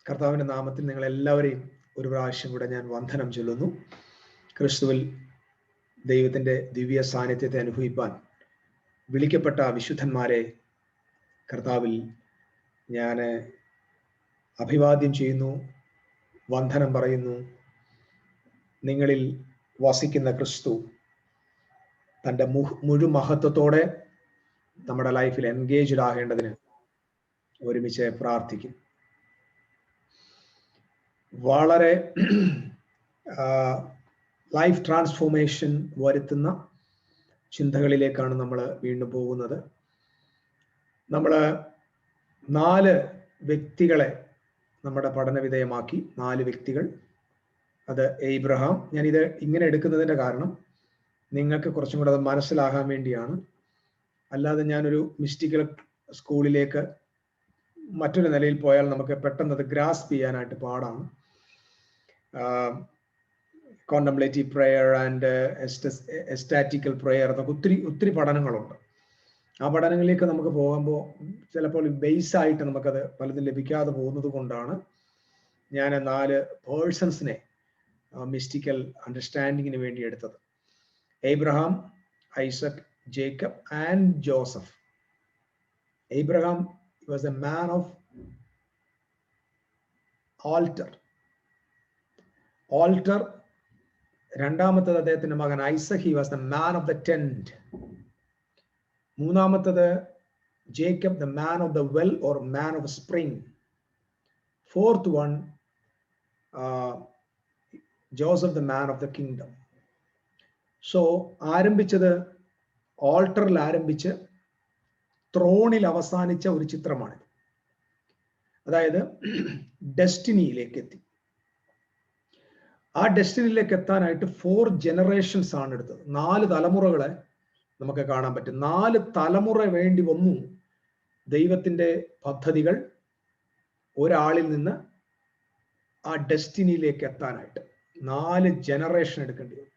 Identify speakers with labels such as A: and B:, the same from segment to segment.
A: കർത്താവിന്റെ നാമത്തിൽ നിങ്ങൾ എല്ലാവരെയും ഒരു പ്രാവശ്യം കൂടെ ഞാൻ വന്ദനം ചൊല്ലുന്നു. ക്രിസ്തുവിൽ ദൈവത്തിന്റെ ദിവ്യ സാന്നിധ്യത്തെ അനുഭവിപ്പാൻ വിളിക്കപ്പെട്ട വിശുദ്ധന്മാരെ കർത്താവിൽ ഞാൻ അഭിവാദ്യം ചെയ്യുന്നു, വന്ദനം പറയുന്നു. നിങ്ങളിൽ വസിക്കുന്ന ക്രിസ്തു തൻ്റെ മുഴുമഹത്വത്തോടെ നമ്മുടെ ലൈഫിൽ എൻഗേജ്ഡ് ആകേണ്ടതിന് ഒരുമിച്ച് പ്രാർത്ഥിക്കും. വളരെ ലൈഫ് ട്രാൻസ്ഫോർമേഷൻ വരുത്തുന്ന ചിന്തകളിലേക്കാണ് നമ്മൾ വീണ്ടും പോകുന്നത്. നമ്മൾ 4 വ്യക്തികളെ നമ്മുടെ പഠന വിധേയമാക്കി. 4 വ്യക്തികൾ. അത് ഏബ്രഹാം. ഞാനിത് ഇങ്ങനെ എടുക്കുന്നതിൻ്റെ കാരണം നിങ്ങൾക്ക് കുറച്ചും കൂടെ അത് മനസ്സിലാകാൻ വേണ്ടിയാണ്. അല്ലാതെ ഞാനൊരു മിസ്റ്റിക്കൽ സ്കൂളിലേക്ക് മറ്റൊരു നിലയിൽ പോയാൽ നമുക്ക് പെട്ടെന്ന് അത് ഗ്രാസ്പ് ചെയ്യാനായിട്ട് പാടാണ്. കോണ്ടംപ്ലേറ്റീവ് പ്രെയർ ആൻഡ് എസ്റ്റാറ്റിക്കൽ പ്രെയർ എന്നൊക്കെ ഒത്തിരി പഠനങ്ങളുണ്ട്. ആ പഠനങ്ങളിലേക്ക് നമുക്ക് പോകുമ്പോൾ ചിലപ്പോൾ ബേസായിട്ട് നമുക്കത് പലതും ലഭിക്കാതെ പോകുന്നത് കൊണ്ടാണ് ഞാൻ 4 പേഴ്സൺസിനെ മിസ്റ്റിക്കൽ അണ്ടർസ്റ്റാൻഡിങ്ങിന് വേണ്ടി എടുത്തത്. Abraham, Isaac, Jacob and Joseph. Abraham was a man of altar. രണ്ടാമത്തത് അദ്ദേഹത്തിന്റെ മകൻ Isaac. he was the man of the tent. മൂന്നാമത്തത് Jacob, the man of the well or man of spring. Fourth one, Joseph, the man of the kingdom. So ആരംഭിച്ചത് ഓൾട്ടറിൽ ആരംഭിച്ച് ത്രോണിൽ അവസാനിച്ച ഒരു ചിത്രമാണ്. അതായത് ഡെസ്റ്റിനിയിലേക്ക് എത്തി. ആ ഡെസ്റ്റിനിയിലേക്ക് എത്താനായിട്ട് 4 generations ആണ് എടുത്തത്. 4 തലമുറകളെ നമുക്ക് കാണാൻ പറ്റും. 4 തലമുറ വേണ്ടി വന്നു ദൈവത്തിന്റെ പദ്ധതികൾ ഒരാളിൽ നിന്ന് ആ ഡെസ്റ്റിനിയിലേക്ക് എത്താനായിട്ട്. 4 generation എടുക്കേണ്ടി വന്നു.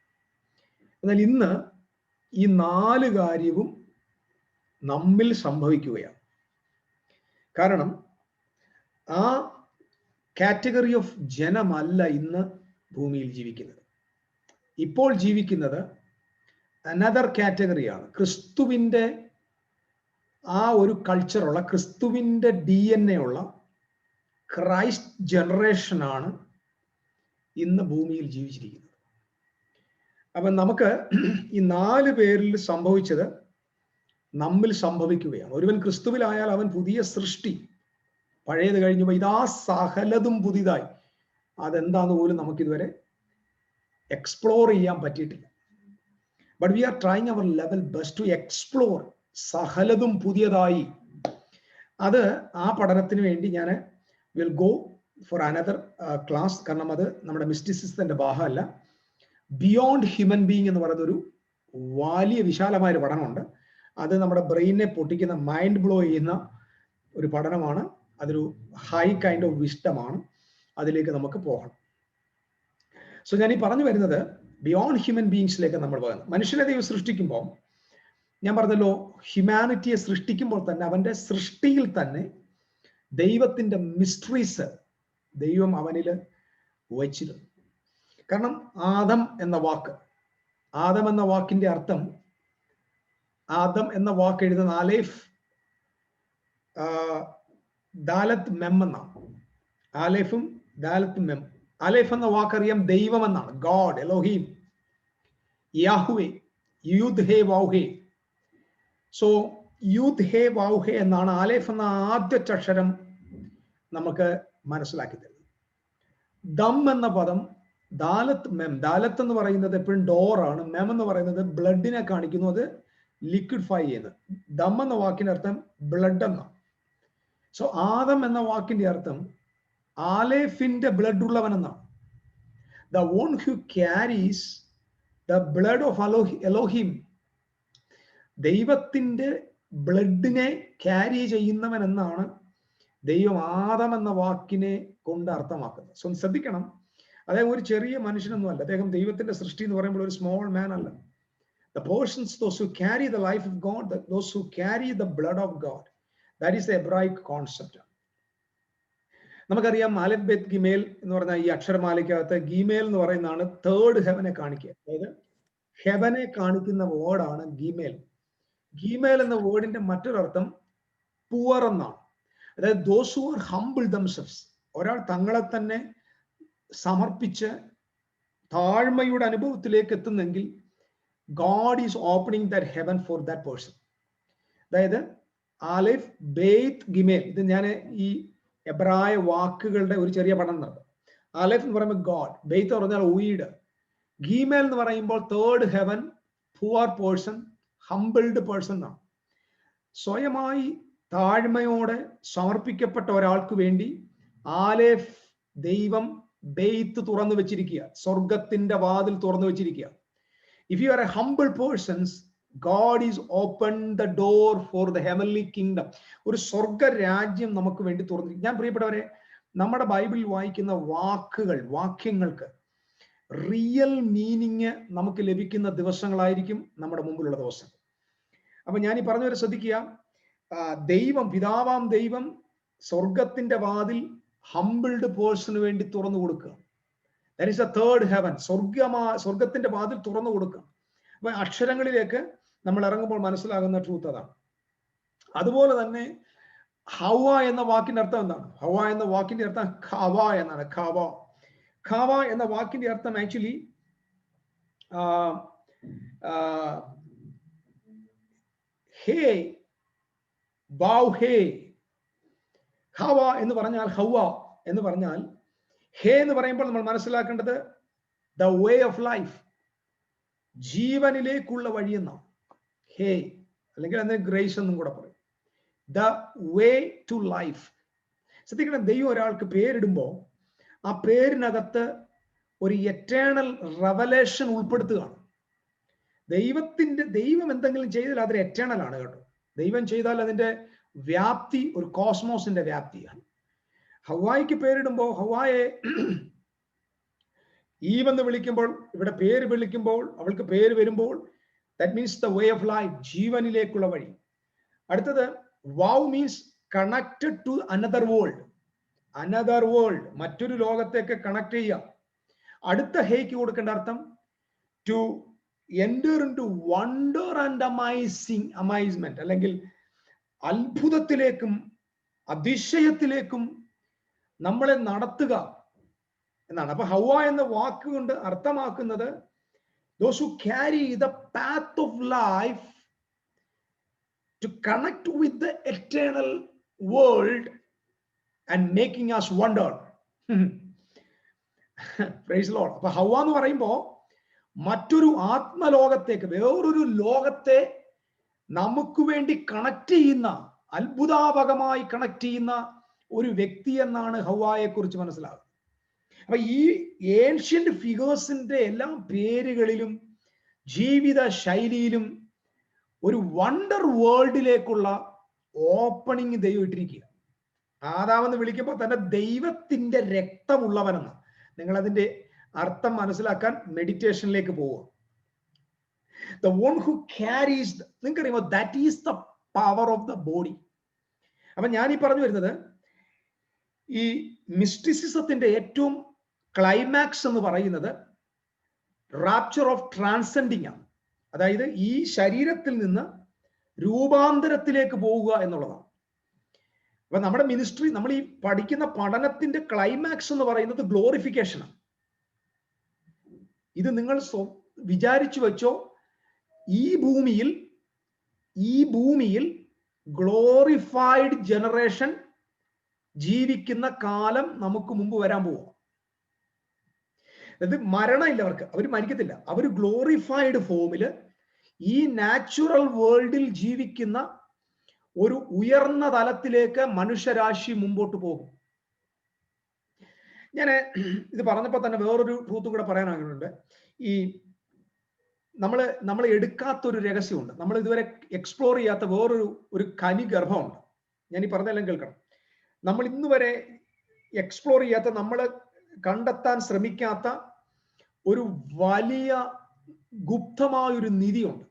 A: എന്നാൽ ഇന്ന് ഈ 4 കാര്യവും നമ്മിൽ സംഭവിക്കുകയാണ്. കാരണം ആ കാറ്റഗറി ഓഫ് ജനമല്ല ഇന്ന് ഭൂമിയിൽ ജീവിക്കുന്നത്. ഇപ്പോൾ ജീവിക്കുന്നത് അനദർ കാറ്റഗറിയാണ്. ക്രിസ്തുവിൻ്റെ ആ ഒരു കൾച്ചറുള്ള, ക്രിസ്തുവിൻ്റെ DNA ഉള്ള ക്രൈസ്റ്റ് ജനറേഷനാണ് ഇന്ന് ഭൂമിയിൽ ജീവിച്ചിരിക്കുന്നത്. അപ്പം നമുക്ക് ഈ 4 പേരിൽ സംഭവിച്ചത് നമ്മിൽ സംഭവിക്കുകയാണ്. ഒരുവൻ ക്രിസ്തുവിലായാൽ അവൻ പുതിയ സൃഷ്ടി. പഴയത് കഴിഞ്ഞു പോയി, ഇതാ സകലതും പുതിയതായി. അതെന്താന്ന് പോലും നമുക്കിതുവരെ എക്സ്പ്ലോർ ചെയ്യാൻ പറ്റിയിട്ടില്ല. But we are trying our level best to explore സകലതും പുതിയതായി. അത് ആ പഠനത്തിന് വേണ്ടി ഞാൻ will go for another class. കാരണം അത് നമ്മുടെ മിസ്റ്റിസിസത്തിന്റെ ഭാഗമല്ല. ബിയോണ്ട് ഹ്യൂമൻ ബീയിങ് എന്ന് പറയുന്ന ഒരു വലിയ വിശാലമായൊരു പഠനമുണ്ട്. അത് നമ്മുടെ ബ്രെയിനെ പൊട്ടിക്കുന്ന, മൈൻഡ് ബ്ലോ ചെയ്യുന്ന ഒരു പഠനമാണ്. അതൊരു ഹൈ കൈൻഡ് ഓഫ് വിസ്ഡമാണ്. അതിലേക്ക് നമുക്ക് പോകണം. സോ ഞാൻ ഈ പറഞ്ഞു വരുന്നത് ബിയോണ്ട് ഹ്യൂമൻ ബീയിങ്സിലേക്ക് നമ്മൾ പോകുന്നത്. മനുഷ്യനെ ദൈവം സൃഷ്ടിക്കുമ്പോൾ ഞാൻ പറഞ്ഞല്ലോ, ഹ്യൂമാനിറ്റിയെ സൃഷ്ടിക്കുമ്പോൾ തന്നെ അവന്റെ സൃഷ്ടിയിൽ തന്നെ ദൈവത്തിന്റെ മിസ്റ്ററീസ് ദൈവം അവനിൽ വച്ചിരുന്നു. കാരണം ആദം എന്ന വാക്കിന്റെ അർത്ഥം, ആദം എന്ന വാക്ക് എഴുതുന്ന ആലേഫ് ദാലത്ത് മെം എന്നാണ്. ആലേഫും ദാലത്ത് മെം. ആലേഫ് എന്ന വാക്കറിയാം ദൈവം എന്നാണ്. ഗോഡ്, എലോഹീം, യാഹുവേ, യൂദ് ഹേ വൗഹേ. സോ യൂദ് ഹേ വൗഹേ എന്നാണ് ആലേഫ് എന്ന ആദ്യത്തെ അക്ഷരം നമുക്ക് മനസ്സിലാക്കി തരുന്നത്. ദം എന്ന പദം ദാലത്ത് മെം. ദാലത്ത് എന്ന് പറയുന്നത് എപ്പോഴും ഡോറാണ്. മെം എന്ന് പറയുന്നത് ബ്ലഡിനെ കാണിക്കുന്നു, അത് ലിക്വിഡ്ഫൈ ചെയ്യുന്നത്. ദം എന്ന വാക്കിന്റെ അർത്ഥം ബ്ലഡ് എന്നാണ്. സോ ആദം എന്ന വാക്കിന്റെ അർത്ഥം ആലേഫിന്റെ ബ്ലഡ് ഉള്ളവൻ എന്നാണ്. The one who carries the blood of Elohim. ദൈവത്തിന്റെ ബ്ലഡിനെ ക്യാരി ചെയ്യുന്നവൻ എന്നാണ് ദൈവം ആദം എന്ന വാക്കിനെ കൊണ്ട് അർത്ഥമാക്കുന്നത്. സോ ശ്രദ്ധിക്കണം, അദ്ദേഹം ഒരു ചെറിയ മനുഷ്യനൊന്നും അല്ല. അദ്ദേഹം ദൈവത്തിന്റെ സൃഷ്ടി എന്ന് പറയുമ്പോൾ ഒരു സ്മോൾ മാൻ അല്ല. The persons, those who carry the life of God, those who carry the blood of God, that is the Hebraic concept. നമുക്കറിയാം അലെഫ് ബെത്ത് ഗിമേൽ എന്ന് പറഞ്ഞാൽ ഈ അക്ഷരമാലയ്ക്കകത്ത് ഗിമേൽ എന്ന് പറയുന്നതാണ് തേർഡ് ഹെവനെ കാണിക്കുക. അതായത് ഹെവനെ കാണിക്കുന്ന വേർഡാണ് ഗിമേൽ. ഗിമേൽ എന്ന വേർഡിന്റെ മറ്റൊരർത്ഥം പുവർ എന്നാണ്. അതായത് those who are humble themselves, ഒരാൾ തങ്ങളെ തന്നെ സമർപ്പിച്ച് താഴ്മയുടെ അനുഭവത്തിലേക്ക് എത്തുന്നെങ്കിൽ God is opening that heaven for that person. അതായത് ആലിഫ് ബെയ്ത്ത് ഗിമേൽ, ഇത് ഞാൻ ഈ എബ്രായ വാക്കുകളുടെ ഒരു ചെറിയ പഠനം നടത്തും. ആലിഫ് എന്ന് പറയുമ്പോൾ ഗോഡ്, ബെയ്ത്ത് പറഞ്ഞാൽ വീട്, ഗിമേൽ എന്ന് പറയുമ്പോൾ third heaven, poor person, humbled person എന്നാണ്. സ്വയമായി താഴ്മയോടെ സമർപ്പിക്കപ്പെട്ട ഒരാൾക്ക് വേണ്ടി ആലിഫ് ദൈവം ബെയ്ത്ത് തുറന്നു വെച്ചിരിക്കുക, സ്വർഗത്തിന്റെ വാതിൽ തുറന്നു വെച്ചിരിക്കുക. If you are a humble person, God is opened the door for the heavenly kingdom. ഒരു സ്വർഗ രാജ്യം നമുക്ക് വേണ്ടി തുറന്നു. ഞാൻ പ്രിയപ്പെട്ടവരെ, നമ്മുടെ ബൈബിളിൽ വായിക്കുന്ന വാക്യങ്ങൾക്ക് റിയൽ മീനിങ് നമുക്ക് ലഭിക്കുന്ന ദിവസങ്ങളായിരിക്കും നമ്മുടെ മുമ്പിലുള്ള ദിവസം. അപ്പൊ ഞാൻ ഈ പറഞ്ഞവരെ ശ്രദ്ധിക്കുക, ദൈവം, പിതാവാം ദൈവം സ്വർഗത്തിന്റെ വാതിൽ ഹംബിൾഡ് പേഴ്സണിന് വേണ്ടി തുറന്നു കൊടുക്കുക. That is the third heaven. സ്വർഗത്തിന്റെ വാതിൽ തുറന്നു കൊടുക്കുക. അപ്പൊ അക്ഷരങ്ങളിലേക്ക് നമ്മൾ ഇറങ്ങുമ്പോൾ മനസ്സിലാകുന്ന ട്രൂത്ത് അതാണ്. അതുപോലെ തന്നെ ഹവ എന്ന വാക്കിന്റെ അർത്ഥം എന്താണ്? ഹവ എന്ന വാക്കിന്റെ അർത്ഥം ഖവ എന്നാണ്. ഖവ എന്ന വാക്കിന്റെ അർത്ഥം ആക്ച്വലി ഹേ, ബൗ ഹേ. ഹവ എന്ന് പറഞ്ഞാൽ, ഹവ എന്ന് പറഞ്ഞാൽ, ഹേ എന്ന് പറയുമ്പോൾ നമ്മൾ മനസ്സിലാക്കേണ്ടത് ദ വേ ഓഫ് ലൈഫ്, ജീവനിലേക്കുള്ള വഴി എന്നാണ് ഹേ, അല്ലെങ്കിൽ അതിന് ഗ്രേസ് എന്നും കൂടെ പറയും. The way to life. ശ്രദ്ധിക്കണം, ദൈവം ഒരാൾക്ക് പേരിടുമ്പോൾ ആ പേരിനകത്ത് ഒരു എറ്റേണൽ റെവലേഷൻ ഉൾപ്പെടുത്തുകയാണ്. ദൈവം എന്തെങ്കിലും ചെയ്താൽ അതൊരു എറ്റേണൽ ആണ് കേട്ടോ. ദൈവം ചെയ്താൽ അതിന്റെ വ്യാപ്തി ഒരു കോസ്മോസിന്റെ വ്യാപ്തിയാണ്. ഹവായിക്ക് പേരിടുമ്പോൾ, ഹവായെ ഈവെന്ന് വിളിക്കുമ്പോൾ, ഇവിടെ പേര് വിളിക്കുമ്പോൾ, അവൾക്ക് പേര് വരുമ്പോൾ, that means the way of life, ജീവനിലേക്കുള്ള വഴി. അടുത്തത് wow means connected to another world. Another world, മറ്റൊരു ലോകത്തേക്ക് കണക്ട് ചെയ്യുക. അടുത്ത ഹേക്ക് കൊടുക്കേണ്ട അർത്ഥം to enter into wonder and amazement, അല്ലെങ്കിൽ അത്ഭുതത്തിലേക്കും അതിശയത്തിലേക്കും നമ്മളെ നടത്തുക എന്നാണ്. അപ്പൊ ഹവ എന്ന വാക്കുകൊണ്ട് അർത്ഥമാക്കുന്നത് those who carry the path of life to connect with the eternal world and making us wonder. Praise the Lord. അപ്പൊ ഹവ എന്ന് പറയുമ്പോ മറ്റൊരു ആത്മലോകത്തേക്ക്, വേറൊരു ലോകത്തെ നമുക്ക് വേണ്ടി കണക്ട് ചെയ്യുന്ന, അത്ഭുതാപകമായി കണക്ട് ചെയ്യുന്ന ഒരു വ്യക്തി എന്നാണ് ഹവ്വായെ കുറിച്ച് മനസ്സിലാകുന്നത്. അപ്പൊ ഈ ഏൻഷ്യന്റ് ഫിഗേഴ്സിന്റെ എല്ലാ പേരുകളിലും ജീവിത ശൈലിയിലും ഒരു വണ്ടർ വേൾഡിലേക്കുള്ള ഓപ്പണിങ് ദൈവം ഇട്ടിരിക്കുക. ആദാമെന്ന് വിളിക്കുമ്പോൾ തന്നെ ദൈവത്തിന്റെ രക്തമുള്ളവനെന്ന്. നിങ്ങൾ അതിന്റെ അർത്ഥം മനസ്സിലാക്കാൻ മെഡിറ്റേഷനിലേക്ക് പോവുക. The one who carries, നിങ്ങൾക്കറിയുമോ, that is the power of the body. അപ്പൊ ഞാൻ ഈ പറഞ്ഞു വരുന്നത്, ഈ മിസ്റ്റിസിസത്തിന്റെ ഏറ്റവും ക്ലൈമാക്സ് എന്ന് പറയുന്നത് റാപ്ചർ ഓഫ് ട്രാൻസെൻഡിങ് ആണ്. അതായത് ഈ ശരീരത്തിൽ നിന്ന് രൂപാന്തരത്തിലേക്ക് പോവുക എന്നുള്ളതാണ്. അപ്പൊ നമ്മുടെ മിനിസ്ട്രി, നമ്മൾ ഈ പഠിക്കുന്ന പഠനത്തിന്റെ ക്ലൈമാക്സ് എന്ന് പറയുന്നത് ഗ്ലോറിഫിക്കേഷനാണ്. ഇത് നിങ്ങൾ വിചാരിച്ചു വെച്ചോ, ഈ ഭൂമിയിൽ ഗ്ലോറിഫൈഡ് ജനറേഷൻ ജീവിക്കുന്ന കാലം നമുക്ക് മുമ്പ് വരാൻ പോവുക. അതായത് മരണമില്ല അവർക്ക്, അവർ മരിക്കത്തില്ല. അവർ ഗ്ലോറിഫൈഡ് ഫോമില് ഈ നാച്ചുറൽ വേൾഡിൽ ജീവിക്കുന്ന ഒരു ഉയർന്ന തലത്തിലേക്ക് മനുഷ്യരാശി മുമ്പോട്ട് പോകും. ഞാൻ ഇത് പറഞ്ഞപ്പോൾ തന്നെ വേറൊരു ട്രൂത്തും കൂടെ പറയാനാകുന്നുണ്ട്. ഈ നമ്മൾ എടുക്കാത്തൊരു രഹസ്യമുണ്ട്, നമ്മൾ ഇതുവരെ എക്സ്പ്ലോർ ചെയ്യാത്ത വേറൊരു കനി ഗർഭമുണ്ട്. ഞാൻ ഈ പറഞ്ഞെല്ലാം കേൾക്കണം. നമ്മൾ ഇന്ന് വരെ എക്സ്പ്ലോർ ചെയ്യാത്ത, നമ്മൾ കണ്ടെത്താൻ ശ്രമിക്കാത്ത ഒരു വലിയ ഗുപ്തമായൊരു നിധിയുണ്ട്.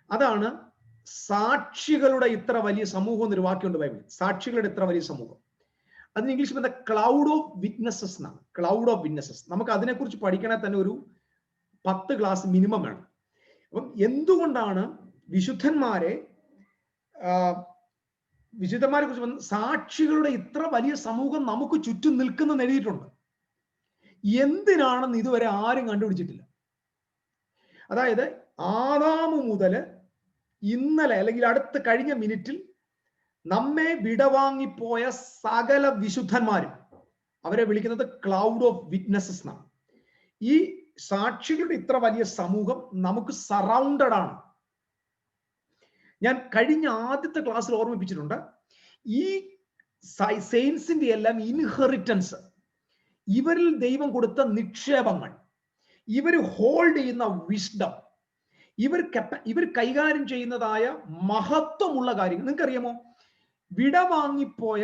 A: അതാണ് സാക്ഷികളുടെ ഇത്ര വലിയ സമൂഹം എന്നൊരു വാക്യമുണ്ട് ബൈബിളിൽ. സാക്ഷികളുടെ ഇത്ര വലിയ സമൂഹം. അതിന് ഇംഗ്ലീഷ് പറയുന്ന ക്ലൗഡ് ഓഫ് വിറ്റ്നസസ് എന്നാണ്. Cloud of witnesses. നമുക്ക് അതിനെക്കുറിച്ച് പഠിക്കണമെങ്കിൽ തന്നെ ഒരു 10 ക്ലാസ് മിനിമം വേണം. അപ്പം എന്തുകൊണ്ടാണ് വിശുദ്ധന്മാരെ കുറിച്ച് സാക്ഷികളുടെ ഇത്ര വലിയ സമൂഹം നമുക്ക് ചുറ്റും നിൽക്കുന്ന എഴുതിയിട്ടുണ്ട്? എന്തിനാണെന്ന് ഇതുവരെ ആരും കണ്ടുപിടിച്ചിട്ടില്ല. അതായത് ആദാമു മുതൽ ഇന്നലെ അല്ലെങ്കിൽ അടുത്ത കഴിഞ്ഞ മിനിറ്റിൽ നമ്മെ വിടവാങ്ങിപ്പോയ സകല വിശുദ്ധന്മാരും അവരെ വിളിക്കുന്നത് ക്ലൗഡ് ഓഫ് വിറ്റ്നസസ് എന്നാണ്. ഈ സാക്ഷികളുടെ ഇത്ര വലിയ സമൂഹം നമുക്ക് സറൗണ്ടഡ് ആണ്. ഞാൻ കഴിഞ്ഞ ആദ്യത്തെ ക്ലാസ്സിൽ ഓർമ്മിപ്പിച്ചിട്ടുണ്ട്, ഈ സെയിൻസിന്റെ എല്ലാം ഇൻഹെറിറ്റൻസ്, ഇവരിൽ ദൈവം കൊടുത്ത നിക്ഷേപങ്ങൾ, ഇവർ ഹോൾഡ് ചെയ്യുന്ന വിസ്ഡം, ഇവർ കൈകാര്യം ചെയ്യുന്നതായ മഹത്വമുള്ള കാര്യങ്ങൾ നിങ്ങൾക്കറിയാമോ? വിടവാങ്ങിപ്പോയ,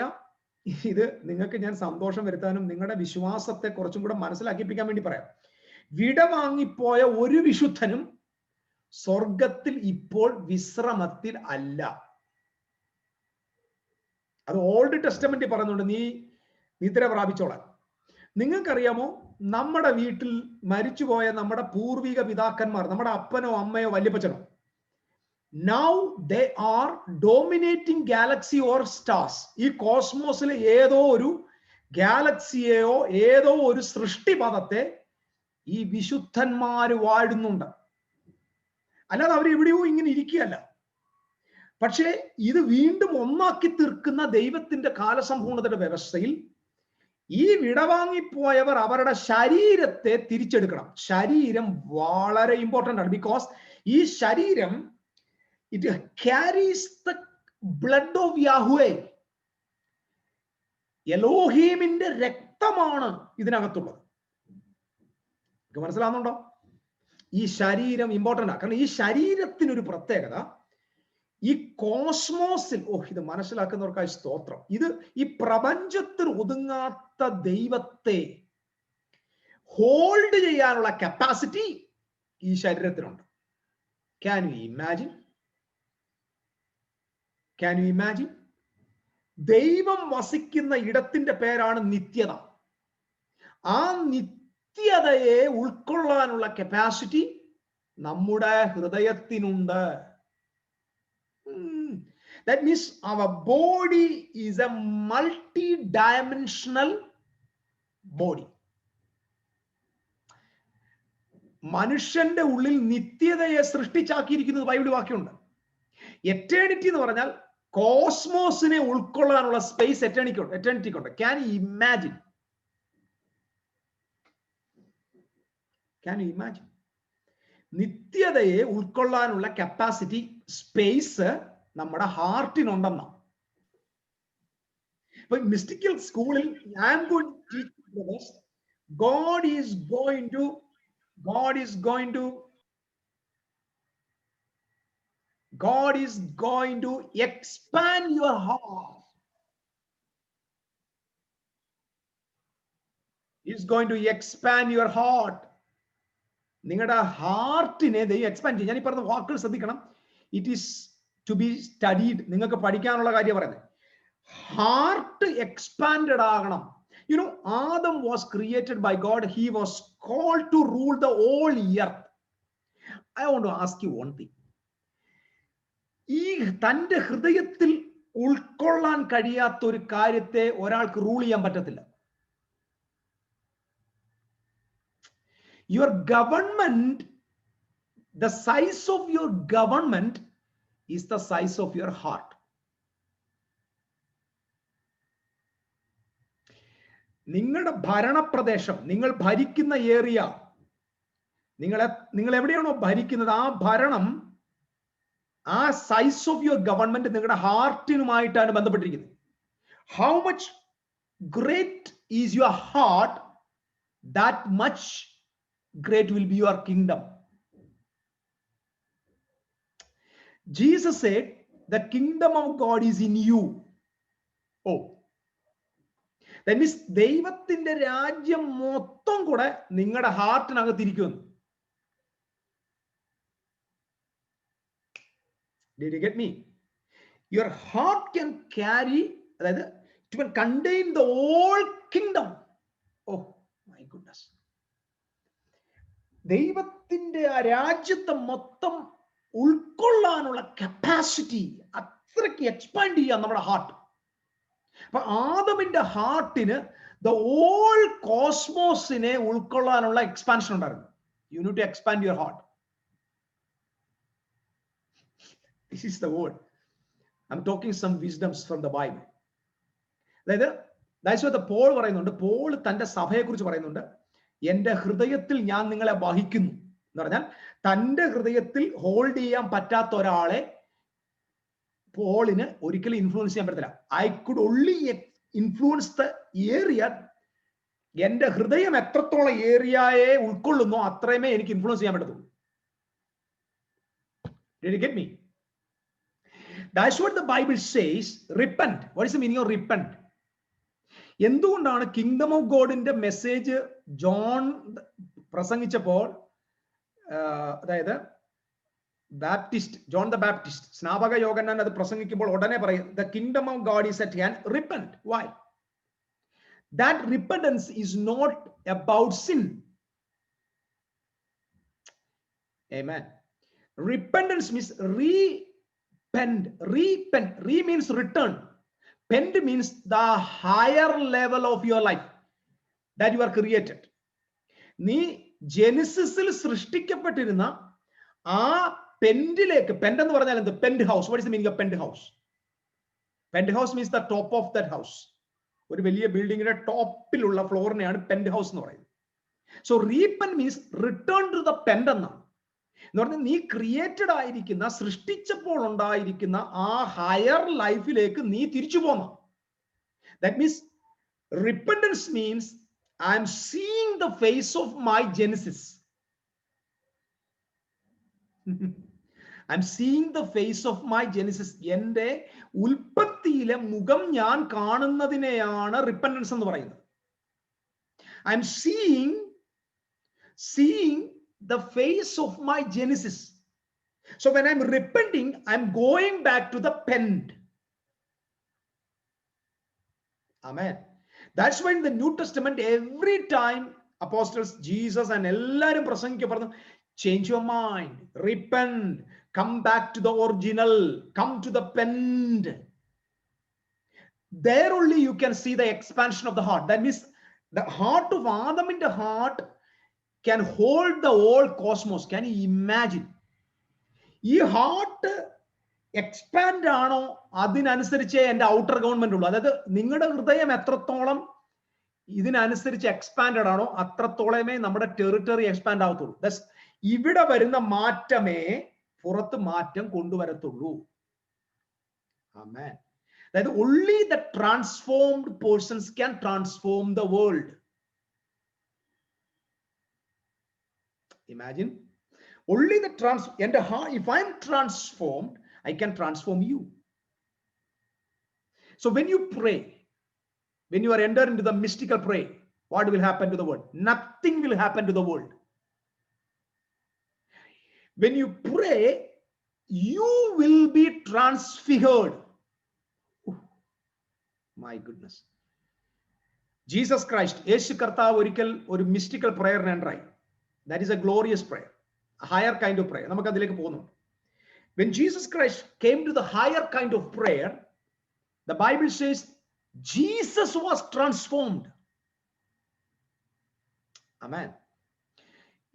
A: ഇത് നിങ്ങൾക്ക് ഞാൻ സന്തോഷം വരുത്താനും നിങ്ങളുടെ വിശ്വാസത്തെ കുറച്ചും കൂടെ മനസ്സിലാക്കിപ്പിക്കാൻ വേണ്ടി പറയാം. വിടവാങ്ങിപ്പോയ ഒരു വിശുദ്ധനും സ്വർഗത്തിൽ ഇപ്പോൾ വിശ്രമത്തിൽ അല്ല. അത് ഓൾഡ് ടെസ്റ്റമെന്റ് പറയുന്നുണ്ട്, നീ നിദ്ര പ്രാപിച്ചോളാൻ. നിങ്ങൾക്കറിയാമോ, നമ്മുടെ വീട്ടിൽ മരിച്ചുപോയ നമ്മുടെ പൂർവിക പിതാക്കന്മാർ, നമ്മുടെ അപ്പനോ അമ്മയോ വല്യപ്പച്ചനോ, now they are dominating galaxy or stars. ഈ കോസ്മോസിലെ ഏതോ ഒരു ഗാലക്സിയെയോ ഏതോ ഒരു സൃഷ്ടിപഥത്തെ ഈ വിശുദ്ധന്മാര് വാഴുന്നുണ്ട്. അല്ലാതെ അവർ എവിടെയോ ഇങ്ങനെ ഇരിക്കുകയല്ല. പക്ഷേ ഇത് വീണ്ടും ഒന്നാക്കി തീർക്കുന്ന ദൈവത്തിന്റെ കാലസമ്പൂർണതയുടെ വ്യവസ്ഥയിൽ ഈ വിടവാങ്ങിപ്പോയവർ അവരുടെ ശരീരത്തെ തിരിച്ചെടുക്കണം. ശരീരം വളരെ ഇമ്പോർട്ടന്റ് ആണ്. ബിക്കോസ് ഈ ശരീരം it carries the blood of Yahweh. എലോഹീമിന്റെ രക്തമാണ് ഇതിനകത്തുള്ളത്. മനസ്സിലാവുന്നുണ്ടോ? ഈ ശരീരം ഇമ്പോർട്ടന്റ് ആണ്. കാരണം ഈ ശരീരത്തിനൊരു പ്രത്യേകത, ഈ കോസ്മോസിൽ, ഇത് മനസ്സിലാക്കുന്നവർക്കായി സ്തോത്രം, ഇത് ഈ പ്രപഞ്ചത്തിൽ ഒതുങ്ങാത്ത ദൈവത്തെ ഹോൾഡ് ചെയ്യാനുള്ള കപ്പാസിറ്റി ഈ ശരീരത്തിനുണ്ട്. Can you imagine? Can you imagine? ദൈവം വസിക്കുന്ന ഇടത്തിന്റെ പേരാണ് നിത്യത. ആ നിത്യതയെ ഉൾക്കൊള്ളാനുള്ള കപ്പാസിറ്റി നമ്മുടെ ഹൃദയത്തിനുണ്ട്. That means our body is a multi-dimensional body. മനുഷ്യന്റെ ഉള്ളിൽ നിത്യതയെ സൃഷ്ടിച്ചാക്കിയിരിക്കുന്നത് ബൈബിൾ വാക്യമുണ്ട്. എറ്റേണിറ്റി എന്ന് പറഞ്ഞാൽ കോസ്മോസിനെ ഉൾക്കൊള്ളാനുള്ള സ്പേസ് എറ്റേണിറ്റിക്കുണ്ട്. Can you imagine? Can you imagine? നിത്യതയെ ഉൾക്കൊള്ളാനുള്ള കപ്പാസിറ്റി, സ്പേസ് നമ്മുടെ ഹാർട്ടിനുണ്ടെന്നാണ്. ഇപ്പൊ മിസ്റ്റിക്കൽ സ്കൂളിൽ ഞാൻ God is going to expand your heart. He's going to expand your heart. നിങ്ങളുടെ ഹാർട്ടിനെ ദൈവം എക്സ്പാൻഡ് ചെയ്യും. ഞാൻ ഈ പറഞ്ഞ വാക്കുകൾ ശ്രദ്ധിക്കണം. It is to be studied. നിങ്ങൾക്ക് പഠിക്കാനുള്ള കാര്യം പറയുന്നത്. ഹാർട്ട് എക്സ്പാൻഡഡ് ആകണം. You know, Adam was created by God. He was called to rule the whole earth. I want to ask you one thing. ഈ തന്റെ ഹൃദയത്തിൽ ഉൾക്കൊള്ളാൻ കഴിയാത്ത ഒരു കാര്യത്തെ ഒരാൾക്ക് റൂൾ ചെയ്യാൻ പറ്റത്തില്ല. Your government, the size of your government is the size of your heart. നിങ്ങളുടെ ഭരണപ്രദേശം, നിങ്ങൾ ഭരിക്കുന്ന ഏരിയ, നിങ്ങൾ എവിടെയാണോ ഭരിക്കുന്നത് ആ ഭരണം, ആ സൈസ് ഓഫ് യുവർ ഗവൺമെന്റ് നിങ്ങളുടെ ഹാർട്ടിനുമായിട്ടാണ് ബന്ധപ്പെട്ടിരിക്കുന്നത്. How much great is your heart, that much great will be your kingdom. Jesus said, the kingdom of God is in you. Oh, that means ദൈവത്തിന്റെ രാജ്യം മൊത്തം കൂടെ നിങ്ങളുടെ ഹാർട്ടിനകത്തിരിക്കുന്നു. Did you get me? Your heart can carry, അതായത് It will contain the whole kingdom. Oh my goodness. ദൈവത്തിന്റെ ആ രാജ്യത്തെ മൊത്തം ഉൾക്കൊള്ളാനുള്ള കപ്പാസിറ്റി അത്രയ്ക്ക് എക്സ്പാൻഡ് ചെയ്യാം നമ്മുടെ ഹാർട്ട്. അപ്പൊ ആദമിന്റെ ഹാർട്ടിന് ദ ഹോൾ കോസ്മോസിനെ ഉൾക്കൊള്ളാനുള്ള എക്സ്പാൻഷൻ ഉണ്ടായിരുന്നു. You need to expand your heart. This is the word. I am talking some wisdoms from the Bible. അതായത് പോൾ പറയുന്നുണ്ട്, പോൾ തന്റെ സഭയെ കുറിച്ച് പറയുന്നുണ്ട്, എന്റെ ഹൃദയത്തിൽ ഞാൻ നിങ്ങളെ വഹിക്കുന്നു എന്ന് പറഞ്ഞാൽ തന്റെ ഹൃദയത്തിൽ ഹോൾഡ് ചെയ്യാൻ പറ്റാത്ത ഒരാളെ പോളിന് ഒരിക്കലും ഇൻഫ്ലുവൻസ് ചെയ്യാൻ പറ്റത്തില്ല. I could only influence the area. എന്റെ ഹൃദയം എത്രത്തോളം ഏരിയയെ ഉൾക്കൊള്ളുന്നോ അത്രയുമേ എനിക്ക് ഇൻഫ്ലുവൻസ് ചെയ്യാൻ പറ്റത്തുള്ളൂ. Did you get me? That's what the Bible says. Repent. What is the meaning of repent? എന്തുകൊണ്ടാണ് കിങ്ഡം ഓഫ് ഗോഡിന്റെ മെസ്സേജ് ജോൺ പ്രസംഗിച്ചപ്പോൾ, അതായത് ബാപ്റ്റിസ്റ്റ്, ജോൺ ദ ബാപ്റ്റിസ്റ്റ്, സ്നാപക യോഹന്നാൻ അത് പ്രസംഗിക്കുമ്പോൾ ഉടനെ പറയും, the kingdom of God is at hand, repent. Why? That repentance is not about sin. ആമേൻ. Repentance means repent. Re means return. Pent means the higher level of your life that you are created. നീ ജെനിസിസിൽ സൃഷ്ടിക്കപ്പെട്ടിരുന്ന ആ പെൻഡിലേക്ക്, പെൻഡ് എന്ന് പറഞ്ഞാൽ എന്ത്? Penthouse. What is the meaning of penthouse? Penthouse means the top of that house. ഒരു വലിയ ബിൽഡിങ്ങിന്റെ ടോപ്പിലുള്ള ഫ്ലോറിനെയാണ് പെൻഡ് ഹൗസ് എന്ന് പറയുന്നത്. So repent means return to the pent എന്നാണ്. എന്ന് പറഞ്ഞാൽ നീ ക്രിയേറ്റഡ് ആയിരിക്കുന്ന, സൃഷ്ടിച്ചപ്പോൾ ഉണ്ടായിരിക്കുന്ന ആ ഹയർ ലൈഫിലേക്ക് നീ തിരിച്ചു പോന്ന. That means repentance means I'm seeing the face of my genesis. I'm seeing the face of my genesis. എന്റെ ഉൽപ്പത്തിയിലെ മുഖം ഞാൻ കാണുന്നതിനെയാണ് റിപ്പന്റൻസ് എന്ന് പറയുന്നത്. ഐ എം സീയിങ് the face of my genesis. So when I'm repenting, I'm going back to the pend. Amen. That's why in the New Testament every time apostles, Jesus and ellarum prasangikku parnu, change your mind, repent, come back to the original, come to the pend. There only you can see the expansion of the heart. That means the heart of Adam in the heart can hold the whole cosmos. Can you imagine? ഈ heart expand ആണോ അതിനനുസരിച്ച് എൻ്റെ outer government ഉള്ളൂ. അതായത് നിങ്ങളുടെ ഹൃദയം എത്രത്തോളം ഇതിനനുസരിച്ച് expanded ആണോ അത്രത്തോളമേ നമ്മുടെ ടെറിട്ടറി എക്സ്പാൻഡ് ആവത്തുള്ളൂ. ഇവിടെ വരുന്ന മാറ്റമേ പുറത്ത് മാറ്റം കൊണ്ടുവരത്തുള്ളൂ. ആമേൻ. അതായത് only the transformed persons can transform the world. Imagine, only the and if I'm transformed, I can transform you. So when you pray, when you are entered into the mystical prayer, what will happen to the world? Nothing will happen to the world. When you pray, you will be transfigured. Oh, my goodness. Jesus Christ, Yesu Kartav ഒരിക്കൽ ഒരു mystical prayer നെൻറായി. That is a glorious prayer, a higher kind of prayer. നമുക്ക് അതിലേക്ക് പോകുന്നു. When Jesus Christ came to the higher kind of prayer, the Bible says Jesus was transformed. Amen.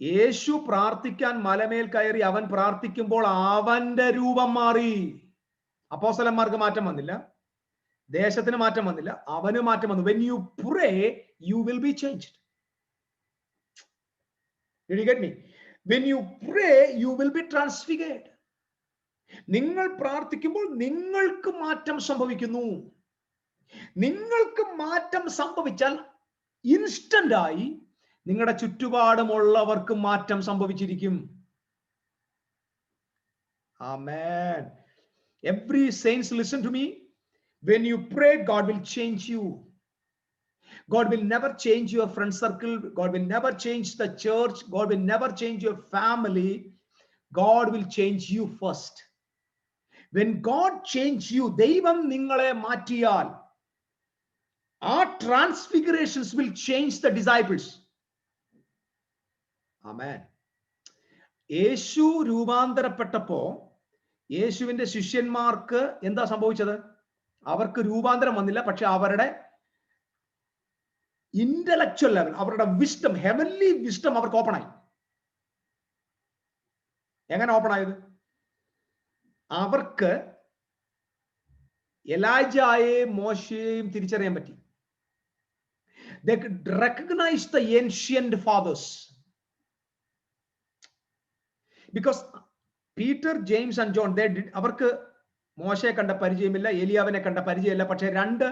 A: യേശു പ്രാർത്ഥിക്കാൻ മലമേൽ കയറി അവൻ പ്രാർത്ഥിക്കുമ്പോൾ അവന്റെ രൂപം മാറി. അപ്പോസ്തലന്മാർക്ക് മാറ്റം വന്നില്ല, ദേശത്തിന് മാറ്റം വന്നില്ല, അവന് മാറ്റം വന്നു. When you pray, you will be changed. Did you get me? When you pray, you will be transfigured. നിങ്ങൾ പ്രാർത്ഥിക്കുമ്പോൾ നിങ്ങൾക്ക് മാറ്റം സംഭവിക്കുന്നു. നിങ്ങൾക്ക് മാറ്റം സംഭവിച്ചാൽ ഇൻസ്റ്റന്റ് ആയി നിങ്ങളുടെ ചുറ്റുപാടുമുള്ളവർക്ക് മാറ്റം സംഭവിച്ചിരിക്കും. Amen. Every saints listen to me. When you pray, God will change you. God will never change your friend circle. God will never change the church. God will never change your family. God will change you first. When God change you, ദൈവം നിങ്ങളെ മാറ്റിയാൽ, Our transfigurations will change the disciples. Amen. യേശു രൂപാന്തരപ്പെട്ടപ്പോ യേശുവിന്റെ ശിഷ്യന്മാർക്ക് എന്താ സംഭവിച്ചത്? അവർക്ക് രൂപാന്തരം വന്നില്ല, പക്ഷെ അവരുടെ ഇന്റലക്ച്വൽ ലെവൽ, അവരുടെ വിസ്ഡം, ഹെവൻലി വിസ്ഡം അവർക്ക് ഓപ്പൺ ആയി. എങ്ങനെ ഓപ്പൺ ആയത്? അവർക്ക് എലൈജയെയും മോശയെയും തിരിച്ചറിയാൻ പറ്റി. They could recognize the ancient fathers. Because Peter, James and John, they did, അവർക്ക് മോശയെ കണ്ട പരിചയമില്ല, ഏലിയാവിനെ കണ്ട പരിചയമില്ല. പക്ഷെ രണ്ട്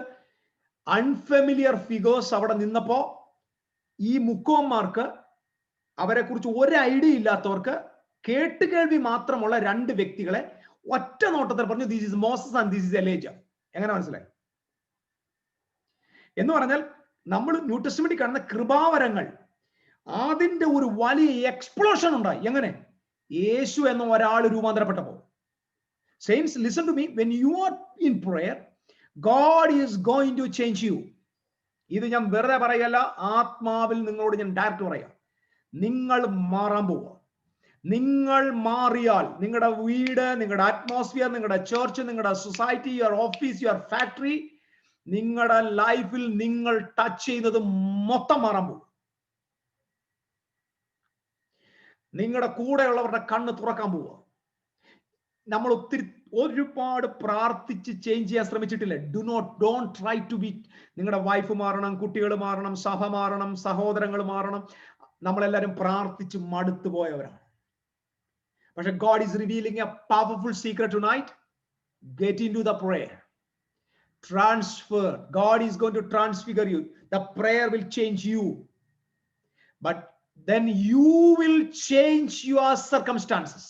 A: അൺഫെമിലിയർ ഫിഗേഴ്സ് അവിടെ നിന്നപ്പോ ഈ മുക്കോന്മാർക്ക്, അവരെ കുറിച്ച് ഒരു ഐഡിയ ഇല്ലാത്തവർക്ക്, കേട്ടുകേൾവി മാത്രമുള്ള രണ്ട് വ്യക്തികളെ ഒറ്റ നോട്ടത്തിൽ പറഞ്ഞു, this is Moses and this is Elijah. എങ്ങനെ മനസ്സിലായി? എന്ന് പറഞ്ഞാൽ നമ്മൾ ന്യൂ ടെസ്റ്റ്മെന്റിൽ കാണുന്ന കൃപാവരങ്ങൾ, അതിന്റെ ഒരു വലിയ എക്സ്പ്ലോഷൻ ഉണ്ടായി. എങ്ങനെ? യേശു എന്ന ഒരാൾ രൂപാന്തരപ്പെട്ടപ്പോ. Saints, listen to me. When you are in prayer, God is going to change you. ഇത് ഞാൻ വെറുതെ പറയല്ല, ആത്മാവിൽ നിങ്ങളോട് ഞാൻ ഡയറക്റ്റ് പറയാം. നിങ്ങൾ മാറാൻ പോവുക. നിങ്ങൾ മാറിയാൽ നിങ്ങളുടെ വീട്, നിങ്ങളുടെ അറ്റ്മോസ്ഫിയർ, നിങ്ങളുടെ ചർച്ച്, നിങ്ങളുടെ society, your office, your factory, നിങ്ങളുടെ ലൈഫിൽ നിങ്ങൾ ടച്ച് ചെയ്യുന്നത് മൊത്തം മാറാൻ പോകും. നിങ്ങളുടെ കൂടെയുള്ളവരുടെ കണ്ണ് തുറക്കാൻ പോവുക. നമ്മൾ ഒരുപാട് പ്രാർത്ഥിച്ച് ചേഞ്ച് ചെയ്യാൻ ശ്രമിച്ചിട്ടില്ലേ? Don't try to be. നിങ്ങളുടെ വൈഫ് മാറണം, കുട്ടികൾ മാറണം, സഭ മാറണം, സഹോദരങ്ങൾ മാറണം. നമ്മളെല്ലാവരും പ്രാർത്ഥിച്ച് മടുത്തു പോയവരാണ്. പക്ഷെ God is revealing a powerful secret tonight. Get into the prayer. Transfer. God is going to transfigure you. The prayer will change you. But then you will change your circumstances.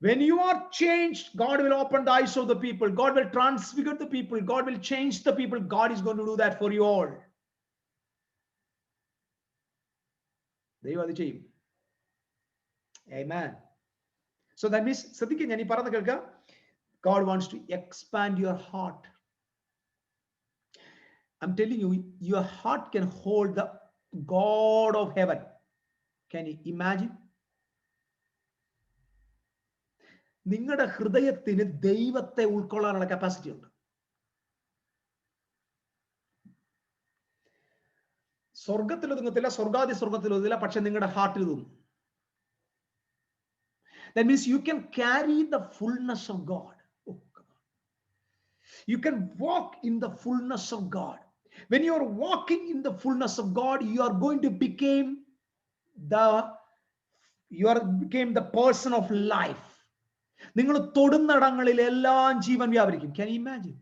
A: When you are changed, God will open the eyes of the people. God will transfigure the people. God will change the people. God is going to do that for you all. ദൈവം അത് ചെയ്യും. Amen. So that means, ശ്രദ്ധിക്കുക, ഞാൻ ഈ പറഞ്ഞ കേൾക്കുക, God wants to expand your heart. I'm telling you, your heart can hold the God of heaven. Can you imagine? നിങ്ങളുടെ ഹൃദയത്തിന് ദൈവത്തെ ഉൾക്കൊള്ളാനുള്ള കപ്പാസിറ്റി ഉണ്ട്. സ്വർഗത്തിൽ ഒതുങ്ങത്തില്ല, സ്വർഗാദി സ്വർഗത്തിൽ ഒതുങ്ങില്ല, പക്ഷെ നിങ്ങളുടെ ഹാർട്ടിൽ തോന്നും. That means you can carry the fullness of God. Oh, come on. You can walk in the fullness of God. When you are walking in the fullness of God, you are going to become the person of life. നിങ്ങൾ തൊടുന്നിടങ്ങളിൽ എല്ലാം ജീവൻ വ്യാപരിക്കും. Can you imagine?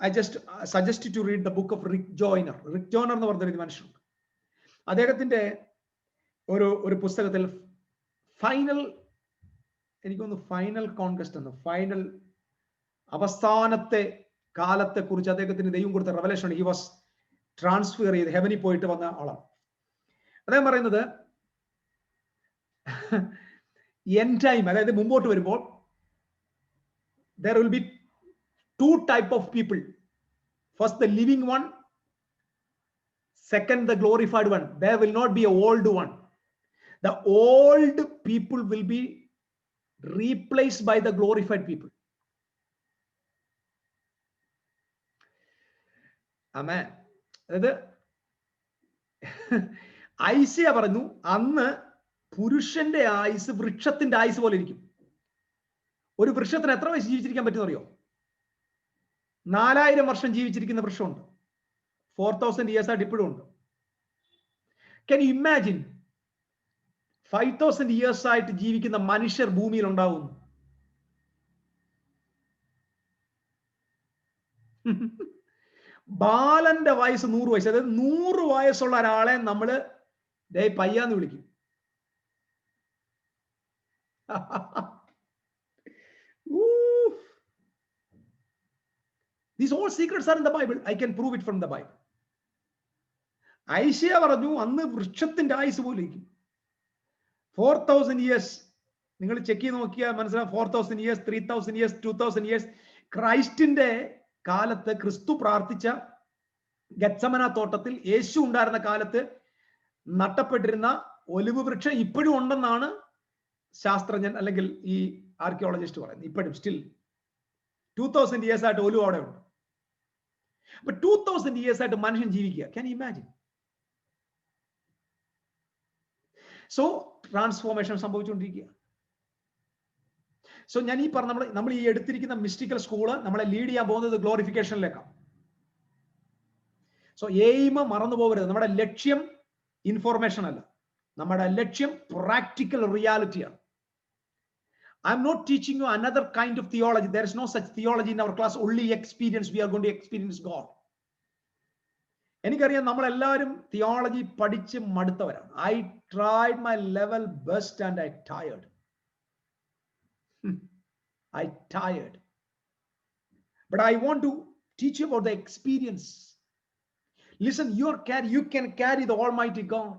A: I just suggest you to read the book of Rick Joyner. Rick Joyner എന്ന് പറഞ്ഞൊരു മനുഷ്യനുണ്ട്. അദ്ദേഹത്തിന്റെ ഒരു പുസ്തകത്തിൽ final conquest എന്ന്, final അവസാനത്തെ കാലത്തെ കുറിച്ച് അദ്ദേഹത്തിന് ദൈവം കൊടുത്ത റെവലേഷൻ. ഹി വാസ് ട്രാൻസ്ഫർ ചെയ്ത് ഹെവനിൽ പോയിട്ട് വന്ന ആളാണ്. അദ്ദേഹം പറയുന്നത് എൻഡ് ടൈം, അതായത് മുമ്പോട്ട് വരുമ്പോൾ there will be two type of people. First, the living one. Second, the glorified one. There will not be a old one. The old people will be replaced by the glorified people. Amen. അതായത് Isaiah പറഞ്ഞു, അന്ന് പുരുഷന്റെ ആയുസ് വൃക്ഷത്തിന്റെ ആയുസ് പോലെ ഇരിക്കും. ഒരു വൃക്ഷത്തിന് എത്ര വയസ്സ് ജീവിച്ചിരിക്കാൻ പറ്റുമെന്ന് അറിയോ? 4000 വർഷം ജീവിച്ചിരിക്കുന്ന വൃക്ഷമുണ്ട്. 4000 years ആയിട്ട് ഇപ്പോഴും ഉണ്ട്. Can you imagine 5000 years ആയിട്ട് ജീവിക്കുന്ന മനുഷ്യർ ഭൂമിയിൽ ഉണ്ടാവുന്നു? ബാലന്റെ വയസ്സ് 100 വയസ്സ്. അതായത് 100 വയസ്സുള്ള ഒരാളെ നമ്മള് പയ്യാന്ന് വിളിക്കും. These all secrets are in the Bible. I can prove it from the Bible. ഐശയ പറഞ്ഞു, അന്ന് വൃക്ഷത്തിന്റെ ആയുസ് പോലെ ഇരിക്കും. 4000 years നിങ്ങൾ ചെക്ക് ചെയ്ത് നോക്കിയാൽ മനസ്സിലാവും. 4000 years, 3000 years, 2000 years. ക്രൈസ്റ്റിന്റെ കാലത്ത്, ക്രിസ്തു പ്രാർത്ഥിച്ച ഗെത്സമന തോട്ടത്തിൽ യേശു ഉണ്ടായിരുന്ന കാലത്ത് നട്ടപ്പെട്ടിരുന്ന ഒലിവ് വൃക്ഷം ഇപ്പോഴും ഉണ്ടെന്നാണ് ശാസ്ത്രജ്ഞൻ അല്ലെങ്കിൽ ഈ ആർക്കിയോളജിസ്റ്റ് പറയുന്നത്. ഇപ്പോഴും സ്റ്റിൽ 2000 years ആയിട്ട് ഒലിവ് അവിടെ ഉണ്ട്. അപ്പൊ 2000 years ആയിട്ട് മനുഷ്യൻ ജീവിക്കുക. Can you imagine? So transformation സംഭവിച്ചുകൊണ്ടിരിക്കുക. സോ ഞാൻ ഈ പറഞ്ഞ നമ്മൾ ഈ എടുത്തിരിക്കുന്ന മിസ്റ്റിക്കൽ സ്കൂള് നമ്മളെ ലീഡ് ചെയ്യാൻ പോകുന്നത് ഗ്ലോറിഫിക്കേഷനിലേക്കാണ്. സോ എയിം മറന്നു പോകരുത്. നമ്മുടെ ലക്ഷ്യം ഇൻഫോർമേഷൻ അല്ല, നമ്മുടെ ലക്ഷ്യം practical റിയാലിറ്റിയാണ്. I am not teaching you another kind of theology. There is no such theology in our class. Only experience. We are going to experience God. എനിക്കറിയാം നമ്മളെല്ലാവരും തിയോളജി പഠിച്ച് മടുത്തവരാണ്. I tried my level best and I tired. I tired. But I want to teach you about the experience. Listen, you can carry the Almighty God.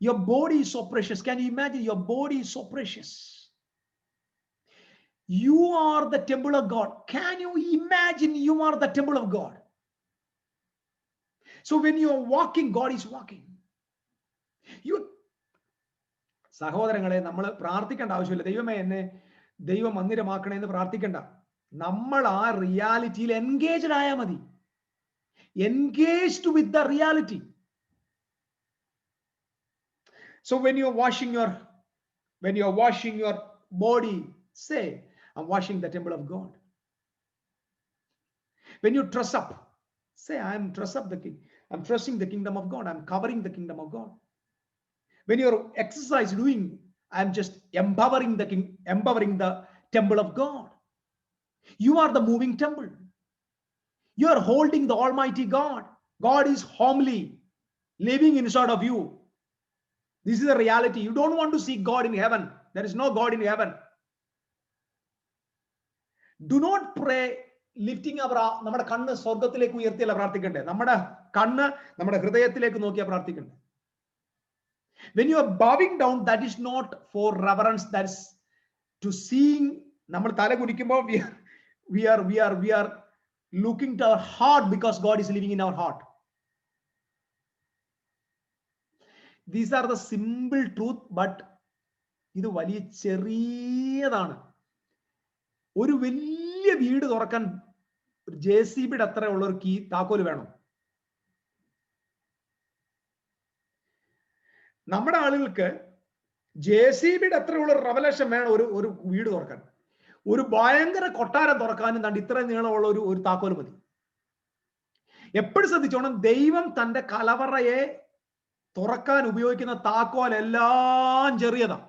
A: Your body is so precious. Can you imagine? Your body is so precious. You are the temple of God. Can you imagine you are the temple of God? So when you are walking, God is walking. സഹോദരങ്ങളെ, നമ്മൾ പ്രാർത്ഥിക്കേണ്ട ആവശ്യമില്ല. ദൈവമേ എന്നെ ദൈവ മന്ദിരമാക്കണേ എന്ന് പ്രാർത്ഥിക്കേണ്ട. നമ്മൾ ആ റിയാലിറ്റിയിൽ എൻഗേജ്ഡ് ആയാൽ മതി. Engaged with the reality. So when you're washing your body, say, I'm washing the temple of God. When you dress up, say, I'm dress up the king. I'm dressing the kingdom of God. I'm covering the kingdom of God. When you're exercise doing, I'm just empowering the temple of God. You are the moving temple. You are holding the Almighty God. God is homely, living inside of you. This is the reality. You don't want to see God in heaven. There is no God in heaven. Do not pray lifting our നമ്മുടെ കണ്ണ് സ്വർഗ്ഗത്തിലേക്ക് ഉയർത്തിയല്ല പ്രാർത്ഥിക്കണ്ടേ. നമ്മുടെ കണ്ണ് നമ്മുടെ ഹൃദയത്തിലേക്ക് നോക്കിയാ പ്രാർത്ഥിക്കണ്ടേ. When you are bowing down, that is not for reverence. That is to seeing. നമ്മൾ തല കുനിക്കുമ്പോൾ we are looking to our heart because God is living in our heart. These are the simple truth, but ഇത് വലിയ ചെറിയതാണ്. ഒരു വലിയ വീട് തുറക്കാൻ JCB അത്ര ഉള്ള ഒരു കീ താക്കോല് വേണം. നമ്മുടെ ആളുകൾക്ക് JCB അത്രയുള്ള റെവലേഷൻ വേണം ഒരു വീട് തുറക്കാൻ. ഒരു ഭയങ്കര കൊട്ടാരം തുറക്കാനും തണ്ട് ഇത്ര നീളമുള്ള ഒരു താക്കോല് മതി. എപ്പോഴും ശ്രദ്ധിച്ചോണം, ദൈവം തന്റെ കലവറയെ തുറക്കാൻ ഉപയോഗിക്കുന്ന താക്കോൽ എല്ലാം ചെറിയതാണ്.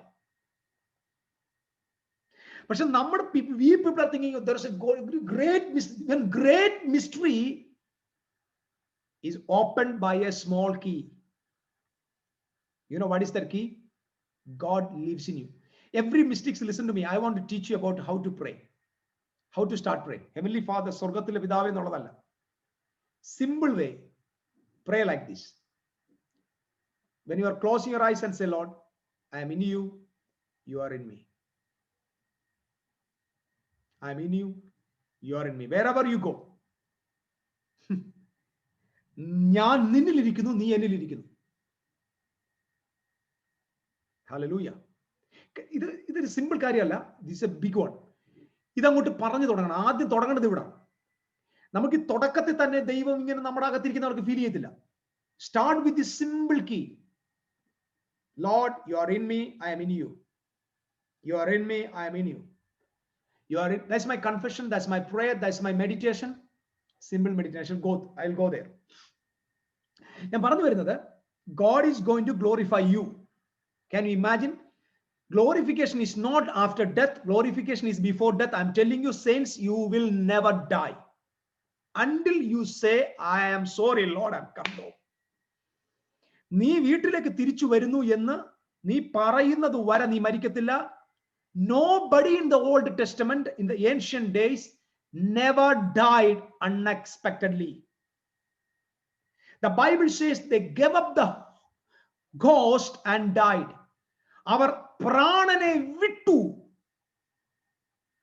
A: പക്ഷെ നമ്മുടെ we people are thinking there is a great mystery is opened by a small key. You know what is that key? God lives in you. Every mystic, listen to me. I want to teach you about how to pray, how to start praying. Heavenly Father, സ്വർഗ്ഗത്തിലെ പിതാവേ എന്നുള്ളതല്ല. Simple way. Pray like this. When you are closing your eyes and say, Lord, I am in you, you are in me. I am in you, you are in me. Wherever you go. ഞാൻ നിന്നിലിരിക്കുന്നു, നീ എന്നിലിരിക്കുന്നു. Hallelujah. ഇതൊരു simple കാര്യമല്ല. This a big one. ഇതങ്ങോട്ട് പറഞ്ഞു തുടങ്ങണം. ആദ്യം തുടങ്ങേണ്ടത് ഇവിടെ. നമുക്ക് തുടക്കത്തിൽ തന്നെ ദൈവം ഇങ്ങനെ നമ്മുടെ അകത്തിരിക്കുന്നവർക്ക് ഫീൽ ചെയ്യത്തില്ല. Start with the simple key. Lord, you are in me, I am in you. You are in me, I am in you. You are in. That's my confession, that's my prayer, that's my meditation. Simple meditation. I'll go there. ഞാൻ പറഞ്ഞു വരുന്നത്, God is going to glorify you. Can you imagine? Glorification is not after death. Glorification is before death. I'm telling you, saints, you will never die until you say, I am sorry, Lord, I'm come home. നീ വീട്ടിലേക്ക് തിരിച്ചു വരുന്നു എന്ന് നീ പറയുന്നത് വരെ നീ മരിക്കത്തില്ല. Nobody in the Old Testament, in the ancient days, never died unexpectedly. The Bible says they gave up the ghost and died. അവർ പ്രാണനെ വിട്ടു.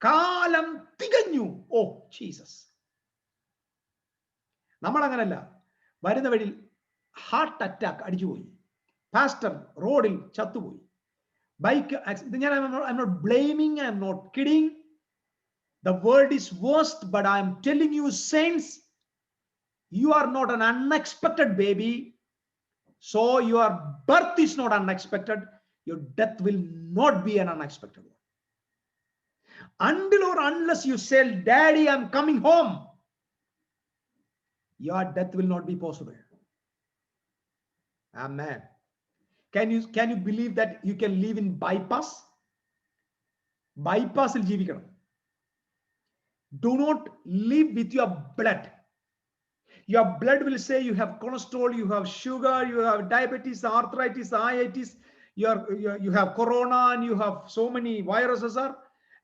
A: കാല കാലം തികഞ്ഞു. Oh Jesus. നമ്മൾ അങ്ങനല്ല. വരുന്ന വഴിയിൽ ഹാർട്ട് അറ്റാക്ക് അടിച്ചുപോയി, പാസ്റ്റർ റോഡിൽ ചത്തുപോയി, bike accident. I'm not blaming, I'm not kidding. The world is worst, but I am telling you, saints, you are not an unexpected baby. So your birth is not unexpected. Your death will not be an unexpected one. Until or unless you say, Daddy, I'm coming home, your death will not be possible. Amen. Can you believe that you can live in bypass? Bypass il jeevikkanam. Do not live with your blood. Your blood will say you have cholesterol, you have sugar, you have diabetes, arthritis, iitis, you have corona, and you have so many viruses,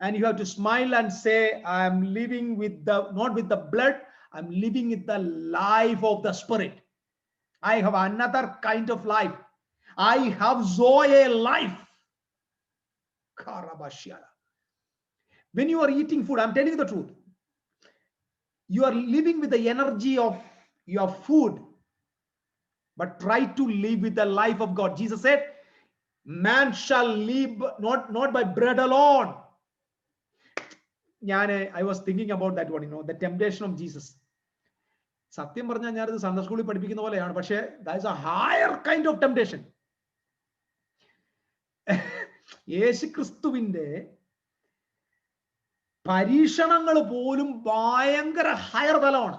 A: and you have to smile and say, I am living with not with the blood, I'm living with the life of the Spirit. I have another kind of life. I have Zoe life. When you are eating food, I'm telling you the truth, you are living with the energy of your food, but try to live with the life of God. Jesus said, man shall live not by bread alone. I was thinking about that one, the temptation of Jesus. സത്യം പറഞ്ഞാൽ ഞാനത് Sunday സ്കൂളിൽ പഠിപ്പിക്കുന്ന പോലെയാണ്, പക്ഷേ that is a higher kind of temptation. യേശുക്രിസ്തുവിന്റെ പരീക്ഷണങ്ങൾ പോലും ഭയങ്കര ഹയർ തലമാണ്.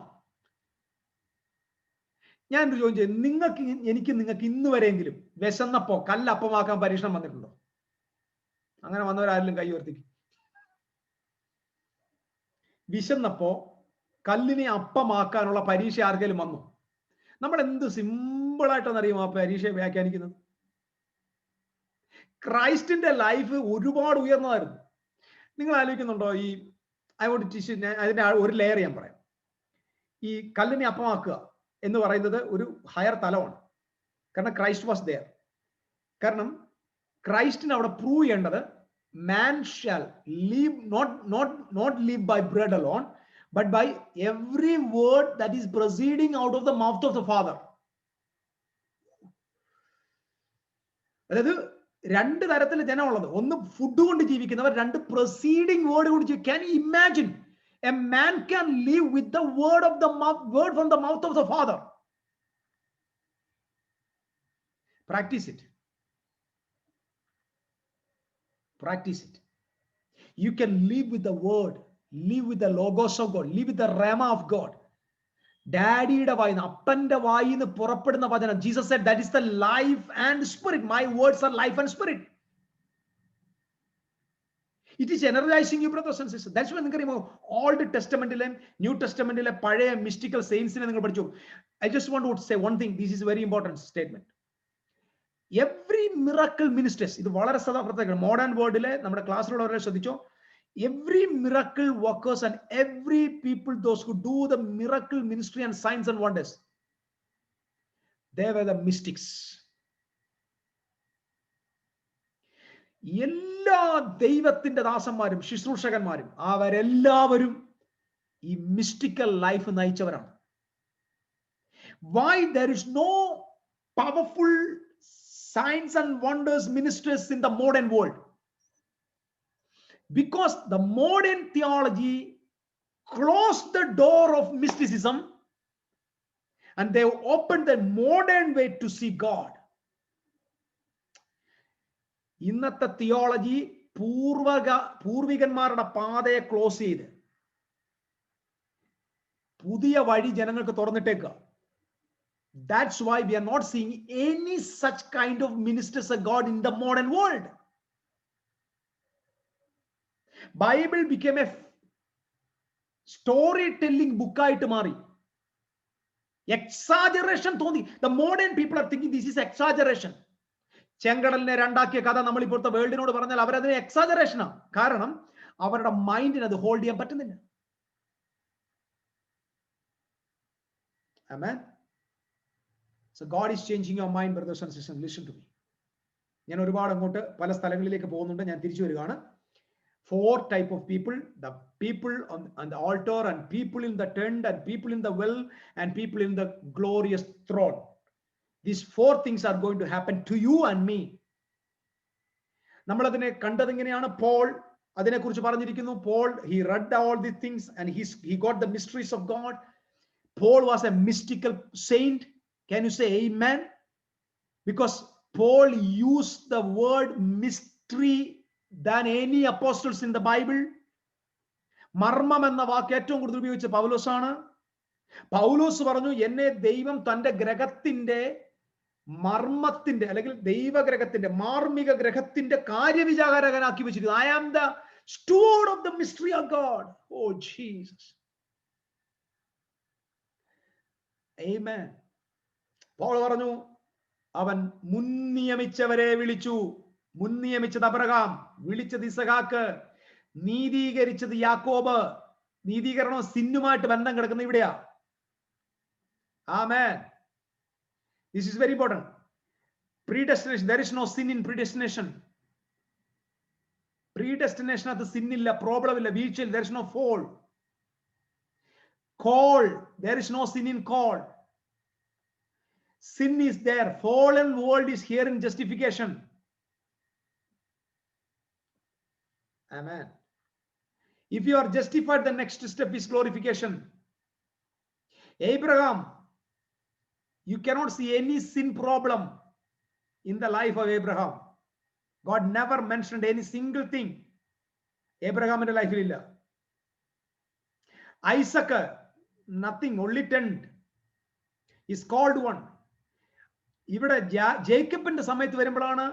A: ഞാൻ ഒരു ചോദ്യം ചെയ്യും, നിങ്ങൾക്ക് ഇന്ന് വരെയെങ്കിലും വിശന്നപ്പോ കല്ലപ്പമാക്കാൻ പരീക്ഷണം വന്നിട്ടുണ്ടോ? അങ്ങനെ വന്നവരാരെങ്കിലും കൈ ഉയർത്തിക്കും. വിശന്നപ്പോ കല്ലിനെ അപ്പമാക്കാനുള്ള പരീക്ഷ ആർക്കെങ്കിലും വന്നു? നമ്മൾ എന്ത് സിമ്പിളായിട്ടെന്നറിയുമോ ആ പരീക്ഷയെ വ്യാഖ്യാനിക്കുന്നത്? ക്രൈസ്റ്റിന്റെ ലൈഫ് ഒരുപാട് ഉയർന്നതായിരുന്നു. നിങ്ങൾ ആലോചിക്കുന്നുണ്ടോ? ഐ വോണ്ട് ടീച്ച്, അതിന്റെ ഒരു ലെയർ ഞാൻ പറയാം. ഈ കല്ലിനെ അപ്പമാക്കുക എന്ന് പറയുന്നത് ഒരു ഹയർ തലമാണ്. കാരണം ക്രൈസ്റ്റ് വാസ് ദെയർ. കാരണം ക്രൈസ്റ്റിന് അവിടെ പ്രൂവ് ചെയ്യേണ്ടത് man shall live not live by bread alone, but by every word that is proceeding out of the mouth of the Father. അതായത് രണ്ട് തരത്തിൽ ജനമുള്ളത്. ഒന്ന് ഫുഡ് കൊണ്ട് ജീവിക്കുന്നവർ, രണ്ട് പ്രൊസീഡിംഗ് വേർഡ് കൊണ്ട്. Can you imagine a man can live with the word of the mouth, word from the mouth of the Father? Practice it. Practice it. You can live with the word, live with the logos of God, live with the rhema of God. ഡാഡിയുടെ വായിന്ന്, അപ്പന്റെ വായിന്ന് പുറപ്പെടുന്ന വചനം. Jesus said that is the life and spirit. My words are life and spirit. It is energizing you, brothers and sisters. That's why നിങ്ങൾക്ക് Old Testamentile, New Testamentile പഴയ mystical saints-നെ നിങ്ങൾ പഠിച്ചു. I just want to say one thing. This is a very important statement. Every miracle ministers, ഇത് വളരെ പ്രത്യേകമാണ്. Modern വേൾഡിലെ നമ്മുടെ ക്ലാസ്സിലുള്ളവരെ ശ്രദ്ധിച്ചോ. Every miracle workers and every people, those who do the miracle ministry and signs and wonders, they were the mystics. എല്ലാ ദൈവത്തിന്റെ ദാസന്മാരും ശുശ്രൂഷകന്മാരും അവരെല്ലാവരും ഈ mystical life നയിച്ചവരാണ്. Why there is no powerful signs and wonders ministers in the modern world? Because the modern theology closed the door of mysticism and they opened the modern way to see God. ഇന്നത്തെ theology പൂർവികന്മാരുടെ പാതയെ close ചെയ്ത് പുതിയ വഴി ജനങ്ങൾക്ക് തുറന്നിട്ടേക്കുക. That's why we are not seeing any such kind of ministers of God in the modern world. Bible became a storytelling book ആയിട്ട് മാറി. Exaggeration തോന്നി. The modern people are thinking this is exaggeration. ചെങ്കടലിനെ രണ്ടാക്കിയ കഥ നമ്മൾ ഇപ്പോഴത്തെ വേൾഡിനോട് പറഞ്ഞാൽ അവരതിനെ എക്സാജറേഷനാണ്. കാരണം അവരുടെ മൈൻഡിന് അത് ഹോൾഡ് ചെയ്യാൻ പറ്റുന്നില്ല. Amen. So God is changing your mind, brothers and sisters. Listen to me. ഞാൻ ഒരുപാട് അങ്ങോട്ട് പല സ്ഥലങ്ങളിലേക്ക് പോകുന്നുണ്ട്. ഞാൻ തിരിച്ചു വരികയാണ്. 4 type of people: the people on the altar, and people in the tent, and people in the well, and people in the glorious throne. These 4 things are going to happen to you and me. നമ്മൾ അതിനെ കണ്ടത് എങ്ങനെയാണ്? Paul അതിനെക്കുറിച്ച് പറഞ്ഞിരിക്കുന്നു. Paul, he read all these things and he got the mysteries of God. Paul was a mystical saint. Can you say amen? Because Paul used the word mystery than any apostles in the Bible. മർമ്മം എന്ന വാക്ക് ഏറ്റവും കൂടുതൽ ഉപയോഗിച്ച പൗലോസാണ്. പൗലോസ് പറഞ്ഞു, എന്നെ ദൈവം തന്റെ ഗ്രഹത്തിന്റെ മർമ്മത്തിന്റെ അല്ലെങ്കിൽ ദൈവഗ്രഹത്തിന്റെ മാർമിക ഗ്രഹത്തിന്റെ കാര്യവിചാരകനാക്കി വെച്ചിരിക്കുന്നു. I am the steward of the mystery of God. Oh Jesus. Amen. പൗൽ പറഞ്ഞു, അവൻ മുൻനിയമിച്ചവരെ വിളിച്ചു. മുൻനിയമിച്ചത് അബ്രഹാം, വിളിച്ചത് ഇസഹാക്ക്, നീതീകരിച്ചത് യാക്കോബ്. നീതീകരണം സിന്നുമായിട്ട് ബന്ധം കിടക്കുന്ന ഇവിടെയാ. ആമേൻ. This is very important. Predestination. There is no sin in predestination. Predestination അത് സിന്നില്ല, പ്രോബ്ലം ഇല്ല, വീഴ്ചയിൽ. There is no fall. Call. There is no sin in call. Sin is there. Fallen world is here in justification. Amen. If you are justified, the next step is glorification. Abraham, you cannot see any sin problem in the life of Abraham. God never mentioned any single thing Abraham's life illa. Isaac, nothing, only tent. Is called one. ഇവിടെ ജേക്കബിന്റെ സമയത്ത് വരുമ്പോഴാണ്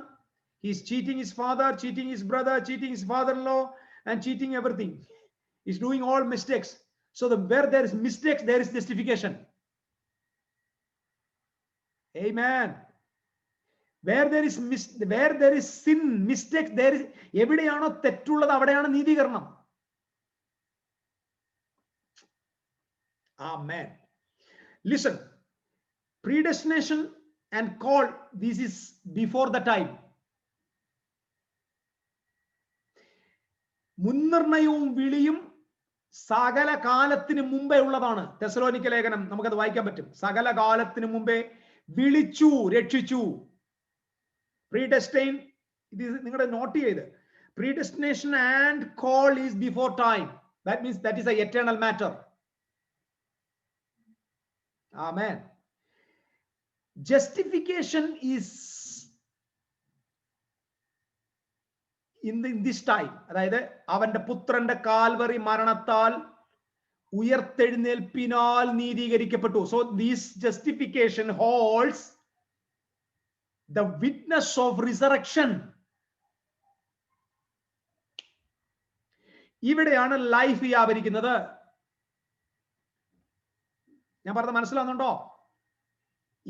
A: he's cheating his father, cheating his brother, cheating his father-in-law, and cheating everything. He's doing all mistakes. So where there is mistakes, there is justification. Amen. Where there is sin, mistakes, there is എവിടെയാണോ തെറ്റുള്ളത് അവിടെയാണ് നീതീകരണം. Amen. Listen, predestination and call, this is before the time. മുൻനിർണയവും വിളിയും സകല കാലത്തിന് മുമ്പേ ഉള്ളതാണ്. തെസലോനിക്ക ലേഖനം നമുക്കത് വായിക്കാൻ പറ്റും. സകല കാലത്തിന് മുമ്പേ വിളിച്ചു, രക്ഷിച്ചു. പ്രീഡെസ്റ്റൈൻ, ഇത് നിങ്ങളുടെ നോട്ട് ചെയ്ത്, predestination and call is before time. That means that is a eternal matter. Amen. Justification is in this time. അതായത് അവന്റെ പുത്രന്റെ കാൽവറി മരണത്താൽ ഉയർത്തെഴുന്നേൽപ്പിനാൽ നീതീകരിക്കപ്പെട്ടു. So this justification holds the witness of resurrection. ഇവിടെയാണ് ലൈഫ് വ്യാപരിക്കുന്നത്. ഞാൻ പറഞ്ഞത് മനസ്സിലാവുന്നുണ്ടോ?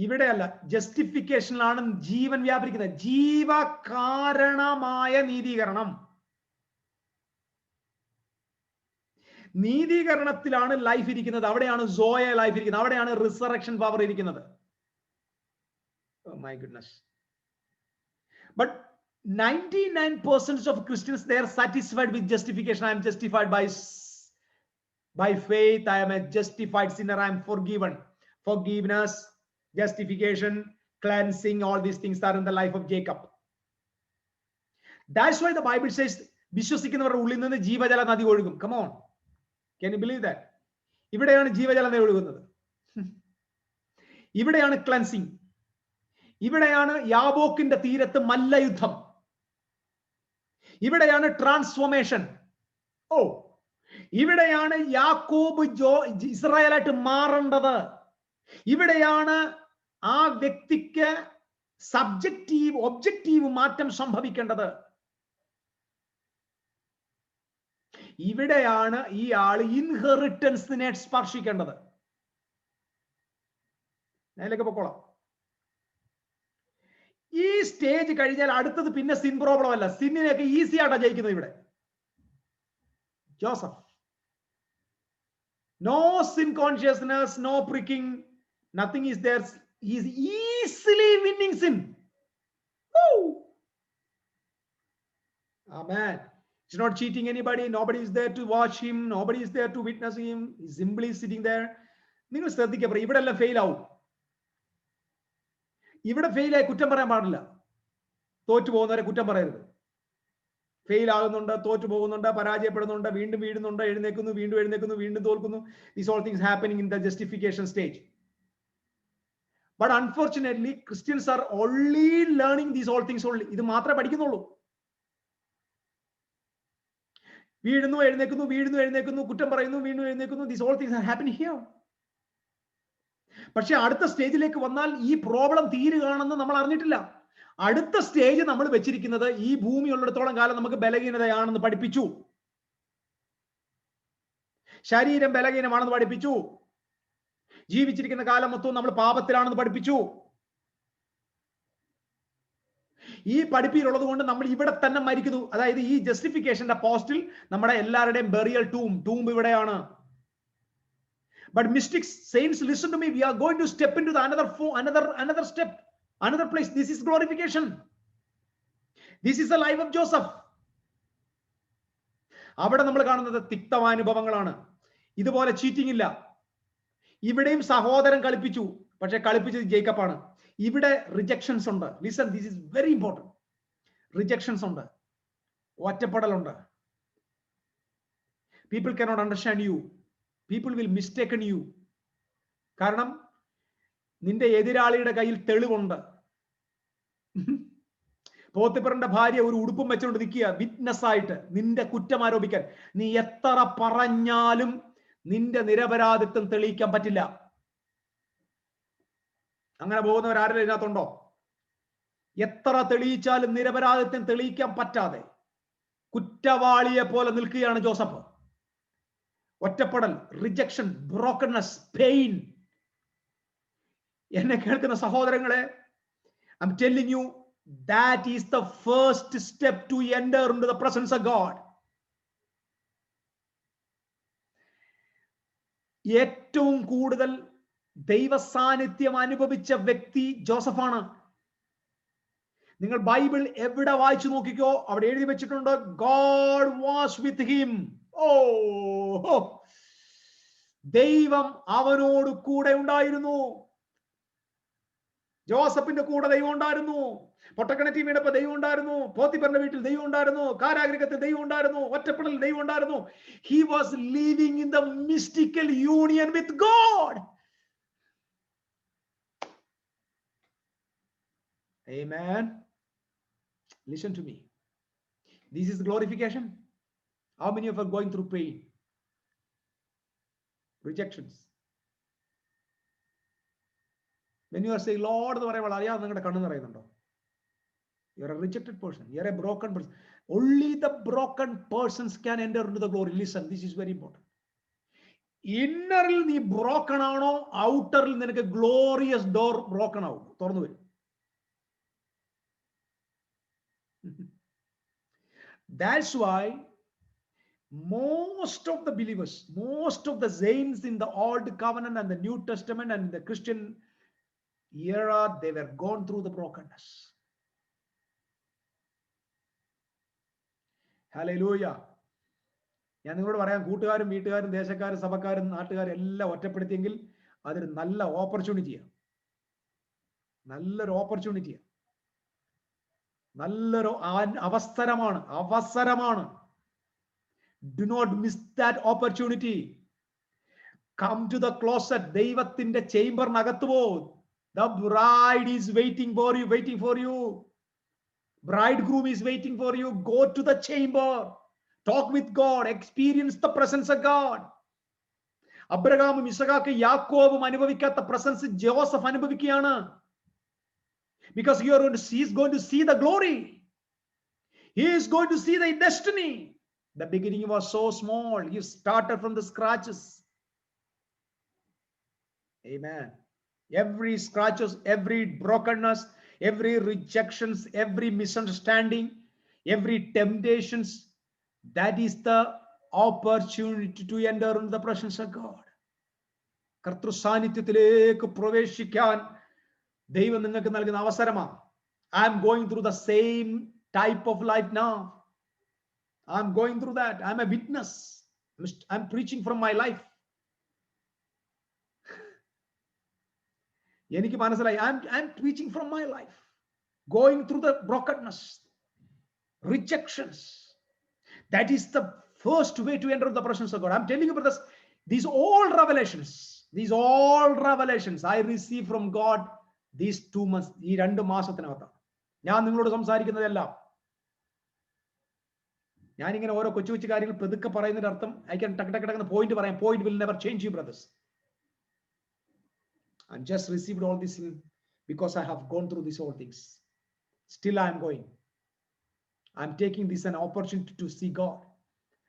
A: ഇവിടെയല്ല, ജസ്റ്റിഫിക്കേഷനിലാണ് ജീവൻ വ്യാപരിക്കുന്നത്. ജീവകാരണമായ നീതീകരണം. നീതീകരണത്തിലാണ് ലൈഫ് ഇരിക്കുന്നത്. അവിടെയാണ് സോയ ലൈഫ് ഇരിക്കുന്നത്. അവിടെയാണ് റിസറക്ഷൻ പവർ ഇരിക്കുന്നത്. Oh my goodness. But 99% of Christians, they are satisfied with justification. I am justified by faith. I am a justified sinner. I am forgiven. Forgiveness, justification, cleansing, all these things are in the life of Jacob. That's why the Bible says, വിശ്വസിക്കുന്നവരുടെ ഉള്ളിൽ നിന്ന് ജീവജല നദി ഒഴുകും. Come on. Can you believe that? ഇവിടെയാണ് ജീവജല നദി ഒഴുകുന്നത്. ഇവിടെയാണ് cleansing. ഇവിടെയാണ് യാബോക്കിന്റെ തീരത്ത് മല്ലയുദ്ധം. ഇവിടെയാണ് ട്രാൻസ്ഫോർമേഷൻ. ഓ, ഇവിടെയാണ് യാക്കോബ് ഇസ്രായേലായിട്ട് മാറേണ്ടത്. ഇവിടെയാണ് ആ വ്യക്തിക്ക് സബ്ജക്റ്റീവ് ഒബ്ജക്റ്റീവ് മാറ്റം സംഭവിക്കേണ്ടത്. ഇവിടെയാണ് ഈ ആള് ഇൻഹെറിറ്റൻസിനെ സ്പർശിക്കേണ്ടത്. അതിലേക്ക് പൊക്കോളാം. ഈ സ്റ്റേജ് കഴിഞ്ഞാൽ അടുത്തത് പിന്നെ സിൻ പ്രോബ്ലം അല്ല. സിന്നിനെയൊക്കെ ഈസി ആയിട്ടാണ് ജയിക്കുന്നത് ഇവിടെ. Joseph, no sin consciousness, no pricking, nothing is there. He is easily winning sin. Woo! Amen. He's not cheating anybody. Nobody is there to watch him. Nobody is there to witness him. He's simply sitting there. നിങ്ങൾ ശ്രദ്ധിക്കുക, ഇവിടെ എല്ലാം fail ആവും. ഇവിടെ fail ആയി കുറ്റം പറയാൻ പാടില്ല. തോറ്റു പോകുന്നവരെ കുറ്റം പറയരുത്. ഫെയിൽ ആകുന്നുണ്ട്, തോറ്റു പോകുന്നുണ്ട്, പരാജയപ്പെടുന്നുണ്ട്, വീണ്ടും വീഴുന്നുണ്ട്, എഴുന്നേക്കുന്നു, വീണ്ടും എഴുന്നേക്കുന്നു, വീണ്ടും തോൽക്കുന്നു. These all things happening in the justification stage. But unfortunately, Christians are only learning these all things only. ഇത് മാത്രമേ പഠിക്കുന്നുള്ളൂ. വീഴുന്നു, എഴുന്നേക്കുന്നു, വീഴുന്നു, എഴുന്നേക്കുന്നു, കുറ്റം പറയുന്നു, വീണ്ടും എഴുന്നേക്കുന്നു. These all things are happening here. പക്ഷെ അടുത്ത സ്റ്റേജിലേക്ക് വന്നാൽ ഈ പ്രോബ്ലം തീരുകയാണെന്ന് നമ്മൾ അറിഞ്ഞിട്ടില്ല. അടുത്ത സ്റ്റേജ് നമ്മൾ വെച്ചിരിക്കുന്നത് ഈ ഭൂമി ഉള്ളിടത്തോളം കാലം നമുക്ക് ബലഹീനതയാണെന്ന് പഠിപ്പിച്ചു. ശരീരം ബലഹീനമാണെന്ന് പഠിപ്പിച്ചു. ജീവിച്ചിരിക്കുന്ന കാലം മൊത്തം നമ്മൾ പാപത്തിലാണെന്ന് പഠിപ്പിച്ചു. ഈ പഠിപ്പിലുള്ളത് കൊണ്ട് നമ്മൾ ഇവിടെ തന്നെ മരിക്കുന്നു. അതായത് ഈ ജസ്റ്റിഫിക്കേഷന്റെ പോസ്റ്റിൽ നമ്മുടെ എല്ലാവരുടെയും ബെറിയൽ ടൂം ഇവിടെയാണ്. But mystics, saints, listen to me. We are going to step into the another step, another place. This is glorification. This is the life of Joseph. അവിടെ നമ്മൾ കാണുന്നത് തിക്തമായ അനുഭവങ്ങളാണ്. ഇതുപോലെ ചീറ്റിംഗ് ഇല്ല. ഇവിടെയും സഹോദരൻ കളിപ്പിച്ചു, പക്ഷെ കളിപ്പിച്ചത് ജേക്കബാണ്. ഇവിടെ റിജക്ഷൻസ് ഉണ്ട്. Listen, this is very important. Rejections ഉണ്ട്, ഒറ്റപ്പെടലുണ്ട്. People cannot understand you. People will mistaken you. കാരണം നിന്റെ എതിരാളിയുടെ കയ്യിൽ തെളിവുണ്ട്. പോത്തിഫറിന്റെ ഭാര്യ ഒരു ഉടുപ്പും വെച്ചുകൊണ്ട് നിൽക്കുക, വിറ്റ്നസ് ആയിട്ട് നിന്റെ കുറ്റം ആരോപിക്കാൻ. നീ എത്ര പറഞ്ഞാലും നിന്റെ നിരപരാധിത്വം തെളിയിക്കാൻ പറ്റില്ല. അങ്ങനെ പോകുന്നവരാരും ഇതിനകത്തുണ്ടോ? എത്ര തെളിയിച്ചാലും നിരപരാധിത്വം തെളിയിക്കാൻ പറ്റാതെ കുറ്റവാളിയെ പോലെ നിൽക്കുകയാണ് ജോസഫ്. ഒറ്റപ്പെടൽ, റിജക്ഷൻ, ബ്രോക്കൺനെസ്, പെയിൻ. എന്നെ കേൾക്കുന്ന സഹോദരങ്ങളെ, I am telling you, that is the first step to enter into the presence of God. ഏറ്റവും കൂടുതൽ ദൈവ സാന്നിധ്യം അനുഭവിച്ച വ്യക്തി ജോസഫാണ്. നിങ്ങൾ ബൈബിൾ എവിടെ വായിച്ചു നോക്കിക്കോ, അവിടെ എഴുതി വെച്ചിട്ടുണ്ട്, ഗോഡ് വാസ് വിത്ത് ഹിം. ഓ, ദൈവം അവനോട് കൂടെ ഉണ്ടായിരുന്നു. ജോസഫിന്റെ കൂടെ ദൈവം ഉണ്ടായിരുന്നു. പൊട്ടക്കിണറ്റിൽ വീണപ്പോ ദൈവം ഉണ്ടായിരുന്നു. പോത്തിഫറിന്റെ വീട്ടിൽ ദൈവം ഉണ്ടായിരുന്നു. കാരാഗൃഹത്തിൽ ദൈവം ഉണ്ടായിരുന്നു. ഒറ്റപ്പെടലിൽ ദൈവം ഉണ്ടായിരുന്നു. He was living in the mystical union with God. Amen. Listen to me. This is glorification. How many of us are going through pain, rejections? When you are saying, Lord, you are a rejected person. You are a broken person. Only the broken persons can enter into the glory. Listen, this is very important. Inneril nee broken aano, outeril ninakku glorious door broken out. Thornu varum. That's why most of the believers, most of the saints in the Old Covenant and the New Testament and the Christian era, they were gone through the brokenness. Hallelujah. ഞാൻ നിങ്ങളോട് പറയാം, കൂട്ടുകാരും വീട്ടുകാരും ദേശക്കാരും സഭക്കാരും നാട്ടുകാരും എല്ലാം ഒറ്റപ്പെടുത്തിയെങ്കിൽ അതൊരു നല്ല ഓപ്പർച്യൂണിറ്റിയാണ്. നല്ലൊരു ഓപ്പർച്യൂണിറ്റിയാണ്. നല്ലൊരു അവസരമാണ്. Do not miss that opportunity. Come to the closet. ദൈവത്തിന്റെ ചേംബറിനകത്ത് പോ. The bride is waiting for you. Bridegroom is waiting for you. Go to the chamber. Talk with God. Experience the presence of God. അബ്രഹാമും ഇസഹാക്കും യാക്കോബും അനുഭവിക്കാത്ത presence Joseph അനുഭവിക്കുകയാണ്. Because he is going to see the glory. He is going to see the destiny. The beginning was so small. He started from the scratches. Amen. Every scratches, every brokenness, every rejections, every misunderstanding, every temptations, that is the opportunity to enter into the presence of God. കർത്തൃ സാന്നിധ്യത്തിലേക്ക് പ്രവേശിക്കാൻ ദൈവം നിങ്ങൾക്ക് നൽകുന്ന അവസരമാണ്. I am going through the same type of life now. I'm going through that. I'm a witness. I'm preaching from my life. എനിക്ക് മനസ്സിലായി. I'm preaching from my life. Going through the brokenness, rejections. That is the first way to enter the presence of God. I'm telling you, brothers, these all revelations I received from God these 2 months. ഈ 2 മാസത്തിനകത്ത് ഞാൻ നിങ്ങളോട് സംസാരിക്കുന്നതെല്ലാം ഞാനിങ്ങനെ ഓരോ കൊച്ചു കൊച്ചു കാര്യങ്ങൾ പെതുക്കെ പറയുന്നതിന്റെ അർത്ഥം ഐ ക്യാൻ ടക്ക് പോയിന്റ് പറയാം. Point will never change you brothers. I just received all this because I have gone through these all things. Still I am going. I'm taking this an opportunity to see God.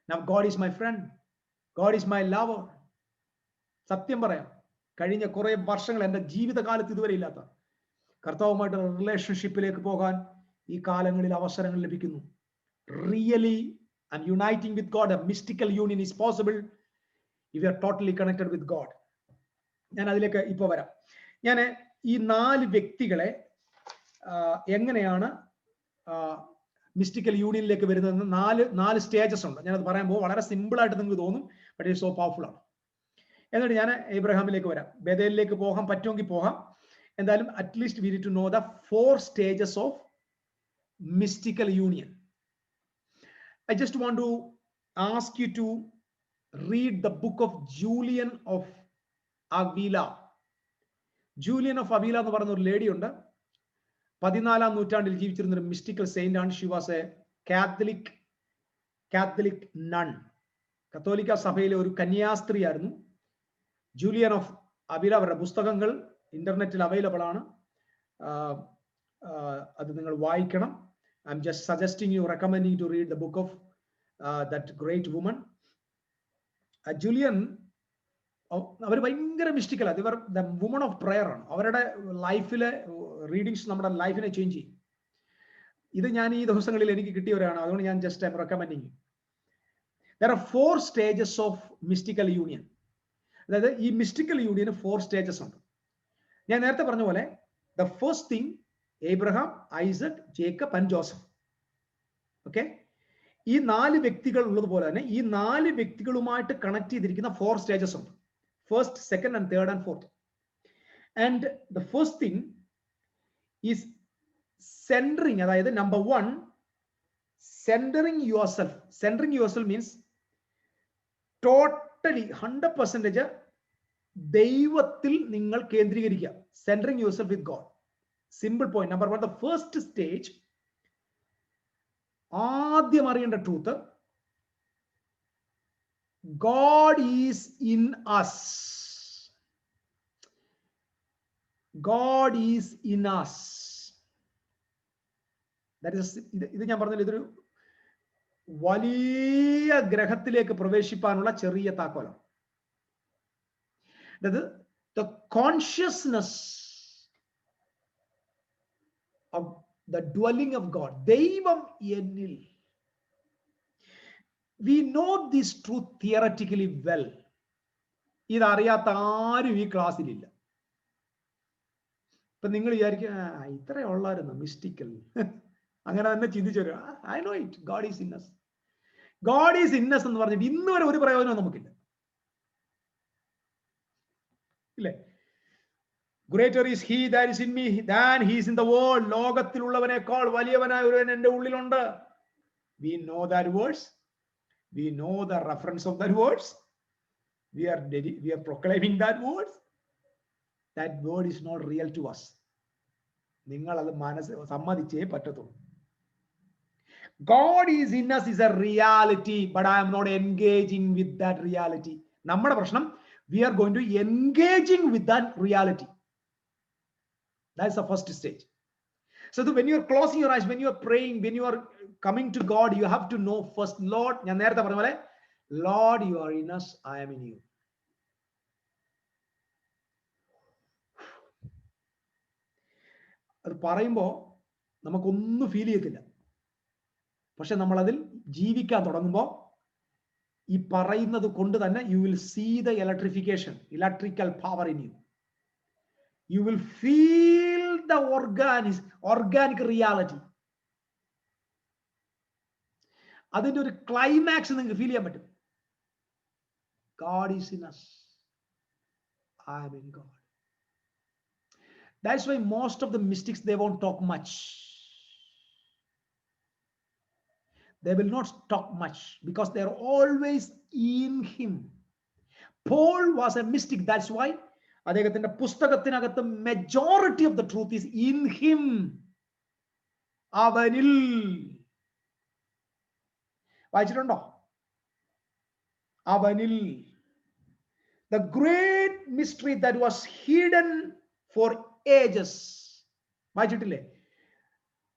A: Now God is my friend. God is my lover. സത്യം പറയാം, കഴിഞ്ഞ കുറെ വർഷങ്ങൾ എൻ്റെ ജീവിതകാലത്ത് ഇതുവരെ ഇല്ലാത്ത കർത്താവുമായിട്ട് റിലേഷൻഷിപ്പിലേക്ക് പോകാൻ ഈ കാലങ്ങളിൽ അവസരങ്ങൾ ലഭിക്കുന്നു. Really, I'm uniting with God. A mystical union is possible if you are totally connected with God. ഞാൻ അതിലേക്ക് ഇപ്പോൾ വരാം. ഞാൻ ഈ 4 വ്യക്തികളെ എങ്ങനെയാണ് മിസ്റ്റിക്കൽ യൂണിയനിലേക്ക് വരുന്നതെന്ന് 4 സ്റ്റേജസ് ഉണ്ട്. ഞാനത് പറയുമ്പോൾ വളരെ സിമ്പിൾ ആയിട്ട് നിങ്ങൾക്ക് തോന്നും, ബട്ട് ഇറ്റ് സോ പവർഫുൾ ആണ്. എന്നിട്ട് ഞാൻ എബ്രഹാമിലേക്ക് വരാം. ബേഥേലിലേക്ക് പോകാൻ പറ്റുമെങ്കിൽ പോകാം. എന്തായാലും at least we need to know the 4 stages of mystical union. I just want to ask you to read the book of Julian of Avila. Julian of Avila എന്ന് പറയുന്ന ഒരു ലേഡി ഉണ്ട്. 14ാം നൂറ്റാണ്ടിൽ ജീവിച്ചിരുന്ന ഒരു മിസ്റ്റിക്കൽ സെയിന്റ് ആണ്. She was A Catholic none. കത്തോലിക്ക സഭയിലെ ഒരു കന്യാസ്ത്രീ ആയിരുന്നു. Julian of അവില. അവരുടെ പുസ്തകങ്ങൾ ഇന്റർനെറ്റിൽ അവൈലബിൾ ആണ്. അത് നിങ്ങൾ വായിക്കണം. I'm just suggesting you, recommending you to read the book of that great woman. Julian, അവർ ഭയങ്കര മിസ്റ്റിക്കൽ. അവർ ദ വുമൺ ഓഫ് പ്രയർ ആണ്. അവരുടെ ലൈഫിലെ റീഡിങ്സ് നമ്മുടെ ലൈഫിനെ ചേഞ്ച് ചെയ്യും. ഇത് ഞാൻ ഈ ദിവസങ്ങളിൽ എനിക്ക് കിട്ടിയവരാണ്, അതുകൊണ്ട് ഞാൻ just I'm recommending you. There are 4 stages of mystical union. അതായത് ഈ മിസ്റ്റിക്കൽ യൂണിയന് 4 സ്റ്റേജസ് ഉണ്ട്. ഞാൻ നേരത്തെ പറഞ്ഞ പോലെ the first thing, Abraham, Isaac, Jacob and Joseph. Okay, ഈ 4 വ്യക്തികൾ ഉള്ളതുപോലെ തന്നെ ഈ 4 വ്യക്തികളുമായിട്ട് കണക്ട് ചെയ്തിരിക്കുന്ന 4 സ്റ്റേജസ് ഉണ്ട്. First, second and third and fourth. And the first thing is centering. അതായത് number 1, centering yourself. Centering yourself means totally 100% ദൈവത്തിൽ നിങ്ങൾ കേന്ദ്രീകരിക്കുക. Centering yourself with God. Simple point. Number 1, the first stage, ആദ്യം അറിയേണ്ട truth, God is in us. God is in us. ഇത് ഞാൻ പറഞ്ഞില്ല, ഇതൊരു വലിയ ഗ്രഹത്തിലേക്ക് പ്രവേശിപ്പാനുള്ള ചെറിയ താക്കോലാണ്. അതായത് the consciousness of the dwelling of God. ദൈവം എന്നിൽ. We know this truth theoretically well. ഇതറിയാത്ത ആരും ഈ ക്ലാസ്സിലില്ല. ഇപ്പൊ നിങ്ങൾ വിചാരിക്കും ഇത്രേ ഉള്ളായിരുന്നു മിസ്റ്റിക്കൽ, അങ്ങനെ തന്നെ ചിന്തിച്ചു വരും. I know it. God is in us. God is in us എന്ന് പറഞ്ഞിട്ട് ഇന്ന് വരെ ഒരു പ്രയോജനവും നമുക്കില്ല. ഇല്ലേ? Greater is he that is in me than he is in the world. ലോകത്തിലുള്ളവനേക്കാൾ വലിയവനായ ഒരുവൻ എൻ്റെ ഉള്ളിലുണ്ട്. We know that words. We know the reference of that words. We are proclaiming that words. That word is not real to us. നിങ്ങൾ അത് സമ്മതിച്ചേ പറ്റത്തുള്ളൂ. God is in us is a reality, but I am not engaging with that reality. നമ്മുടെ പ്രശ്നം, we are going to engaging with that reality. That's the first stage. So when you are closing your eyes, when you are praying, when you are coming to God, you have to know first, Lord, ഞാൻ നേരത്തെ പറഞ്ഞ പോലെ, Lord, you are in us, I am in you. അത് പറയുമ്പോൾ നമുക്കൊന്നും feel ചെയ്യത്തില്ല. പക്ഷെ നമ്മൾ അതിൽ ജീവിക്കാൻ തുടങ്ങുമ്പോൾ ഈ പറയുന്നത് കൊണ്ട് തന്നെ you will see the electrical power in you. You will feel the organic reality. അതിന്റെ ഒരു ക്ലൈമാക്സ് നിങ്ങൾക്ക് ഫീൽ ചെയ്യാൻ പറ്റും. God is in us. I am in God. That's why most of the mystics, they won't talk much. They will not talk much because they're always in him. Paul was a mystic. That's why അദ്ദേഹത്തിന്റെ പുസ്തകത്തിനകത്ത് majority of the truth is in him. അവനിൽ. വായിച്ചിട്ടുണ്ടോ? അവനിൽ. The great mystery that was hidden for ages. വായിച്ചിട്ടില്ലേ?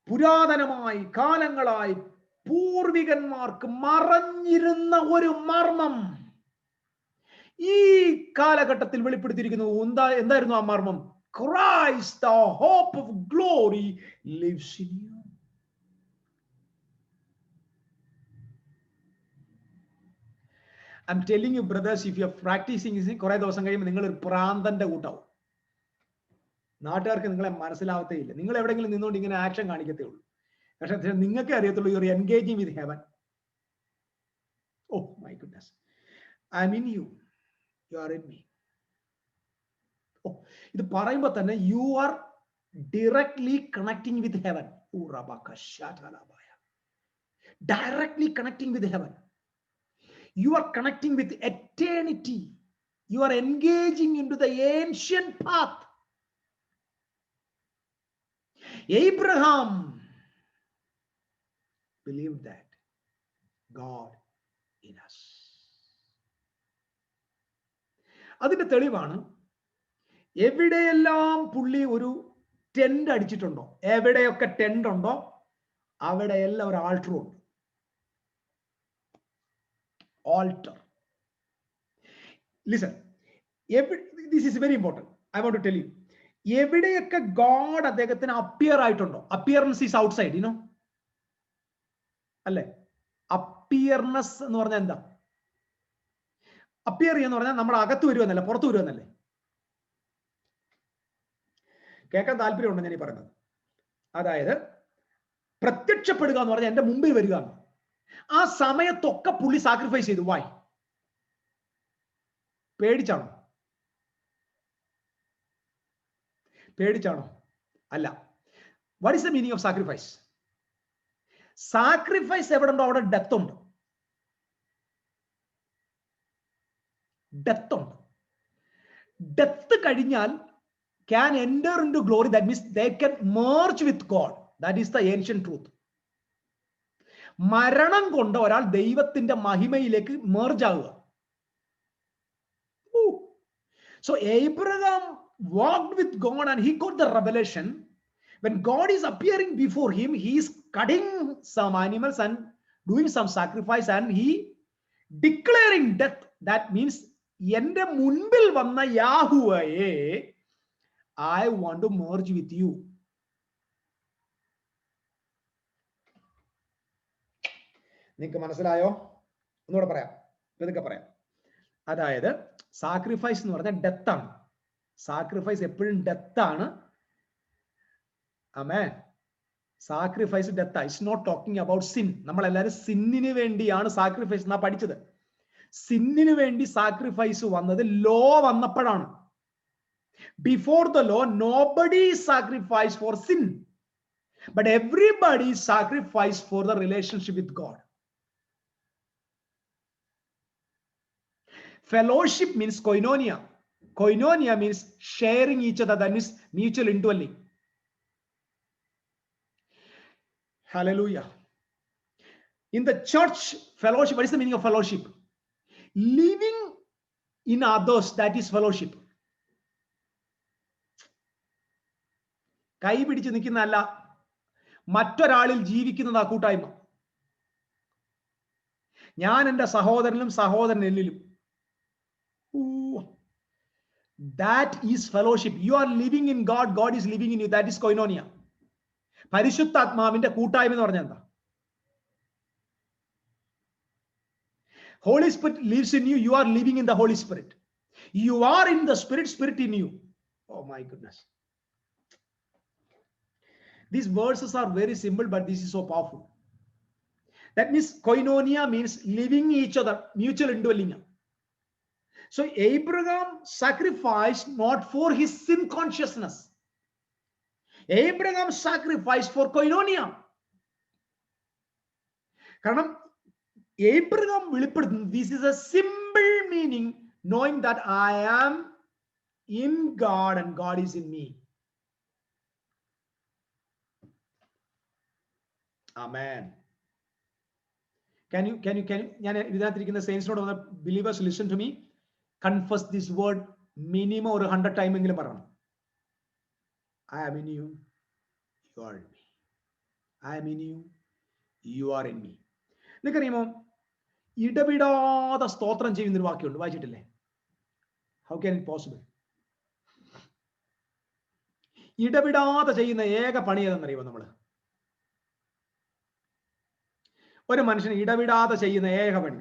A: പുരാതനമായി കാലങ്ങളായി പൂർവികന്മാർക്ക് മറഞ്ഞിരുന്ന ഒരു മർമ്മം ഈ കാലഘട്ടത്തിൽ വെളിപ്പെടുത്തിയിരിക്കുന്നു. എന്തായിരുന്നു ആ മർമ്മം? Christ, the hope of glory, lives in you. I'm telling you, brothers, if you are practicing this, കുറെ ദിവസം കഴിയുമ്പോൾ നിങ്ങൾ ഒരു പ്രാന്തന്റെ കൂട്ടാവും. നാട്ടുകാർക്ക് നിങ്ങളെ മനസ്സിലാവത്തേ ഇല്ല. നിങ്ങൾ എവിടെയെങ്കിലും നിന്നുകൊണ്ട് ഇങ്ങനെ ആക്ഷൻ കാണിക്കത്തേ ഉള്ളൂ. പക്ഷെ നിങ്ങൾക്ക് അറിയത്തുള്ളൂ, you are engaging with heaven. Oh my goodness, I am in you, you are in me. Oh, ഇത് പറയുമ്പോൾ തന്നെ you are directly connecting with heaven. Directly connecting with heaven. You are connecting with eternity. You are engaging into the ancient path. Abraham believed that God in us. അതിന്റെ തെളിവാണ് എവിടെയെല്ലാം പുള്ളി ഒരു tent അടിച്ചിട്ടുണ്ടോ, എവിടെയൊക്കെ tent ഉണ്ടോ അവിടെയെല്ലാം ഒരു ആൾട്ടറും ഉണ്ട്. Altar. Listen, this is very important. I want to tell you. എവിടെയൊക്കെ ഗോഡ് അദ്ദേഹത്തിന് അപ്പിയർ ആയിട്ടുണ്ടോ, അപ്പിയറൻസ് ഈസ് ഔട്ട്സൈഡ്, യുനോ അല്ലേ? അപ്പിയർനെസ് എന്ന് പറഞ്ഞാൽ എന്താ? അപ്പിയർ എന്ന് പറഞ്ഞാൽ നമ്മുടെ അകത്ത് വരുമെന്നല്ല, പുറത്തു വരുമെന്നല്ലേ? കേൾക്കാൻ താല്പര്യമുണ്ടോ ഞാൻ ഈ പറയുന്നത്? അതായത് പ്രത്യക്ഷപ്പെടുക എന്ന് പറഞ്ഞാൽ എന്റെ മുമ്പിൽ വരിക. ആ സമയത്തൊക്കെ പുള്ളി സാക്രിഫൈസ് ചെയ്തു. വായ്? പേടിച്ചാണോ? പേടിച്ചാണോ? അല്ല. What is the meaning of sacrifice? Sacrifice എവിടെ ഉണ്ടോ അവിടെ ഡെത്ത് ഉണ്ട്. ഡെത്ത് ഉണ്ട്. ഡെത്ത് കഴിഞ്ഞാൽ can enter into glory. That means they can merge with God. That is the ancient truth. മരണം കൊണ്ട് ഒരാൾ ദൈവത്തിന്റെ മഹിമയിലേക്ക് merge ആവുക. So Abraham walked with God and he got the revelation. When God is appearing before him, he is cutting some animals and doing some sacrifice and he declaring death. That means എന്റെ മുൻപിൽ വന്ന യാഹുവയെ I want to merge with you. നിങ്ങൾക്ക് മനസ്സിലായോ? ഒന്നുകൂടെ പറയാം, ഇതൊക്കെ പറയാം. അതായത് സാക്രിഫൈസ് എന്ന് പറഞ്ഞാൽ ഡെത്ത് ആണ്. സാക്രിഫൈസ് എപ്പോഴും ഡെത്ത് ആണ്. Amen. Sacrifice death. It's not talking about sin. നമ്മൾ എല്ലാവരും സിന്നിന് വേണ്ടിയാണ് സാക്രിഫൈസ് എന്നാ പഠിച്ചത്. സിന്നിന് വേണ്ടി സാക്രിഫൈസ് വന്നത് ലോ വന്നപ്പോഴാണ്. Before the law, nobody sacrificed for sin, but everybody sacrificed for the relationship with God. Fellowship means koinonia. Koinonia means sharing each other. That means mutual indwelling. Hallelujah. In the church, fellowship, what is the meaning of fellowship? Living in others, that is fellowship. കൈ പിടിച്ച് നിൽക്കുന്നതല്ല, മറ്റൊരാളിൽ ജീവിക്കുന്നതാ കൂട്ടായ്മ. ഞാൻ എൻ്റെ സഹോദരനും സഹോദരൻ എന്നിലും. That is fellowship. You are living in God, God is living in you. That is koinonia. പരിശുദ്ധാത്മാവിന്റെ കൂട്ടായ്മ എന്ന് പറഞ്ഞാൽ എന്താ? Holy Spirit lives in you. You are living in the Holy Spirit. You are in the Spirit, Spirit in you. Oh my goodness. These verses are very simple, but this is so powerful. That means koinonia means living each other, mutual indwelling. So Abraham sacrificed not for his sin consciousness. Abraham sacrificed for koinonia. കാരണം Abraham വെളിപ്പെടുത്തുന്നു, this is a simple meaning, knowing that I am in God and God is in me. Amen. Can you ഞാൻ ഇതിനകത്തിരിക്കുന്ന സെയിൻസിനോട് വന്ന believers listen to me, confess this word minimum ഒരു 100 time എങ്കിലും പറയണം. I am in you, you are in me. I am in you, you are in me. നിങ്ങൾക്കറിയുമോ ഇടവിടാതെ സ്തോത്രം ചെയ്യുന്നൊരു വാക്യമുണ്ട്, വായിച്ചിട്ടില്ലേ? How can it possible? ഇടവിടാതെ ചെയ്യുന്ന ഏക പണി ഏതെന്നറിയുമോ? നമ്മള് ഒരു മനുഷ്യൻ ഇടവിടാതെ ചെയ്യുന്ന ഏക പണി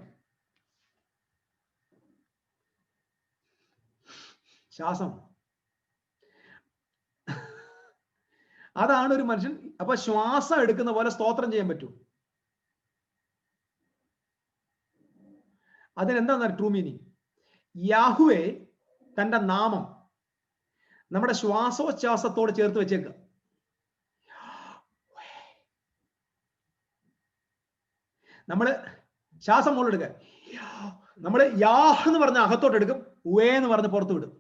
A: ശ്വാസം. അതാണ് ഒരു മനുഷ്യൻ. അപ്പൊ ശ്വാസം എടുക്കുന്ന പോലെ സ്തോത്രം ചെയ്യാൻ പറ്റൂ. അതിനെന്താ ട്രൂ മീനിങ്? യാഹുവേ തന്റെ നാമം നമ്മുടെ ശ്വാസോച്ഛ്വാസത്തോട് ചേർത്ത് വെച്ചേക്കുക. നമ്മള് ശ്വാസം മുകളിലെടുക്കുക. നമ്മള് യാഹ് എന്ന് പറഞ്ഞ അകത്തോട്ട് എടുക്കും, വേ എന്ന് പറഞ്ഞ് പുറത്തു വിടും.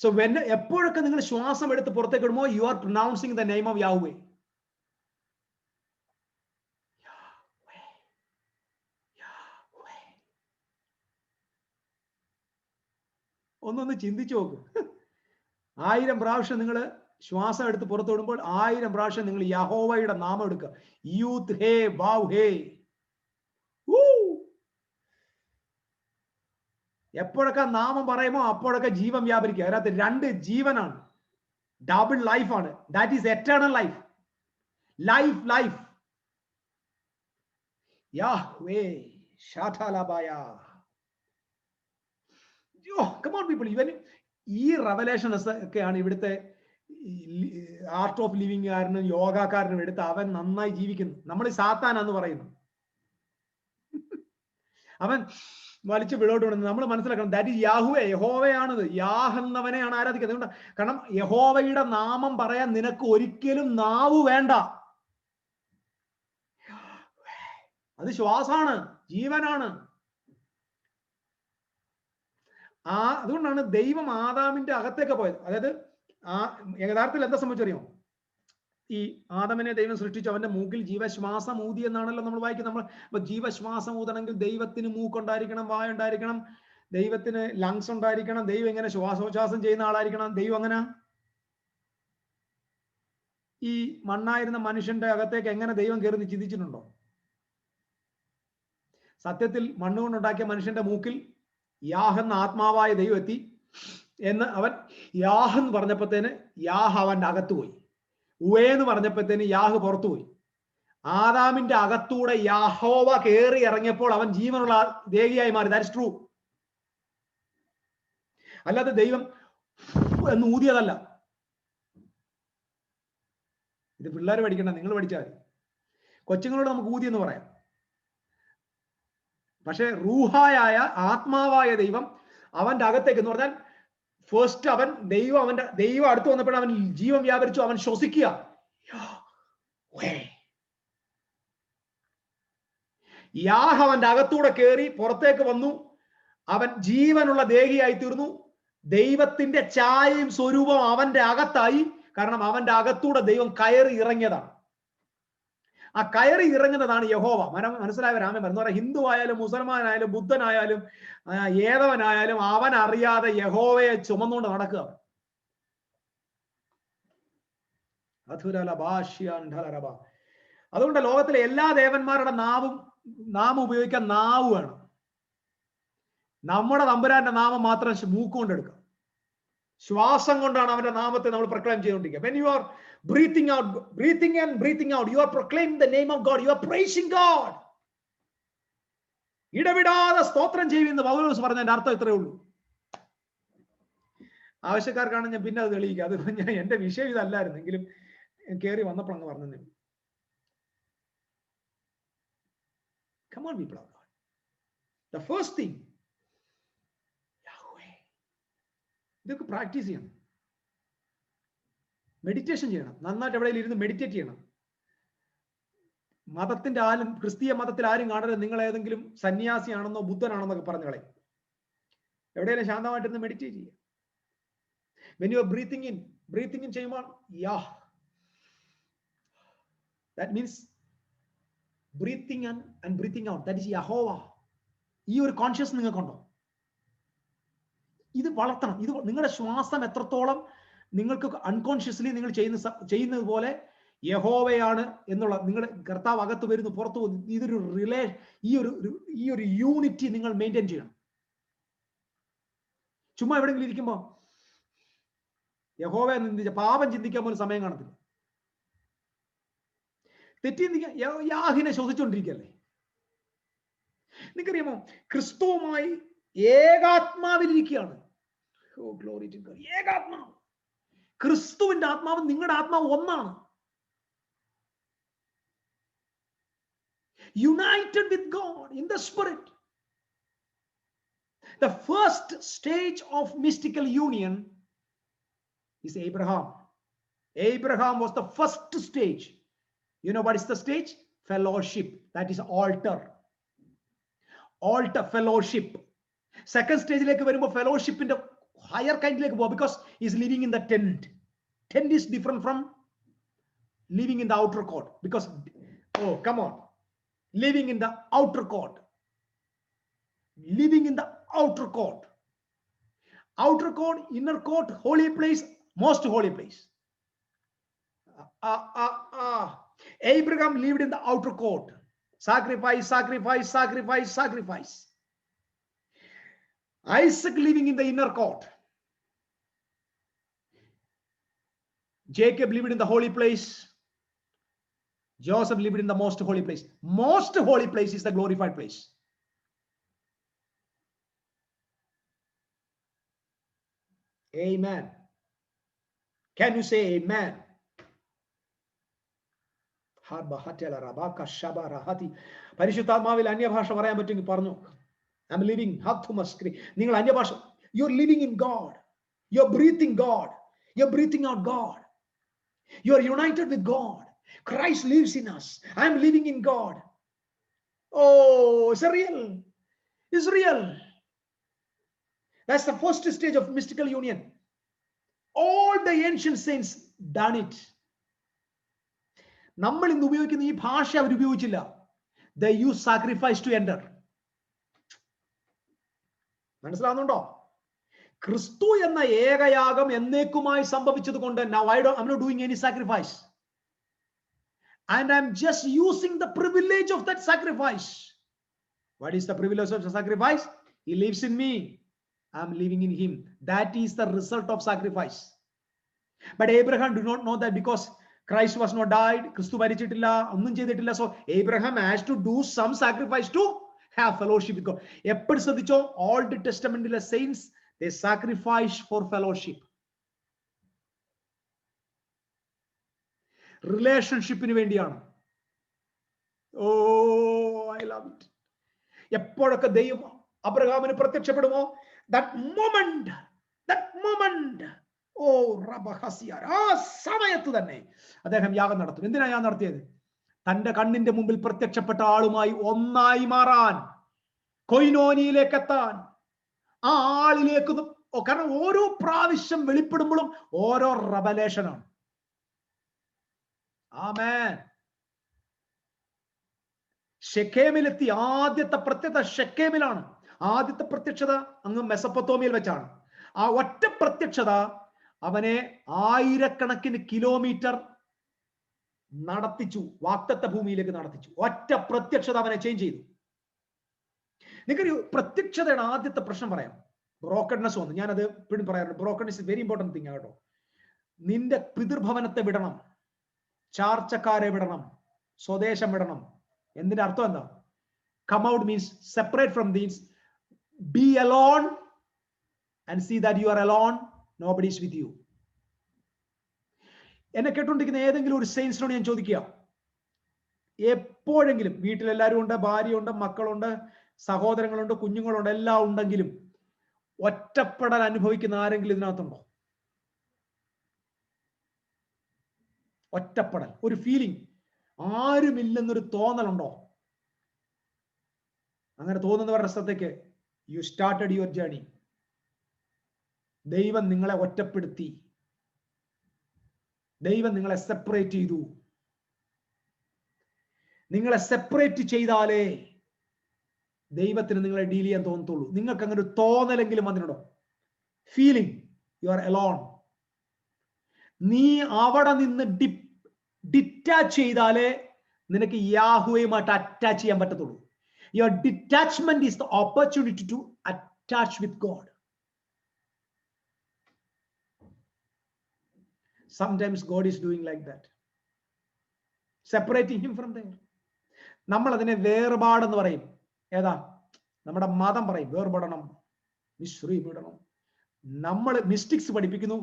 A: സോ എപ്പോഴൊക്കെ നിങ്ങൾ ശ്വാസം എടുത്ത് പുറത്തേക്ക് ഇടുമോ, you are pronouncing the name of Yahweh. ഒന്നൊന്ന് ചിന്തിച്ചു നോക്കും. 1000 പ്രാവശ്യം നിങ്ങൾ ശ്വാസം എടുത്ത് പുറത്തു വിടുമ്പോൾ 1000 പ്രാവശ്യം നിങ്ങൾ യഹോവയുടെ നാമം എടുക്കുക. യൂത്ത് ഹേ വാവ് ഹേ. എപ്പോഴൊക്കെ നാമം പറയുമോ അപ്പോഴൊക്കെ ജീവൻ വ്യാപരിക്കുക. അതിനകത്ത് 2 ജീവനാണ്, ഡബിൾ ലൈഫാണ്. That is eternal life. Life Yahweh ഷാഠാലബായ. Come on people, ഇവൻ ഈ റെവലേഷൻസ് ഒക്കെയാണ് ഇവിടുത്തെ ആർട്ട് ഓഫ് ലിവിംഗ് കാരനും യോഗാക്കാരനും എടുത്ത് അവൻ നന്നായി ജീവിക്കുന്നു. നമ്മൾ സാത്താനാന്ന് പറയുന്നു, അവൻ വലിച്ചു വിളോട്ട് വിടുന്നത്. നമ്മൾ മനസ്സിലാക്കണം, ദാറ്റ് ഈസ് യാഹുവേ. യഹോവയാണത്. യാഹ് എന്നവനെയാണ് ആരാധിക്കുന്നത്. അതുകൊണ്ട് കാരണം യഹോവയുടെ നാമം പറയാൻ നിനക്ക് ഒരിക്കലും നാവ് വേണ്ട. അത് ശ്വാസാണ്, ജീവനാണ്. അതുകൊണ്ടാണ് ദൈവം ആദാമിന്റെ അകത്തേക്ക് പോയത്. അതായത് യഥാർത്ഥത്തിൽ എന്താ സംഭവിച്ചറിയോ? ഈ ആദമിനെ ദൈവം സൃഷ്ടിച്ചു, അവന്റെ മൂക്കിൽ ജീവശ്വാസം ഊതി എന്നാണല്ലോ നമ്മൾ വായിക്കുന്നത്. നമ്മൾ ജീവശ്വാസം ഊതണമെങ്കിൽ ദൈവത്തിന് മൂക്കുണ്ടായിരിക്കണം, വായുണ്ടായിരിക്കണം, ദൈവത്തിന് ലങ്സ് ഉണ്ടായിരിക്കണം, ദൈവം എങ്ങനെ ശ്വാസോച്ഛ്വാസം ചെയ്യുന്ന ആളായിരിക്കണം. ദൈവം അങ്ങനെ ഈ മണ്ണായിരുന്ന മനുഷ്യന്റെ അകത്തേക്ക് എങ്ങനെ ദൈവം കയറി ചിന്തിച്ചിട്ടുണ്ടോ? സത്യത്തിൽ മണ്ണുകൊണ്ടുണ്ടാക്കിയ മനുഷ്യന്റെ മൂക്കിൽ യാഹ് എന്ന ആത്മാവായ ദൈവം എത്തി എന്ന് അവൻ യാഹ് എന്ന് പറഞ്ഞപ്പോഴത്തേന് യാഹ് അവന്റെ അകത്ത് പോയി. ഉവേ എന്ന് പറഞ്ഞപ്പോഴത്തേന് യാഹ് പുറത്തുപോയി. ആദാമിന്റെ അകത്തൂടെ യഹോവ കയറി ഇറങ്ങിയപ്പോൾ അവൻ ജീവനുള്ള ദേഹിയായി മാറി. That is true. അല്ലാതെ ദൈവം എന്ന് ഊതിയതല്ല. ഇത് പിള്ളേർ പഠിക്കണ്ട, നിങ്ങൾ പഠിച്ചാൽ മതി. കൊച്ചുങ്ങളോട് നമുക്ക് ഊതി എന്ന് പറയാം. പക്ഷെ റൂഹായ ആത്മാവായ ദൈവം അവന്റെ അകത്തേക്ക് എന്ന് പറഞ്ഞാൽ ഫസ്റ്റ് അവൻ ദൈവം അടുത്ത് വന്നപ്പോൾ അവൻ ജീവൻ വ്യാപരിച്ചു. അവൻ ശ്വസിക്കുക. യാഹ് അവന്റെ അകത്തൂടെ കയറി പുറത്തേക്ക് വന്നു. അവൻ ജീവനുള്ള ദേഹിയായി തീർന്നു. ദൈവത്തിന്റെ ഛായയും സ്വരൂപം അവന്റെ അകത്തായി. കാരണം അവന്റെ അകത്തൂടെ ദൈവം കയറി ഇറങ്ങിയതാണ്. ആ കയറി ഇറങ്ങുന്നതാണ് യഹോവ. മനസ്സിലായ രാമൻ എന്ന് പറയാം. ഹിന്ദു ആയാലും മുസൽമാനായാലും ബുദ്ധനായാലും ഏതവനായാലും അവൻ അറിയാതെ യഹോവയെ ചുമന്നുകൊണ്ട് നടക്കുക. അതുകൊണ്ട് ലോകത്തിലെ എല്ലാ ദേവന്മാരുടെ നാമം ഉപയോഗിക്കാൻ നാവ് വേണം. നമ്മുടെ തമ്പുരാന്റെ നാമം മാത്രം മൂക്കുകൊണ്ട് എടുക്കുക. ശ്വാസം കൊണ്ടാണ് അവന്റെ നാമത്തെ നമ്മൾ പ്രൊക്ലെയിം ചെയ്തുകൊണ്ടിരിക്കുക. When you are breathing out, breathing in, breathing out, you are proclaiming the name of God. You are praising God. ഇടവിടാതെ സ്തോത്രം ചെയ്യുമെന്ന് പൗലോസ് പറഞ്ഞതിന്റെ അർത്ഥം ഇത്രയേ ഉള്ളൂ. ആവശ്യക്കാർക്കാണ് ഞാൻ പിന്നെ അത് തെളിയിക്കുക. അത് എന്റെ വിഷയം ഇതല്ലായിരുന്നെങ്കിലും കയറി വന്നപ്പോൾ അങ്ങ് പറഞ്ഞു. Come on, people of God. The first thing, Yahweh. ഇതൊക്കെ പ്രാക്ടീസ് ചെയ്യണം, മെഡിറ്റേഷൻ ചെയ്യണം, നന്നായിട്ട് എവിടെയെങ്കിലും ഇരുന്ന് മെഡിറ്റേറ്റ് ചെയ്യണം. മതത്തിന്റെ ആരും, ക്രിസ്തീയ മതത്തിൽ ആരും കാണരുത് നിങ്ങൾ ഏതെങ്കിലും സന്യാസിയാണെന്നോ ബുദ്ധനാണെന്നൊക്കെ പറഞ്ഞു കളയും. എവിടെയെങ്കിലും ശാന്തമായിട്ടിരുന്ന് മെഡിറ്റേറ്റ് ചെയ്യുക. When you are breathing in ചെയ്യുമ്പോൾ Yah, that means breathing in and breathing out, that is Yahweh. ഈ ഒരു കോൺഷ്യസ് നിങ്ങൾക്കുണ്ടോ? ഇത് വളർത്തണം. ഇത് നിങ്ങളുടെ ശ്വാസം എത്രത്തോളം നിങ്ങൾക്ക് അൺകോൺഷ്യസ്ലി നിങ്ങൾ ചെയ്യുന്നത് പോലെ യഹോവയാണ് എന്നുള്ള നിങ്ങളുടെ കർത്താവ് അകത്ത് വരുന്നു, പുറത്തു പോകുന്നു. ഇതൊരു ഈ ഒരു യൂണിറ്റി നിങ്ങൾ മെയിൻറ്റെയിൻ ചെയ്യണം. ചുമ്മാ എവിടെയെങ്കിലും ഇരിക്കുമ്പോ യഹോവയെ നിന്ദിച്ച പാപം ചിന്തിക്കാൻ പോലും സമയം കാണത്തില്ല. തെറ്റിന്തിക്കാൻ യാഹിനെ ശ്വസിച്ചുകൊണ്ടിരിക്കല്ലേ. നിങ്ങൾക്കറിയാമോ, ക്രിസ്തുവുമായി ഏകാത്മാവിലിരിക്കുകയാണ്. ഏകാത്മാവ്, ക്രിസ്തുവിന്റെ ആത്മാവ് നിങ്ങളുടെ ആത്മാവ് ഒന്നാണ്. United with God in the spirit. The first stage of mystical union is Abraham. Abraham was the first stage. You know what is the stage? Fellowship. That is altar. Altar, fellowship. Second stage like fellowship in the higher kind like because he is living in the tent. Tent is different from living in the outer court, because oh come on, living in the outer court, living in the outer court, outer court, inner court, holy place, most holy place. Abraham lived in the outer court. Sacrifice, sacrifice, sacrifice, sacrifice. Isaac living in the inner court. Jacob lived in the holy place. Joseph lived in the most holy place. Most holy place is the glorified place. Amen. Can you say amen? പരിശുദ്ധാത്മാവിൽ അന്യഭാഷ പറയാൻ പറ്റുമെങ്കിൽ പറഞ്ഞു. I'm living നിങ്ങൾ അന്യഭാഷ. You're living in God. You're breathing God. You're breathing out God. You're united with God. Christ lives in us. I'm living in God. Oh, it's real. It's real. That's the first stage of mystical union. All the ancient saints done it. നമ്മൾ ഇന്ന് ഉപയോഗിക്കുന്ന ഈ ഭാഷ അവർ ഉപയോഗിച്ചില്ല. They use sacrifice to enter. മനസ്സിലാവുന്നുണ്ടോ? ക്രിസ്തു എന്ന ഏകയാഗം എന്നേക്കുമായി സംഭവിച്ചത് കൊണ്ട് now I'm not doing any sacrifice, and I'm just using the privilege of that sacrifice. What is the privilege of the sacrifice? He lives in me, I'm living in him. That is the result of sacrifice. But Abraham did not know that, because Christ was not died. ക്രിസ്തു മരിച്ചിട്ടില്ല, ഒന്നും ചെയ്തിട്ടില്ല. So Abraham has to do some sacrifice to have fellowship with God. എപ്പോഴും ശ്രദ്ധിച്ചോ, Old Testamentലെ saints, they sacrifice for fellowship. റിലേഷൻഷിപ്പിന് വേണ്ടിയാണ്. Oh, I love it. എപ്പോഴൊക്കെ ദൈവം അബ്രഹാമിന് പ്രത്യക്ഷപ്പെടുമോ, that moment, ഓ റബഹസിയാർ, ആ സമയത്ത് തന്നെ അദ്ദേഹം യാഗം നടത്തും. എന്തിനാ യാഗം നടത്തിയത്? തന്റെ കണ്ണിന്റെ മുമ്പിൽ പ്രത്യക്ഷപ്പെട്ട ആളുമായി ഒന്നായി മാറാൻ, കൊയ്നോനിയിലേക്ക് എത്താൻ, ആ ആളിലേക്ക്. കാരണം ഓരോ പ്രാവശ്യം വെളിപ്പെടുമ്പോഴും ഓരോ റെവലേഷനാണ്. ആമേൻ. ഷെഖേമിലെത്തി. ആദ്യത്തെ പ്രത്യക്ഷത ഷെഖേമിലാണ്. ആദ്യത്തെ പ്രത്യക്ഷത അങ്ങ് മെസപ്പൊത്തോമിയയിൽ വെച്ചാണ്. ആ ഒറ്റ പ്രത്യക്ഷത അവനെ ആയിരക്കണക്കിന് കിലോമീറ്റർ നടത്തിച്ചു, വാഗ്ദത്ത ഭൂമിയിലേക്ക് നടത്തിച്ചു. ഒറ്റ പ്രത്യക്ഷത അവനെ ചേഞ്ച് ചെയ്തു. നിങ്ങൾക്കൊരു പ്രത്യക്ഷതയുടെ ആദ്യത്തെ പ്രശ്നം പറയാം, ബ്രോക്കൺനെസ് വന്നു. ഞാനത് എപ്പോഴും പറയാറുണ്ട്. Brokenness is very important thing കേട്ടോ. നിന്റെ പിതൃഭവനത്തെ വിടണം, ചാർച്ചക്കാരെ വിടണം, സ്വദേശം വിടണം. എന്തിന്റെ അർത്ഥം എന്താ? Come out means separate from these, be alone and see that you are alone, nobody is with you. എന്നെ കേട്ടുകൊണ്ടിരിക്കുന്ന ഏതെങ്കിലും ഒരു സെയിൻസിനോട് ഞാൻ ചോദിക്കുക, എപ്പോഴെങ്കിലും വീട്ടിലെല്ലാവരും ഉണ്ട്, ഭാര്യയുണ്ട്, മക്കളുണ്ട്, സഹോദരങ്ങളുണ്ട്, കുഞ്ഞുങ്ങളുണ്ട്, എല്ലാം ഉണ്ടെങ്കിലും ഒറ്റപ്പെടൽ അനുഭവിക്കുന്ന ആരെങ്കിലും ഇതിനകത്തുണ്ടോ? ഒറ്റപ്പെടൽ, ഒരു ഫീലിംഗ്, ആരുമില്ലെന്നൊരു തോന്നലുണ്ടോ? അങ്ങനെ തോന്നുന്നവരുടെ ശ്രദ്ധയ്ക്ക്, യു സ്റ്റാർട്ടഡ് യുവർ ജേർണി. ദൈവം നിങ്ങളെ ഒറ്റപ്പെടുത്തി, ദൈവം നിങ്ങളെ സെപ്പറേറ്റ് ചെയ്തു. നിങ്ങളെ സെപ്പറേറ്റ് ചെയ്താലേ ദൈവത്തിന് നിങ്ങളെ ഡീൽ ചെയ്യാൻ തോന്നത്തുള്ളൂ. നിങ്ങൾക്ക് അങ്ങനെ ഒരു തോന്നലെങ്കിലും വന്നിട്ടുണ്ടോ? Feeling you are alone. നീ അവിടെ നിന്ന് ഡിറ്റാച്ച് ചെയ്താലേ നിനക്ക് യാഹുവയുമായിട്ട് അറ്റാച്ച് ചെയ്യാൻ പറ്റത്തുള്ളൂ. Your detachment is the opportunity to attach with God. Sometimes God is doing like that, separating him from there. നമ്മൾ അതിനെ വേർപാടെന്ന് പറയും. ഏതാ? നമ്മുടെ മതം പറയും വേർപെടണം, മിശ്രീമിടണം. നമ്മൾ മിസ്റ്റിക്സ് പഠിപ്പിക്കുന്നു,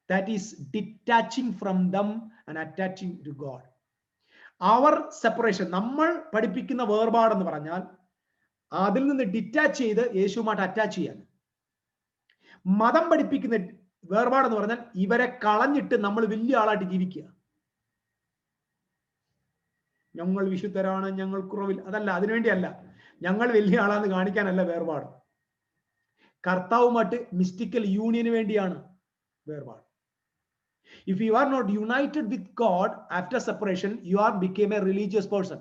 A: that is detaching from them and attaching to God. Our separation, നമ്മൾ പഠിപ്പിക്കുന്ന വേർപാടെന്ന് പറഞ്ഞാൽ അതിൽ നിന്ന് ഡിറ്റാച്ച് ചെയ്ത് യേശുവുമായിട്ട് അറ്റാച്ച് ചെയ്യാൻ. മതം പഠിപ്പിക്കുന്ന വേർപാടെന്ന് പറഞ്ഞാൽ ഇവരെ കളഞ്ഞിട്ട് നമ്മൾ വലിയ ആളായിട്ട് ജീവിക്കുക. ഞങ്ങൾ വിശുദ്ധരാണ്, ഞങ്ങൾ കുറവിൽ, അതല്ല, അതിനുവേണ്ടിയല്ല. ഞങ്ങൾ വലിയ ആളാന്ന് കാണിക്കാനല്ല വേർപാട്. കർത്താവുമായിട്ട് മിസ്റ്റിക്കൽ യൂണിയന് വേണ്ടിയാണ് വേർപാട്. If you are not united with God after separation, you are became a religious person.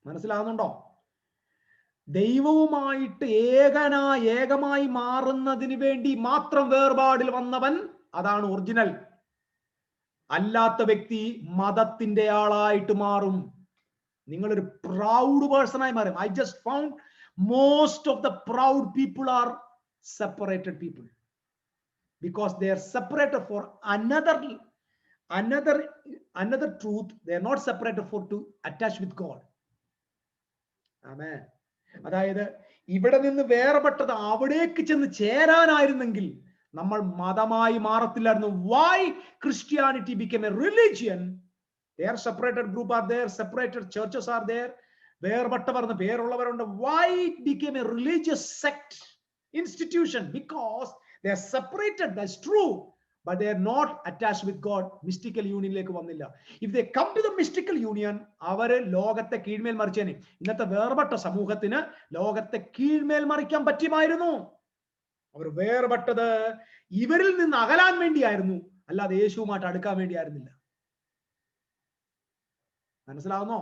A: മനസ്സിലാകുന്നുണ്ടോ? ദൈവവുമായിട്ട് ഏകമായി മാറുന്നതിന് വേണ്ടി മാത്രം വേർപാടിൽ വന്നവൻ, അതാണ് ഒറിജിനൽ. അല്ലാത്ത വ്യക്തി മതത്തിന്റെ ആളായിട്ട് മാറും. നിങ്ങളൊരു പ്രൗഡ് പേഴ്സണായി മാറും. I just found most of the proud people are separated people, because they are separated for another truth. They are not separated for to attach with God. Amen. അതായത് ഇവിടെ നിന്ന് വേർപെട്ടത് അവിടേക്ക് ചെന്ന് ചേരാനായിരുന്നെങ്കിൽ നമ്മൾ മതമായി മാറത്തില്ലായിരുന്നു. Why Christianity became a religion? Their separated group are there, separated churches are there, വേർപെട്ടവർ എന്ന് പേരുള്ളവരുണ്ട്. Why it became a religious sect institution? Because they are separated, that's true, but they are not attached with God. Mystical union ലേക്ക് വന്നില്ല. If they come to the mystical union, അവര് ലോകത്തെ കീഴ്മേൽ മറിച്ചേനെ. ഇന്നത്തെ വേർപെട്ട സമൂഹത്തിന് ലോകത്തെ കീഴ്മേൽ മറിക്കാൻ പറ്റുമായിരുന്നു. അവർ വേർപെട്ടത് ഇവരിൽ നിന്ന് അകലാൻ വേണ്ടിയായിരുന്നു, അല്ലാതെ യേശുവുമായിട്ട് അടുക്കാൻ വേണ്ടിയായിരുന്നില്ല. മനസ്സിലാവുന്നോ?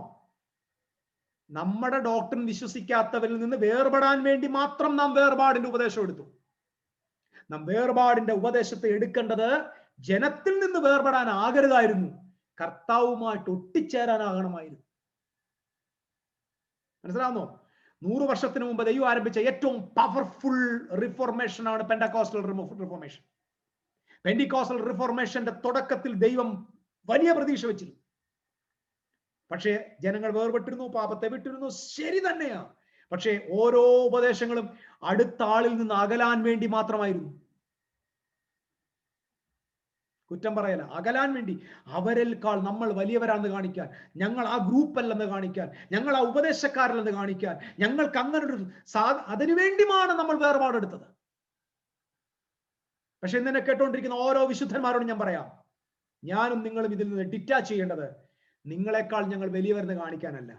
A: നമ്മുടെ ഡോക്ടറിൻ വിശ്വസിക്കാത്തവരിൽ നിന്ന് വേർപെടാൻ വേണ്ടി മാത്രം നാം വേർപാടിന്റെ ഉപദേശം എടുത്തു. നാം വേർപാടിന്റെ ഉപദേശത്തെ എടുക്കേണ്ടത് ജനത്തിൽ നിന്ന് വേർപെടാൻ ആകരുതായിരുന്നു, കർത്താവുമായിട്ട് ഒട്ടിച്ചേരാനാകണമായിരുന്നു. മനസ്സിലാവുന്നോ? 100 വർഷത്തിന് മുമ്പ് ദൈവം ആരംഭിച്ച ഏറ്റവും പവർഫുൾ റിഫോർമേഷൻ ആണ് പെന്റക്കോസ്റ്റൽ റിഫോർമേഷൻ. പെന്റിക്കോസ്റ്റൽ റിഫോർമേഷന്റെ തുടക്കത്തിൽ ദൈവം വലിയ പ്രതീക്ഷ വെച്ചിരുന്നു. പക്ഷേ ജനങ്ങൾ വേർപെട്ടിരുന്നു, പാപത്തെ വിട്ടിരുന്നു. ശരി തന്നെയാ. പക്ഷേ ഓരോ ഉപദേശങ്ങളും അടുത്ത ആളിൽ നിന്ന് അകലാൻ വേണ്ടി മാത്രമായിരുന്നു. കുറ്റം പറയല, അകലാൻ വേണ്ടി. അവരെക്കാൾ നമ്മൾ വലിയവരാണെന്ന് കാണിക്കാൻ, ഞങ്ങൾ ആ ഗ്രൂപ്പ് അല്ലെന്ന് കാണിക്കാൻ, ഞങ്ങൾ ആ ഉപദേശക്കാരല്ലെന്ന് കാണിക്കാൻ, ഞങ്ങൾക്ക് അങ്ങനെ ഒരു അതിനുവേണ്ടിയാണ് നമ്മൾ വേർപാടെടുത്തത്. പക്ഷെ ഇന്നെ കേട്ടുകൊണ്ടിരിക്കുന്ന ഓരോ വിശുദ്ധന്മാരോടും ഞാൻ പറയാം, ഞാനും നിങ്ങളും ഇതിൽ നിന്ന് ഡിറ്റാച്ച് ചെയ്യേണ്ടത് നിങ്ങളെക്കാൾ ഞങ്ങൾ വലിയവരെന്ന് കാണിക്കാനല്ല.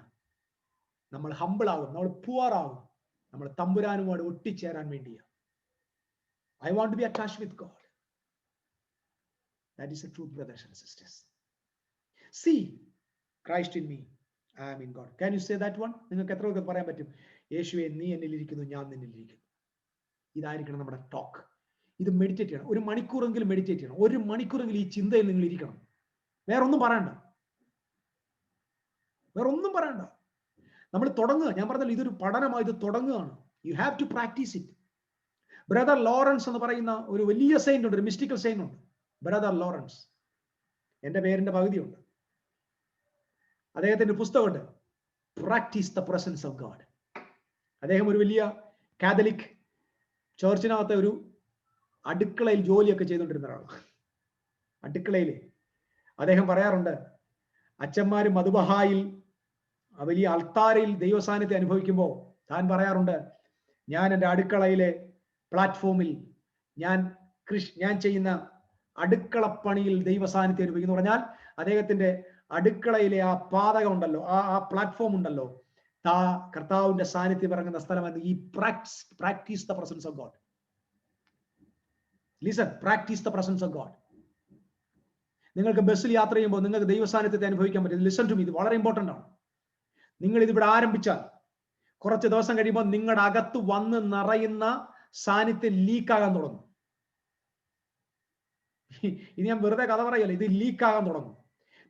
A: നമ്മൾ ഹംബിൾ ആകും, നമ്മൾ പുവർ ആകും, നമ്മൾ തമ്പുരാനുമായിട്ട് ഒട്ടിച്ചേരാൻ വേണ്ടിയാണ്. I want to be attached with God. That is the truth, brothers and sisters. See Christ in me, I am in God. Can you say that one? നിങ്ങൾക്ക് എത്ര പേർക്ക് പറയാൻ പറ്റും? യേശുവേ, നീ എന്നിൽ ഇരിക്കുന്നു, ഞാൻ നിന്നിൽ ഇരിക്കുന്നു. ഇതായിരിക്കണം നമ്മുടെ ടോക്ക്. ഇത് മെഡിറ്റേറ്റ് ചെയ്യണം. 1 മണിക്കൂറെങ്കിലും മെഡിറ്റേറ്റ് ചെയ്യണം. 1 മണിക്കൂറെങ്കിലും ഈ ചിന്തയിൽ നിങ്ങൾ ഇരിക്കണം. വേറൊന്നും പറയണ്ട, വേറൊന്നും പറയണ്ട. നമ്മൾ തുടങ്ങുക. ഞാൻ പറഞ്ഞാൽ ഇതൊരു പഠനമായി, ഇത് തുടങ്ങുകയാണ്. You have to practise it. Brother Lawrence എന്ന് പറയുന്ന ഒരു വലിയ സെയിന്റ് ഉണ്ട്, ഒരു മിസ്റ്റിക്കൽ സെയിന്റ് ഉണ്ട്, ബ്രദർ ലോറൻസ്. എന്റെ പേരിന്റെ പകുതിയുണ്ട്. അദ്ദേഹത്തിന്റെ പുസ്തകമുണ്ട്, practise the presence of God. അദ്ദേഹം ഒരു വലിയ കാത്തലിക് ചർച്ചിനകത്തെ ഒരു അടുക്കളയിൽ ജോലിയൊക്കെ ചെയ്തുകൊണ്ടിരുന്ന ഒരാളാണ്. അടുക്കളയിൽ അദ്ദേഹം പറയാറുണ്ട്, അച്ഛന്മാര് മധുബഹായിൽ വലിയ അൾത്താരയിൽ ദൈവസാന്നിധ്യം അനുഭവിക്കുമ്പോൾ താൻ പറയാറുണ്ട്, ഞാൻ എൻ്റെ അടുക്കളയിലെ പ്ലാറ്റ്ഫോമിൽ ഞാൻ ചെയ്യുന്ന അടുക്കളപ്പണിയിൽ ദൈവസാന്നിധ്യം അനുഭവിക്കുന്നു പറഞ്ഞാൽ അദ്ദേഹത്തിന്റെ അടുക്കളയിലെ ആ പാതകം ഉണ്ടല്ലോ, ആ പ്ലാറ്റ്ഫോം ഉണ്ടല്ലോ, കർത്താവിന്റെ സാന്നിധ്യം ഇറങ്ങുന്ന സ്ഥലമാണ്. ഈ practise the presence of God. Listen, practise the presence of God. നിങ്ങൾക്ക് ബസ്സിൽ യാത്ര ചെയ്യുമ്പോൾ നിങ്ങൾക്ക് ദൈവസാന്നിധ്യത്തെ അനുഭവിക്കാൻ പറ്റും. ലിസൺ ടു മീ, ഇത് വളരെ ഇമ്പോർട്ടന്റ് ആണ്. നിങ്ങൾ ഇതിവിടെ ആരംഭിച്ചാൽ കുറച്ച് ദിവസം കഴിയുമ്പോൾ നിങ്ങളുടെ അകത്ത് വന്ന് നിറയുന്ന സാന്നിധ്യം ലീക്കാകാൻ തുടങ്ങും. ഇത് ഞാൻ വെറുതെ കഥ പറയല്ല, ഇത് ലീക്കാകാൻ തുടങ്ങും.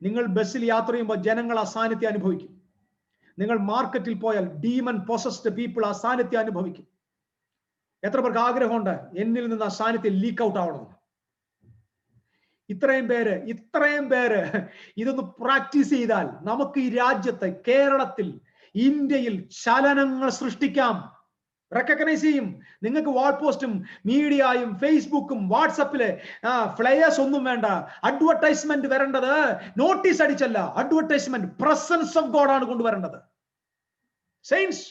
A: നിങ്ങൾ ബസ്സിൽ യാത്ര ചെയ്യുമ്പോൾ ജനങ്ങൾ ആ സാന്നിധ്യം അനുഭവിക്കും. നിങ്ങൾ മാർക്കറ്റിൽ പോയാൽ ഡീമൺ പൊസസ്ഡ് പീപ്പിൾ ആ സാന്നിധ്യം അനുഭവിക്കും. എത്ര പേർക്ക് ആഗ്രഹമുണ്ട് എന്നിൽ നിന്ന് ആ സാന്നിധ്യം ലീക്ക് ഔട്ട് ആവണമെന്ന്? ഇത്രയും പേര് ഇതൊന്ന് പ്രാക്ടീസ് ചെയ്താൽ നമുക്ക് ഈ രാജ്യത്ത്, കേരളത്തിൽ, ഇന്ത്യയിൽ ചലനങ്ങൾ സൃഷ്ടിക്കാം. റെക്കഗ്നൈസ് ചെയ്യും. നിങ്ങൾക്ക് വാൾ പോസ്റ്റും മീഡിയയും ഫേസ്ബുക്കും വാട്സപ്പില് ഫ്ലയേഴ്സ് ഒന്നും വേണ്ട. അഡ്വർടൈസ്മെന്റ് വരേണ്ടത് നോട്ടീസ് അടിച്ചല്ല, അഡ്വർടൈസ്മെന്റ് പ്രസൻസ് ഓഫ് ഗോഡ് ആണ് കൊണ്ടുവരേണ്ടത്. സെയിൻസ്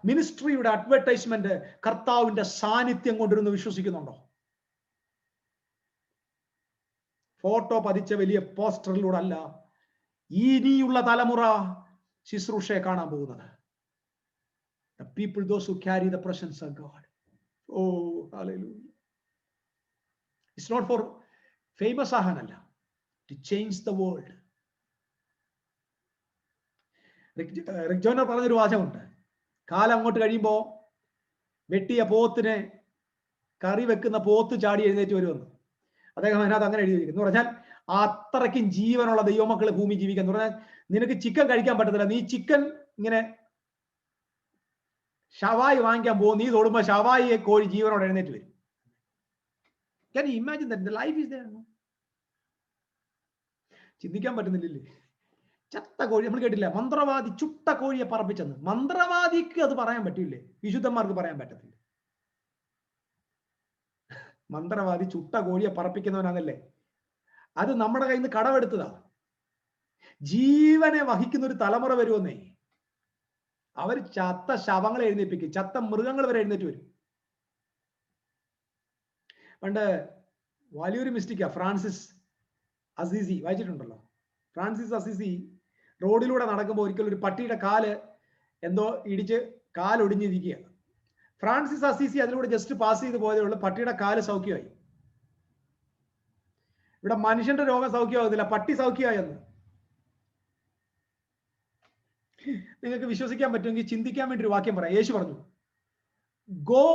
A: മിനിസ്ട്രിയുടെ അഡ്വർടൈസ്മെന്റ് കർത്താവിന്റെ സാന്നിധ്യം കൊണ്ടിരുന്ന് വിശ്വസിക്കുന്നുണ്ടോ? ഫോട്ടോ പതിച്ച വലിയ പോസ്റ്ററിലൂടെ അല്ല ഇനിയുള്ള തലമുറ ശുശ്രൂഷയെ കാണാൻ പോകുന്നത്. The people, those who carry the presence of God. Oh, hallelujah. It's not for famous ആകാനല്ല, to change the world. Rick Joyner പറഞ്ഞൊരു വാചകമുണ്ട്, കാലം അങ്ങോട്ട് കഴിയുമ്പോൾ വെട്ടിയ പോത്തിനെ കറി വെക്കുന്ന പോത്ത് ചാടി എഴുന്നേറ്റ് വരുമെന്ന്. അദ്ദേഹം അതിനകത്ത് അങ്ങനെ എഴുതിയിരിക്കുന്നു. പറഞ്ഞാൽ അത്രയ്ക്കും ജീവനുള്ള ദൈവമക്കളെ ഭൂമി ജീവിക്കുക എന്ന് പറഞ്ഞാൽ നിനക്ക് ചിക്കൻ കഴിക്കാൻ പറ്റത്തില്ല. നീ ചിക്കൻ ഇങ്ങനെ ഷവായി വാങ്ങിക്കാൻ പോകും, നീ തൊടുമ്പോൾ ഷവായി കോഴി ജീവനോട് എഴുന്നേറ്റ് വരും. Can you imagine that? The life is there. ചിന്തിക്കാൻ പറ്റുന്നില്ലേ? ചത്ത കോഴി, നമ്മൾ കേട്ടില്ല, മന്ത്രവാദി ചുട്ട കോഴിയെ പറപ്പിച്ചെന്ന്. മന്ത്രവാദിക്ക് അത് പറയാൻ പറ്റില്ലേ? വിശുദ്ധന്മാർക്ക് പറയാൻ പറ്റത്തില്ല. മന്ത്രവാദി ചുട്ട കോഴിയെ പറപ്പിക്കുന്നവനാണല്ലേ? അത് നമ്മുടെ കയ്യിൽ നിന്ന് കടമെടുത്തതാ. ജീവനെ വഹിക്കുന്ന ഒരു തലമുറ വരുമെന്നേ. അവർ ചത്ത ശവങ്ങളെ എഴുന്നേൽപ്പിക്കും, ചത്ത മൃഗങ്ങൾ വരെ എഴുന്നേറ്റ് വരും. പണ്ട് വലിയൊരു മിസ്റ്റേക്കാ ഫ്രാൻസിസ് അസീസി, വായിച്ചിട്ടുണ്ടല്ലോ? ഫ്രാൻസിസ് അസീസി റോഡിലൂടെ നടക്കുമ്പോൾ ഒരിക്കലും ഒരു പട്ടിയുടെ കാല് എന്തോ ഇടിച്ച് കാലൊടിഞ്ഞിരിക്കുക. ഫ്രാൻസിസ് അസീസി അതിലൂടെ ജസ്റ്റ് പാസ് ചെയ്ത് പോയതേ ഉള്ളൂ, പട്ടിയുടെ കാല് സൗഖ്യമായി. ഇവിടെ മനുഷ്യന്റെ രോഗം സൗഖ്യമാകുന്നില്ല, പട്ടി സൗഖ്യമായെന്ന്. നിങ്ങൾക്ക് വിശ്വസിക്കാൻ പറ്റുമെങ്കിൽ ചിന്തിക്കാൻ വേണ്ടി ഒരു വാക്യം പറയാം. യേശു പറഞ്ഞു, go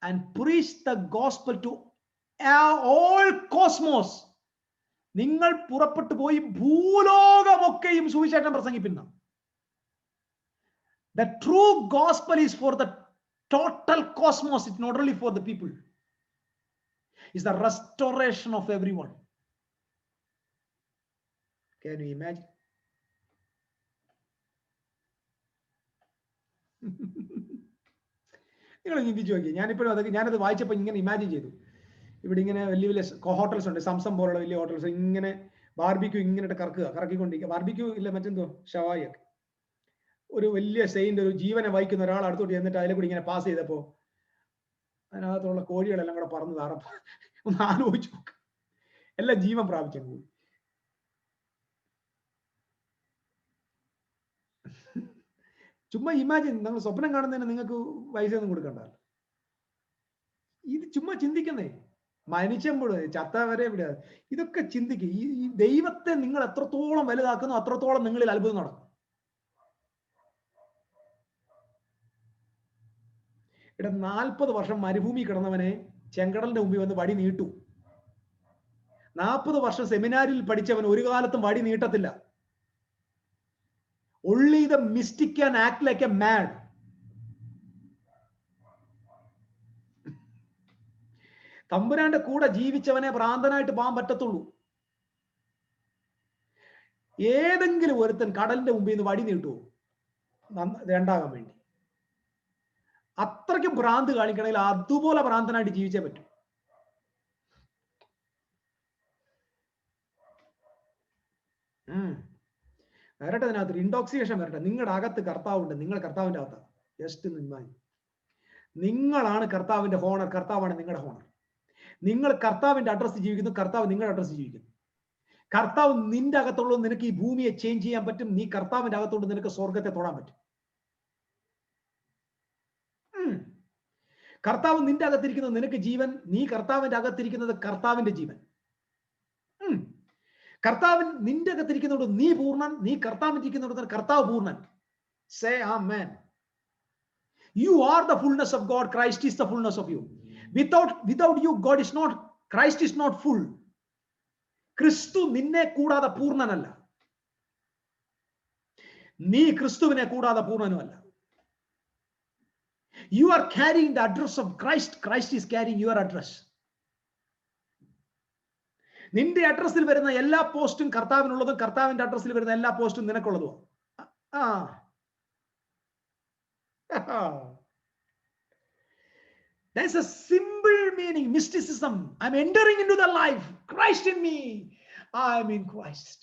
A: and preach the gospel to all cosmos. നിങ്ങൾ പുറപ്പെട്ടു പോയി ഭൂലോകമൊക്കെയും സുവിശേഷം പ്രസംഗിപ്പിക്കുന്ന. The true gospel is for the total cosmos. It's not only for the people. It's the restoration of everyone. Can you imagine? നിങ്ങൾ ചിന്തിച്ചു നോക്കി. ഞാനത് വായിച്ചപ്പോൾ ഇങ്ങനെ ഇമാജിൻ ചെയ്തു. ഇവിടെ ഇങ്ങനെ വലിയ വലിയ ഹോട്ടൽസ് ഉണ്ട്, സംസം പോലുള്ള വലിയ ഹോട്ടൽസ്. ഇങ്ങനെ ബാർബിക്യൂ ഇങ്ങനെ കറക്കിക്കൊണ്ടിരിക്കുക. ബാർബിക്യൂ ഇല്ല, മറ്റെന്തോ ഷവായി ഒക്കെ. ഒരു വലിയ സെയിന്റ്, ഒരു ജീവനെ വഹിക്കുന്ന ഒരാൾ അടുത്തോട്ട് ചെന്നിട്ട് അതിലെ കൂടി ഇങ്ങനെ പാസ് ചെയ്തപ്പോ അതിനകത്തുള്ള കോഴികളെല്ലാം കൂടെ പറന്ന് താറപ്പ. ഒന്ന് ആലോചിച്ചു നോക്ക്, എല്ലാം ജീവൻ പ്രാപിച്ചു. ചുമ്മാ ഇമാജിൻ. നിങ്ങൾ സ്വപ്നം കാണുന്നതിന് നിങ്ങൾക്ക് പൈസ ഒന്നും കൊടുക്കണ്ടല്ലോ. ഇത് ചുമ്മാ ചിന്തിക്കുന്നേ. മനുഷ്യൻ ചത്തവരെ ഇവിടെ ഇതൊക്കെ ചിന്തിക്കുക. ഈ ദൈവത്തെ നിങ്ങൾ എത്രത്തോളം വലുതാക്കുന്നു അത്രത്തോളം നിങ്ങളിൽ അത്ഭുതം നടക്കും. ഇവിടെ 40 വർഷം മരുഭൂമി കിടന്നവനെ ചെങ്കടലിന്റെ മുമ്പിൽ വന്ന് വടി നീട്ടു. 40 വർഷം സെമിനാരിൽ പഠിച്ചവൻ ഒരു കാലത്തും വടി നീട്ടത്തില്ല. Only the mystic can act like a mad. തമ്പുരാന്റെ കൂടെ ജീവിച്ചവനെ ഭ്രാന്തനായിട്ട് പോകാൻ പറ്റത്തുള്ളൂ. ഏതെങ്കിലും ഒരുത്തൻ കടലിന്റെ മുമ്പിൽ നിന്ന് വടി നീട്ടുവോ രണ്ടാകാൻ വേണ്ടി? അത്രയ്ക്കും ഭ്രാന്ത് കാണിക്കണമെങ്കിൽ അതുപോലെ ഭ്രാന്തനായിട്ട് ജീവിച്ചേ പറ്റൂ. വരട്ടെ, അതിനകത്ത് ഇൻടോക്സിക്കേഷൻ വരട്ടെ. നിങ്ങളുടെ അകത്ത് കർത്താവുണ്ട്, നിങ്ങൾ കർത്താവിന്റെ അകത്താണ്. ജസ്റ്റ് നിങ്ങളാണ് കർത്താവിന്റെ ഹോണർ, കർത്താവാണ് നിങ്ങളുടെ ഹോണർ. നിങ്ങൾ കർത്താവിന്റെ അഡ്രസ് ജീവിക്കുന്നു, കർത്താവ് നിങ്ങളുടെ അഡ്രസ് ജീവിക്കുന്നു. കർത്താവ് നിന്റെ അകത്തുള്ള നിനക്ക് ഈ ഭൂമിയെ ചേഞ്ച് ചെയ്യാൻ പറ്റും. നീ കർത്താവിന്റെ അകത്തോട് നിനക്ക് സ്വർഗത്തെ തൊടാൻ പറ്റും. കർത്താവ് നിന്റെ അകത്തിരിക്കുന്നത് നിനക്ക് ജീവൻ, നീ കർത്താവിന്റെ അകത്തിരിക്കുന്നത് കർത്താവിന്റെ ജീവൻ. കർത്താവിൻ നിന്റെ അകത്തിരിക്കുന്നതോട് നീ പൂർണ്ണൻ, നീ കർത്താവിരിക്കുന്നതോട് കർത്താവ് പൂർണ്ണൻ. Say amen. You are the fullness of God. Christ is the fullness of you. Without you, God is not, Christ is not full. ക്രിസ്തു നിന്നെ കൂടാതെ പൂർണ്ണനല്ല. നീ ക്രിസ്തുവിനെ കൂടാതെ പൂർണ്ണനുമല്ല. You are carrying the address of Christ. Christ is carrying your address. നിന്റെ അഡ്രസ്സിൽ വരുന്ന എല്ലാ പോസ്റ്റും കർത്താവിനുള്ളതും കർത്താവിന്റെ അഡ്രസ്സിൽ വരുന്ന എല്ലാ പോസ്റ്റും നിനക്കുള്ളതും. That's a simple meaning, mysticism. I'm entering into the life. Christ in me. I'm in Christ.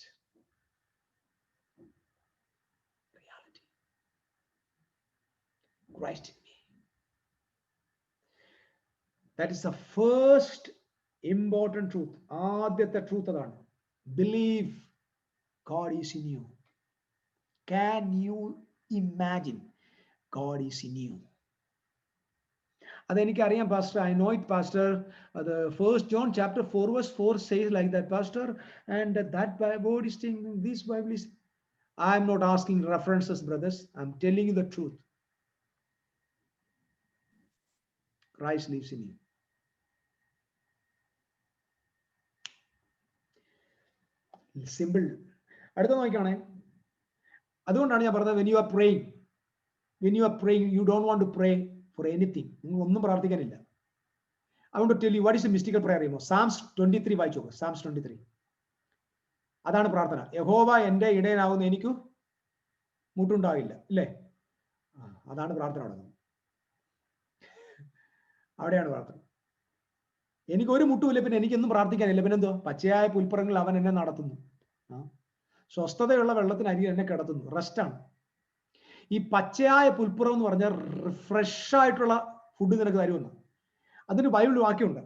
A: Reality. Christ in me. That is the first important truth. ആദ്യത്തെ ട്രൂത്ത് അതാണ്. Believe God is in you. Can you imagine God is in you? അതെനിക്കറിയാം pastor. I know it, pastor. The 1 John chapter 4 verse 4 says like that, pastor. And that word is saying, this Bible is, I'm not asking references, brothers. I'm telling you the truth. Christ lives in you. Simple. അടുത്ത നോക്കിയാണേ. അതുകൊണ്ടാണ് ഞാൻ പറഞ്ഞത്, when you are praying, you don't want to pray for anything. നിങ്ങൾ ഒന്നും പ്രാർത്ഥിക്കാനില്ല. I want to tell you what is a mystical prayer. Psalms 23 വായിച്ചു. Psalms 23. അതാണ് പ്രാർത്ഥന. യഹോവ എന്റെ ഇടയനാവുന്ന എനിക്ക് മുട്ടുണ്ടാകില്ല, അല്ലേ? അതാണ് പ്രാർത്ഥന. അവിടെയാണ് പ്രാർത്ഥന. എനിക്ക് ഒരു മുട്ടുമില്ല, പിന്നെ എനിക്കൊന്നും പ്രാർത്ഥിക്കാനില്ല. പിന്നെന്തോ? പച്ചയായ പുൽപ്പുറങ്ങളിൽ അവൻ എന്നെ നടത്തുന്നു. സ്വസ്ഥതയുള്ള വെള്ളത്തിന് അരികിൽ എന്നെ കിടത്തുന്നു. റെസ്റ്റാണ്. ഈ പച്ചയായ പുൽപ്പുറം എന്ന് പറഞ്ഞാൽ ഫ്രഷ് ആയിട്ടുള്ള ഫുഡ് നിനക്ക് തരുമെന്ന്. അതിന് Bible വാക്യമുണ്ട്.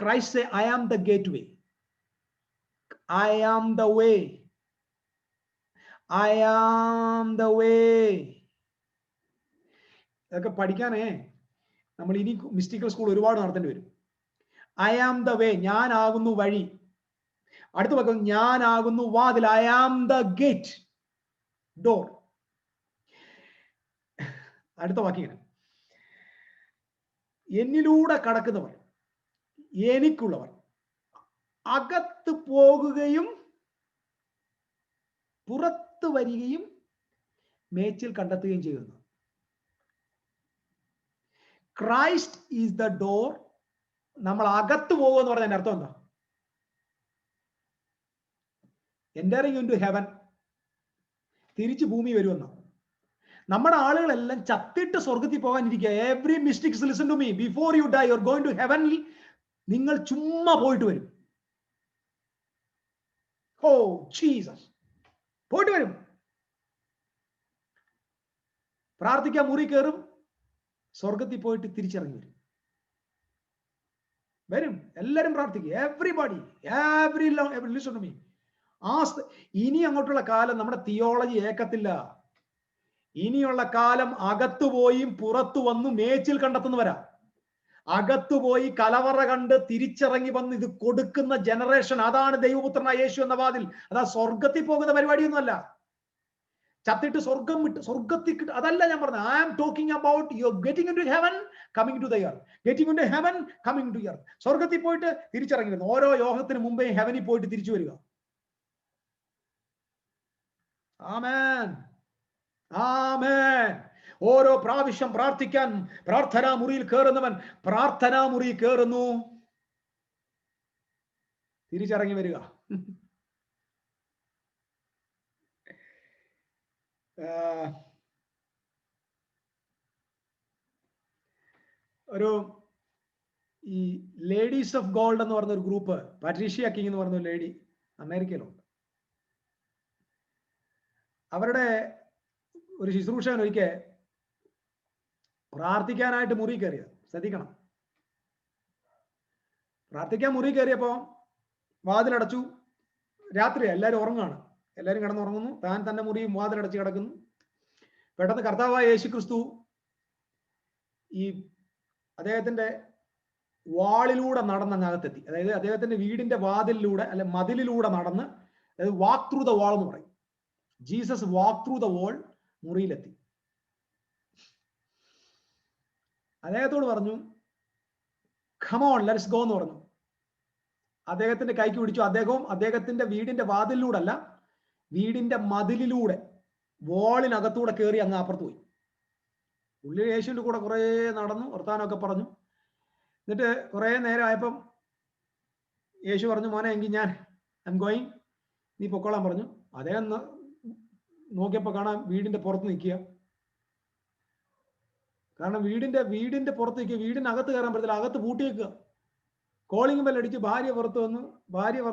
A: Christ say, I am the gateway. I am the way. I am the way. ഇതൊക്കെ പഠിക്കാനേ നമ്മൾ ഇനി മിസ്റ്റിക്കൽ സ്കൂൾ ഒരുപാട് നടത്തേണ്ടി വരും. I am the way. ഞാനാകുന്നു വഴി. അടുത്ത വാക്യം, ഞാനാകുന്നു വാതിൽ. I am the gate, door. അടുത്ത വാക്യം, എന്നിലൂടെ കടക്കുന്നവർ എനിക്കുള്ളവർ, അകത്ത് പോകുകയും പുറത്ത് വരികയും മേച്ചിൽ കണ്ടെത്തുകയും ചെയ്യുന്നു. Christ is the door. നമ്മൾ അകത്ത് പോകുക എന്ന് പറഞ്ഞതിന്റെ അർത്ഥം എന്താ? എൻ്ററിങ് ഇൻടു ഹെവൻ, തിരിച്ച് ഭൂമി വരുമെന്ന. നമ്മുടെ ആളുകളെല്ലാം ചത്തിട്ട് സ്വർഗത്തിൽ പോകാനിരിക്കുക. Every mystics listen to me, before you die you are going to heaven. നിങ്ങൾ ചുമ്മാ പോയിട്ട് വരും. ഓ ജീസസ്, പോയിട്ട് വരും. പ്രാർത്ഥിക്കാൻ മുറി കയറും, സ്വർഗത്തിൽ പോയിട്ട് തിരിച്ചിറങ്ങി വരും. എല്ലാരും പ്രാർത്ഥിക്കുക. Everybody, listen to me. ഇനി അങ്ങോട്ടുള്ള കാലം നമ്മുടെ തിയോളജി ഏക്കത്തില്ല. ഇനിയുള്ള കാലം അകത്തുപോയും പുറത്തു വന്നു മേച്ചിൽ കണ്ടെത്തുന്നവരാ. അകത്തുപോയി കലവറ കണ്ട് തിരിച്ചിറങ്ങി വന്ന് ഇത് കൊടുക്കുന്ന ജനറേഷൻ. അതാണ് ദൈവപുത്രനായ യേശു എന്ന വാതിൽ. അതാ സ്വർഗത്തിൽ പോകുന്ന പരിപാടിയൊന്നുമല്ല. ചത്തിട്ട് സ്വർഗം വിട്ട് സ്വർഗത്തിൽ, അതല്ല ഞാൻ പറഞ്ഞത്. I am talking about you getting in to heaven, coming to the earth. Getting in to heaven, coming to earth. സ്വർഗത്തിൽ പോയിട്ട് തിരിച്ചിറങ്ങി വരുന്നു. ഓരോ യോഗത്തിന് മുമ്പേ ഹെവനിൽ പോയിട്ട് തിരിച്ചു വരിക. ആമേൻ, ആമേൻ. ഓരോ പ്രാവശ്യം പ്രാർത്ഥിക്കാൻ പ്രാർത്ഥനാ മുറിയിൽ കയറുന്നവൻ പ്രാർത്ഥനാ മുറിയിൽ കയറുന്നു, തിരിച്ചിറങ്ങി വരിക. ഒരു ഈ ലേഡീസ് ഓഫ് ഗോൾഡ് എന്ന് പറഞ്ഞ ഒരു ഗ്രൂപ്പ്, പാട്രീഷ്യ കിങ് എന്ന് പറഞ്ഞ ലേഡി അമേരിക്കയിലുണ്ട്. അവരുടെ ഒരു ശുശ്രൂഷകൻ ഒരിക്കൽ പ്രാർത്ഥിക്കാനായിട്ട് മുറി കയറിയത്. ശ്രദ്ധിക്കണം. പ്രാർത്ഥിക്കാൻ മുറി കയറിയപ്പോ വാതിലടച്ചു. രാത്രിയാ, എല്ലാവരും ഉറങ്ങാണ്. എല്ലാവരും കിടന്നുറങ്ങുന്നു. താൻ തന്നെ മുറിയും വാതിലടച്ച് കിടക്കുന്നു. പെട്ടെന്ന് കർത്താവായ യേശു ക്രിസ്തു ഈ അദ്ദേഹത്തിന്റെ വാളിലൂടെ നടന്നകത്തെത്തി. അതായത് അദ്ദേഹത്തിന്റെ വീടിന്റെ വാതിലിലൂടെ അല്ലെ മതിലിലൂടെ നടന്ന്, അതായത് വാക്ക് ത്രൂ ദ വാൾ എന്ന് പറയും. Jesus walk through the wall മുറിയിലെത്തി. അദ്ദേഹത്തോട് പറഞ്ഞു, കം ഓൺ ലെറ്റ്സ് ഗോ എന്ന് പറഞ്ഞു. അദ്ദേഹത്തിന്റെ കൈക്ക് പിടിച്ചു. അദ്ദേഹത്തിന്റെ വീടിന്റെ വാതിലിലൂടെ അല്ല, വീടിന്റെ മതിലിലൂടെ വാളിനകത്തൂടെ കയറി അങ്ങ് അപ്പുറത്ത് പോയി. പുള്ളി യേശുവിന്റെ കൂടെ കുറെ നടന്നു, വർത്താനമൊക്കെ പറഞ്ഞു. എന്നിട്ട് കുറെ നേരം ആയപ്പം യേശു പറഞ്ഞു, മോനെ എങ്കിൽ ഞാൻ ഐ എം ഗോയിങ്, നീ പൊക്കോളാൻ പറഞ്ഞു. അദ്ദേഹം നോക്കിയപ്പോ കാണാം വീടിന്റെ പുറത്ത് നിൽക്കുക. കാരണം വീടിന്റെ പുറത്ത് നിൽക്കുക. വീടിനകത്ത് കയറാൻ പറ്റത്തില്ല, അകത്ത് പൂട്ടിയേക്കുക. കോളിംഗ് ബെൽ അടിച്ച് ഭാര്യ പുറത്ത്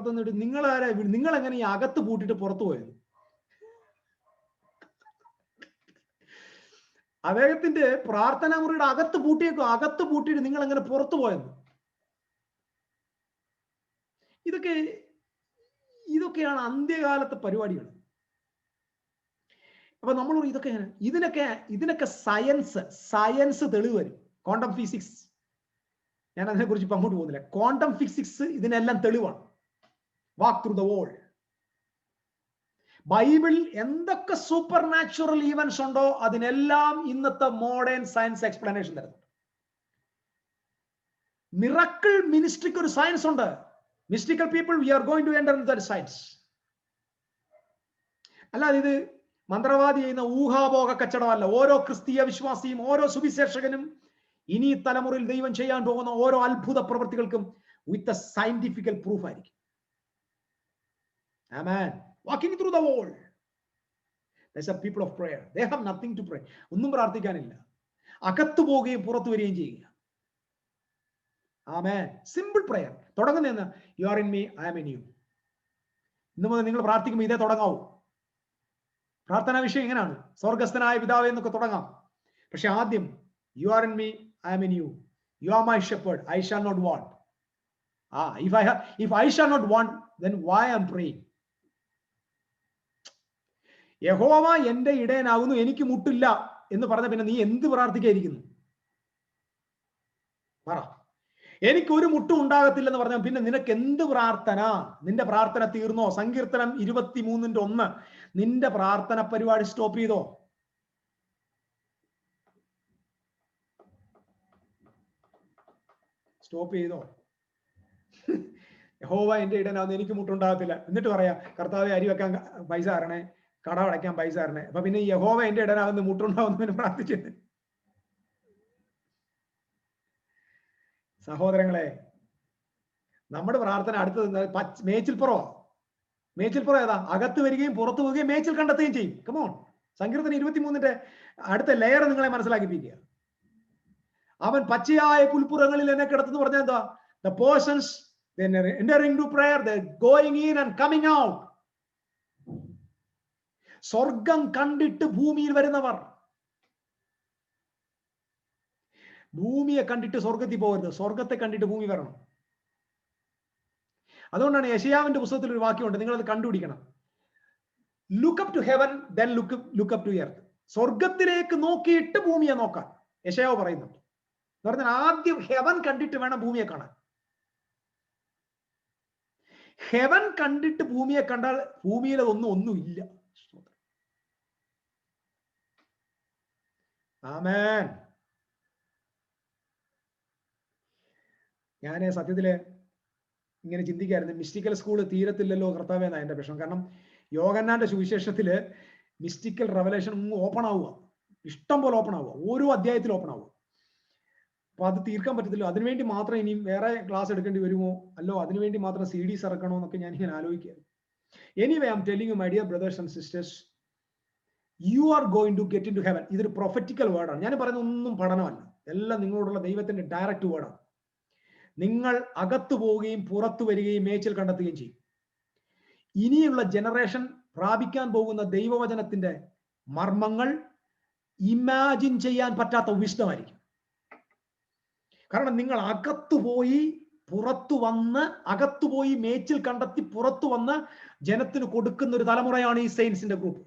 A: വന്നിട്ട് നിങ്ങൾ എങ്ങനെ ഈ അകത്ത് പൂട്ടിയിട്ട് പുറത്തു പോയത്? അദ്ദേഹത്തിന്റെ പ്രാർത്ഥനാ മുറിയുടെ അകത്ത് പൂട്ടിയേക്കും. അകത്ത് പൂട്ടിയിട്ട് നിങ്ങൾ എങ്ങനെ പുറത്തു പോയെന്ന്. ഇതൊക്കെയാണ് അന്ത്യകാലത്തെ പരിപാടികൾ. അപ്പൊ നമ്മൾ ഇതിനൊക്കെ സയൻസ് തെളിവ് വരും. ക്വാണ്ടം ഫിസിക്സ്, ഞാൻ അതിനെക്കുറിച്ച് ഇപ്പൊ അങ്ങോട്ട് പോകുന്നില്ല. ക്വാണ്ടം ഫിസിക്സ് ഇതിനെല്ലാം തെളിവാണ്. Walk through the wall. ബൈബിളിൽ എന്തൊക്കെ സൂപ്പർ നാച്ചുറൽ ഈവൻസ് ഉണ്ടോ അതിനെല്ലാം ഇന്നത്തെ മോഡേൺ സയൻസ് എക്സ്പ്ലനേഷൻ തരുന്നു. മിറക്കിൾ മിനിസ്ട്രിക്ക് ഒരു സയൻസ് ഉണ്ട്. Mystical people we are going to enter in that science. അല്ലാതെ ഇത് മന്ത്രവാദി ചെയ്യുന്ന ഊഹാഭോഗ കച്ചവടമല്ല. ഓരോ ക്രിസ്തീയ വിശ്വാസിയും ഓരോ സുവിശേഷകനും ഇനി തലമുറയിൽ ദൈവം ചെയ്യാൻ പോകുന്ന ഓരോ അത്ഭുത പ്രവൃത്തികൾക്കും വിത്ത് എ സയന്റിഫിക്കൽ പ്രൂഫ് ആയിരിക്കും. ആമേൻ. Walking through the wall. There's a people of prayer. They have nothing to pray. ഒന്നും പ്രാർത്ഥിക്കാനില്ല. അകത്തു പോവുകയും പുറത്തു വരികയും ചെയ്യുക. ആമേൻ. Simple prayer. തുടങ്ങുന്ന you are in me, I am in you. ഇന്ന് മുതൽ നിങ്ങൾ പ്രാർത്ഥിക്കുമ്പോൾ ഇതേ തുടങ്ങാവൂ. പ്രാർത്ഥനാ വിഷയം ഇങ്ങനെയാണ്, സ്വർഗസ്ഥനായ പിതാവേ എന്നൊക്കെ തുടങ്ങാം. പക്ഷെ ആദ്യം you are in me, I am in you. You are my shepherd, I shall not want. If I shall not want, then why I am praying? യഹോവ എന്റെ ഇടയനാകുന്നു, എനിക്ക് മുട്ടില്ല എന്ന് പറഞ്ഞ പിന്നെ നീ എന്ത് പ്രാർത്ഥിക്കായിരിക്കുന്നു? പറ. എനിക്കൊരു മുട്ടും ഉണ്ടാകത്തില്ലെന്ന് പറഞ്ഞാൽ പിന്നെ നിനക്ക് എന്ത് പ്രാർത്ഥന? നിന്റെ പ്രാർത്ഥന തീർന്നോ? സങ്കീർത്തനം 23:1. നിന്റെ പ്രാർത്ഥന പരിപാടി സ്റ്റോപ്പ് ചെയ്തോ? സ്റ്റോപ്പ് ചെയ്തോ? യഹോവ എന്റെ ഇടയനാകുന്നു, എനിക്ക് മുട്ടുണ്ടാകത്തില്ല. എന്നിട്ട് പറയാ, കർത്താവെ അരി വെക്കാൻ പൈസ തരണേ, കടം അടയ്ക്കാൻ പൈസ തരണേ. അപ്പൊ പിന്നെ യഹോവ എന്റെ ഇടയനാകുന്നു മുട്ടുണ്ടാവുന്നതിന് പ്രാർത്ഥിച്ചത്. സഹോദരങ്ങളെ, നമ്മുടെ പ്രാർത്ഥന അടുത്തത് മേച്ചിൽപ്പുറവാ. മേച്ചിൽപ്പുറം ഏതാ? അകത്ത് വരികയും പുറത്തു പോവുകയും മേച്ചിൽ കണ്ടെത്തുകയും ചെയ്യും. കമോൺ. സങ്കീർത്തനം 23 അടുത്ത ലെയർ നിങ്ങളെ മനസ്സിലാക്കിപ്പിക്കുക. അവൻ പച്ചയായ പുൽപ്പുറങ്ങളിൽ എന്നെ കിടത്തുന്നു പറഞ്ഞാൽ എന്താ? The persons entering to prayer, they're going in and coming out. സ്വർഗം കണ്ടിട്ട് ഭൂമിയിൽ വരുന്നവർ. ഭൂമിയെ കണ്ടിട്ട് സ്വർഗത്തിൽ പോകരുത്, സ്വർഗത്തെ കണ്ടിട്ട് ഭൂമി വരണം. അതുകൊണ്ടാണ് യെശയ്യാവിന്റെ പുസ്തകത്തിൽ ഒരു വാക്യമുണ്ട്, നിങ്ങൾ അത് കണ്ടുപിടിക്കണം. Look up to heaven, then look up to earth. സ്വർഗത്തിലേക്ക് നോക്കിയിട്ട് ഭൂമിയെ നോക്കാൻ യെശയ്യാവ് പറയുന്നുണ്ട്. എന്ന് പറഞ്ഞാൽ ആദ്യം ഹെവൻ കണ്ടിട്ട് വേണം ഭൂമിയെ കാണാൻ. ഹെവൻ കണ്ടിട്ട് ഭൂമിയെ കണ്ടാൽ ഭൂമിയിൽ ഒന്നുമില്ല. ആമേൻ. ഞാൻ സത്യത്തില് ഇങ്ങനെ ചിന്തിക്കായിരുന്നു, മിസ്റ്റിക്കൽ സ്കൂള് തീരത്തില്ലല്ലോ കർത്താവേ എന്നാ എന്റെ പ്രശ്നം. കാരണം യോഹന്നാന്റെ സുവിശേഷത്തില് മിസ്റ്റിക്കൽ റെവലേഷൻ ഓപ്പൺ ആവുക, ഇഷ്ടം പോലെ ഓപ്പൺ ആവുക, ഓരോ അധ്യായത്തിൽ ഓപ്പൺ ആവുക. അപ്പൊ അത് തീർക്കാൻ പറ്റത്തില്ലോ. അതിനുവേണ്ടി മാത്രം ഇനിയും വേറെ ക്ലാസ് എടുക്കേണ്ടി വരുമോ, അല്ലോ അതിനുവേണ്ടി മാത്രം CDs ഇറക്കണോ എന്നൊക്കെ ഞാൻ ഇങ്ങനെ ആലോചിക്കുക. Anyway I'm telling you my dear brothers and sisters, you are going to get in to heaven. ഇതൊരു പ്രൊഫറ്റിക്കൽ വേർഡാണ്. ഞാൻ പറയുന്ന ഒന്നും പഠനമല്ല, എല്ലാം നിങ്ങളോടുള്ള ദൈവത്തിന്റെ ഡയറക്റ്റ് വേർഡാണ്. നിങ്ങൾ അകത്തു പോവുകയും പുറത്തു വരികയും മേച്ചിൽ കണ്ടെത്തുകയും ചെയ്യും. ഇനിയുള്ള ജനറേഷൻ പ്രാപിക്കാൻ പോകുന്ന ദൈവവചനത്തിന്റെ മർമ്മങ്ങൾ ഇമാജിൻ ചെയ്യാൻ പറ്റാത്ത വിശദമായിരിക്കും. കാരണം നിങ്ങൾ അകത്തുപോയി പുറത്തു വന്ന്, അകത്തുപോയി മേച്ചിൽ കണ്ടെത്തി പുറത്തു വന്ന് ജനത്തിന് കൊടുക്കുന്ന ഒരു തലമുറയാണ് ഈ സെയിൻസിന്റെ ഗ്രൂപ്പ്.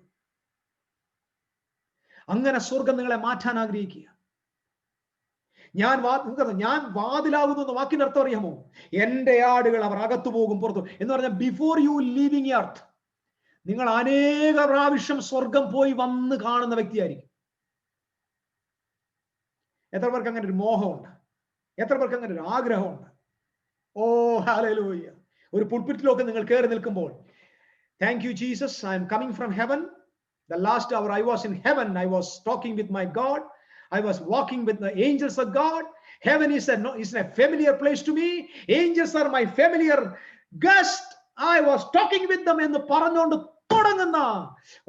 A: അങ്ങനെ സ്വർഗം നിങ്ങളെ മാറ്റാൻ ആഗ്രഹിക്കുക. ഞാൻ വാതിലാകുന്നു എന്ന വാക്കിന്റെ അർത്ഥം അറിയാമോ? എന്റെ ആടുകൾ അവർ അകത്തു പോകും പുറത്തു എന്ന് പറഞ്ഞാൽ ബിഫോർ യു ലീവിങ് എർത്ത് നിങ്ങൾ അനേക പ്രാവശ്യം സ്വർഗം പോയി വന്ന് കാണുന്ന വ്യക്തിയായിരിക്കും. എത്ര പേർക്ക് അങ്ങനെ ഒരു മോഹമുണ്ട്? എത്ര പേർക്ക് അങ്ങനെ ഒരു ആഗ്രഹമുണ്ട്? ഓ ഹല്ലേലൂയ. ഒരു പുൾപിറ്റിലൊക്കെ നിങ്ങൾ കയറി നിൽക്കുമ്പോൾ, thank you Jesus, I am coming from heaven. The last hour I was in heaven, I was talking with my God, I was walking with the angels of God. Heaven is a familiar place to me. Angels are my familiar guest. I was talking with them എന്ന് പറഞ്ഞുകൊണ്ട് തുടങ്ങുന്ന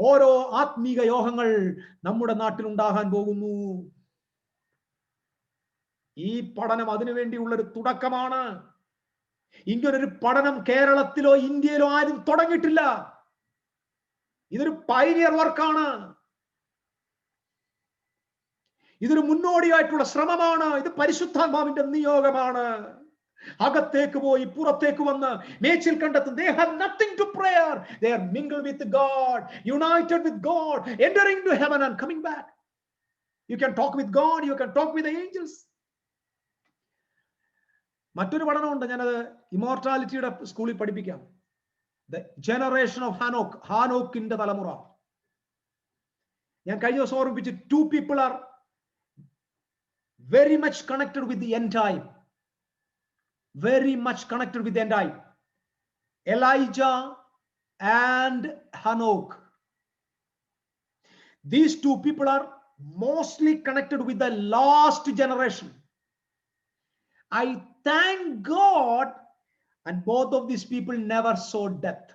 A: ഓരോ ആത്മീക യോഗങ്ങൾ നമ്മുടെ നാട്ടിൽ ഉണ്ടാകാൻ പോകുന്നു. ഈ പഠനം അതിനുവേണ്ടിയുള്ളൊരു തുടക്കമാണ്. ഇങ്ങനൊരു പഠനം കേരളത്തിലോ ഇന്ത്യയിലോ ആരും തുടങ്ങിയിട്ടില്ല. ഇതൊരു പൈനിയർ വർക്കാണ്. ഇതൊരു മുന്നോടിയായിട്ടുള്ള ശ്രമമാണ്. ഇത് പരിശുദ്ധാത്മാവിന്റെ നിയോഗമാണ്. അകത്തേക്ക് പോയി പുറത്തേക്ക് വന്ന് മേച്ചിൽ കണ്ടെത്തും. They have nothing to prayer. They are mingled with God, united with God, entering to heaven and coming back. You can talk with God, you can talk with the angels. മറ്റൊരു പഠനമുണ്ട്, ഞാനത് ഇമോർട്ടാലിറ്റിയുടെ സ്കൂളിൽ പഠിപ്പിക്കാം. The generation of Hanok, ഹാനോക്കിന്റെ തലമുറ. ഞാൻ കഴിഞ്ഞ ദിവസം ഓർമ്മിപ്പിച്ചു, 2 people are very much connected with the end time. Very much connected with the end time. Elijah and Hanok. These 2 people are mostly connected with the last generation. I thank God, and both of these people never saw death.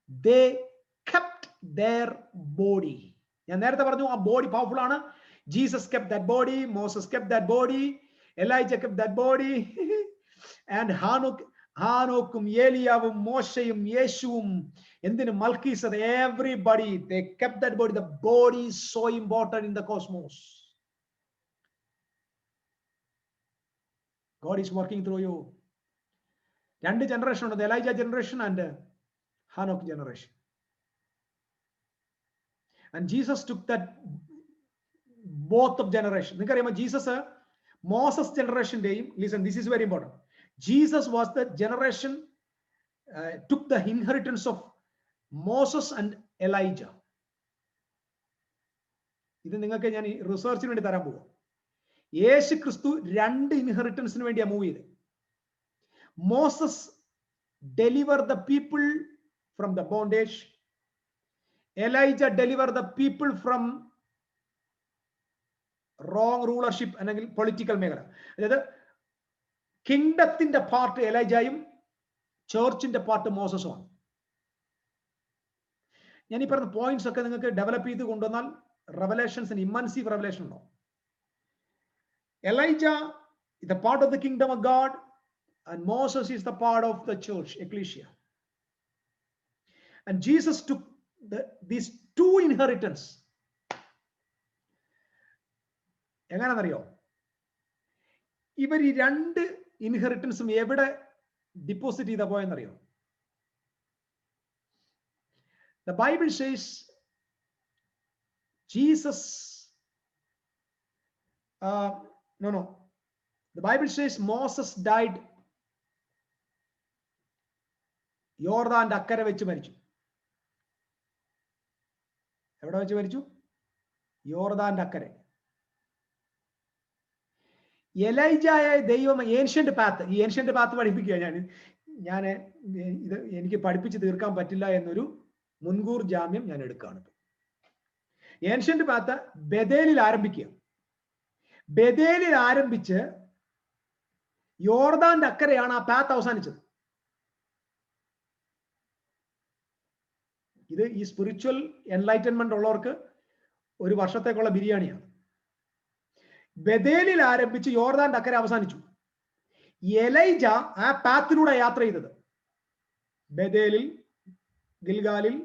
A: They kept their body. ഞാൻ നേരത്തെ പറഞ്ഞു ആ body powerful ആണ്. Jesus kept that body, Moses kept that body, Elijah kept that body, and ഹാനോക്കും ഏലിയാവും മോശയും യേശുവും എന്തിന് മൽക്കീസദ്, everybody, they kept that body. The body is so important in the cosmos. God is working through you. 2 generation ഉണ്ട്, Elijah generation and Hanok generation. And Jesus took that both of generation. നിങ്ങൾക്കറിയാമോ Jesus Moses ജനറേഷന്റെയും, listen, this is very important. Jesus was the generation took the inheritance of Moses and Elijah. ഇത് നിങ്ങൾക്ക് ഞാൻ റിസർച്ചിന് വേണ്ടി തരാൻ പോവാം. യേശു ക്രിസ്തു 2 ഇൻഹെറിറ്റൻസിന് വേണ്ടിയാ മൂവ് ചെയ്തത്. Moses delivered the people from the bondage. Elijah delivered the people from wrong rulership അല്ലെങ്കിൽ പൊളിറ്റിക്കൽ മേഖല. അതായത് കിങ്ഡത്തിന്റെ പാർട്ട് എലൈജയും ചേർച്ചിന്റെ പാർട്ട് മോസസുമാണ്. ഞാൻ ഈ പറഞ്ഞ പോയിന്റ്സ് ഒക്കെ നിങ്ങൾക്ക് ഡെവലപ്പ് ചെയ്ത് കൊണ്ടുവന്നാൽ റെവലേഷൻസിന് ഇമ്മൻസീവ് റെവലേഷൻ ഉണ്ടോ. Elijah is the part of the kingdom of God, and Moses is the part of the church, ecclesia. And Jesus took these 2 inheritance. എങ്ങനെയാണെന്നറിയോ? ഇവർ ഈ 2 ഇൻഹെറിറ്റൻസും എവിടെ ഡിപ്പോസിറ്റ് ചെയ്ത പോയെന്നറിയോ? The Bible says Jesus no. The Bible says Moses died യോർദാന്റെ അക്കരെ വെച്ച് മരിച്ചു. എവിടെ വെച്ച് മരിച്ചു? യോർദാന്റെ അക്കരെ. എലൈജായ ദൈവം ഏൻഷ്യന്റ് പാത്ത്, ഈ ഏൻഷ്യന്റ് പാത്ത് പഠിപ്പിക്കുക. ഞാൻ ഇത് എനിക്ക് പഠിപ്പിച്ച് തീർക്കാൻ പറ്റില്ല എന്നൊരു മുൻകൂർ ജാമ്യം ഞാൻ എടുക്കുകയാണ്. ഏൻഷ്യന്റ് പാത്ത് ബെതേലിൽ ആരംഭിക്കുക. ബെതേലിൽ ആരംഭിച്ച് യോർദാന്റെ അക്കരെയാണ് ആ പാത്ത് അവസാനിച്ചത്. ഇത് ഈ സ്പിരിച്വൽ എൻലൈറ്റൻമെന്റ് ഉള്ളവർക്ക് ഒരു വർഷത്തേക്കുള്ള ബിരിയാണിയാണ്. ബെതേലിൽ ആരംഭിച്ച് യോർദാന്റെ അക്കരെ അവസാനിച്ചു. എലൈജ ആ പാത്തിലൂടെ യാത്ര ചെയ്തത്. ബെതേലിൽ, ഗിൽഗാലിൽ,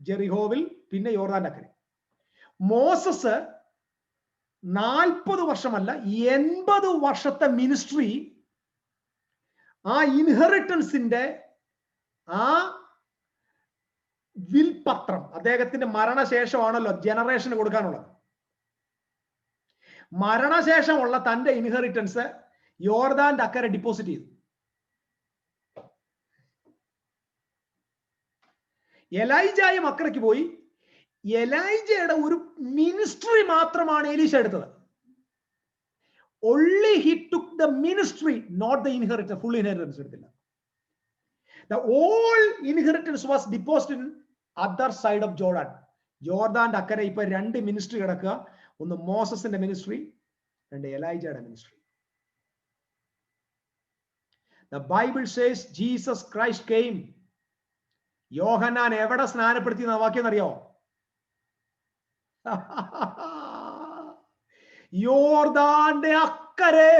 A: ജെറിഹോവിൽ, പിന്നെ യോർദാന്റെ അക്കരെ. മോസസ് 40 വർഷമല്ല 80 വർഷത്തെ മിനിസ്ട്രി ആ ഇൻഹെറിറ്റൻസിന്റെ ആ വിൽപത്രം, അദ്ദേഹത്തിന്റെ മരണശേഷമാണല്ലോ ജനറേഷന് കൊടുക്കാനുള്ളത്. മരണശേഷമുള്ള തന്റെ ഇൻഹെറിറ്റൻസ് യോർദാന്റെ അക്കരെ ഡിപ്പോസിറ്റ് ചെയ്തു. എലൈജായും അക്കരയ്ക്ക് പോയി. എലൈജയുടെ ഒരു മിനിസ്ട്രി മാത്രമാണ് എലീശ എടുത്തത്. Only he took the ministry, not the inheritance. Full inheritance എടുത്തില്ല. The all inheritance was deposited in other side of Jordan. ജോർദാന്റെ അക്കരെ ഇപ്പൊ 2 മിനിസ്ട്രി കിടക്കുക. ഒന്ന് മോസസിന്റെ മിനിസ്ട്രി, 2 എലൈജയുടെ ministry. The Bible says Jesus Christ came. Yohannan എവിടെ സ്നാനപ്പെടുത്തിയെന്ന വാക്യം അറിയോ? യോർദാന്റെ അക്കരെ,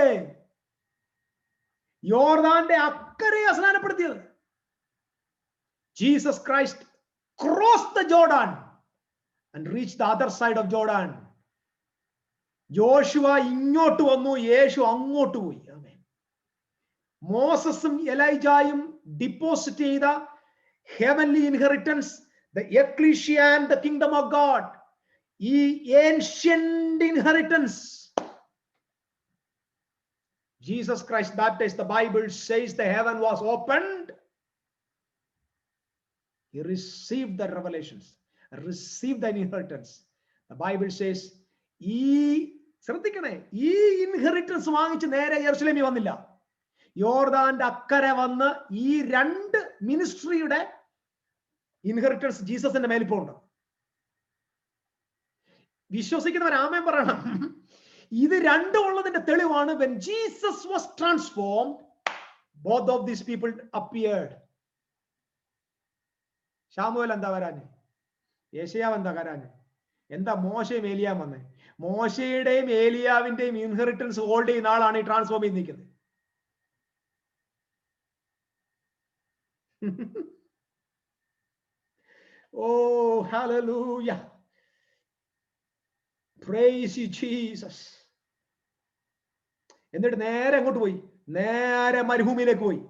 A: യോർദാന്റെ അക്കരെ സ്നാനപ്പെടുത്തിയത്. Jesus Christ crossed the Jordan and reached the other side of Jordan. Joshua ഇങ്ങോട്ട് വന്നു, യേശു അങ്ങോട്ട് പോയി. മോസസും എലൈജായും ഡിപ്പോസിറ്റ് ചെയ്ത heavenly inheritance, the ecclesia and the kingdom of God, ഈ ancient inheritance, Jesus Christ baptized. The Bible says the heaven was opened. He received the revelations, received the inheritance. The Bible says ഈ ശ്രദ്ധിക്കണേ, ഈ inheritance വാങ്ങിച്ച് നേരെ യെരുശലേമിൽ വന്നില്ല. യോർദാന്റെ അക്കരെ വന്ന് ഈ 2 മിനിസ്ട്രിയുടെ ഇൻഹെറിറ്റൻസ് ജീസസിന്റെ മേലിപ്പോണ്ട്. വിശ്വസിക്കുന്നവർ ആമേൻ പറയണം. ഇത് 2 ഉള്ളതിന്റെ തെളിവാണ്. when Jesus was transformed, both of these people appeared. Samuel എന്താ വരാന്? യേശയ്യാവ് എന്താ വരാന്? എന്താ മോശയും ഏലിയാവും വന്നേ? മോശയുടെയും ഏലിയാവിന്റെയും ഇൻഹെറിറ്റൻസ് ഹോൾഡ് ചെയ്യുന്ന ആളാണ് ഈ ട്രാൻസ്ഫോം ചെയ്ത് നിൽക്കുന്നത്. Oh, hallelujah. Praise you, Jesus. എന്നിട്ട് നേരെ അങ്ങോട്ട് പോയി, നേരെ മരുഭൂമിയിലേക്ക് പോയി,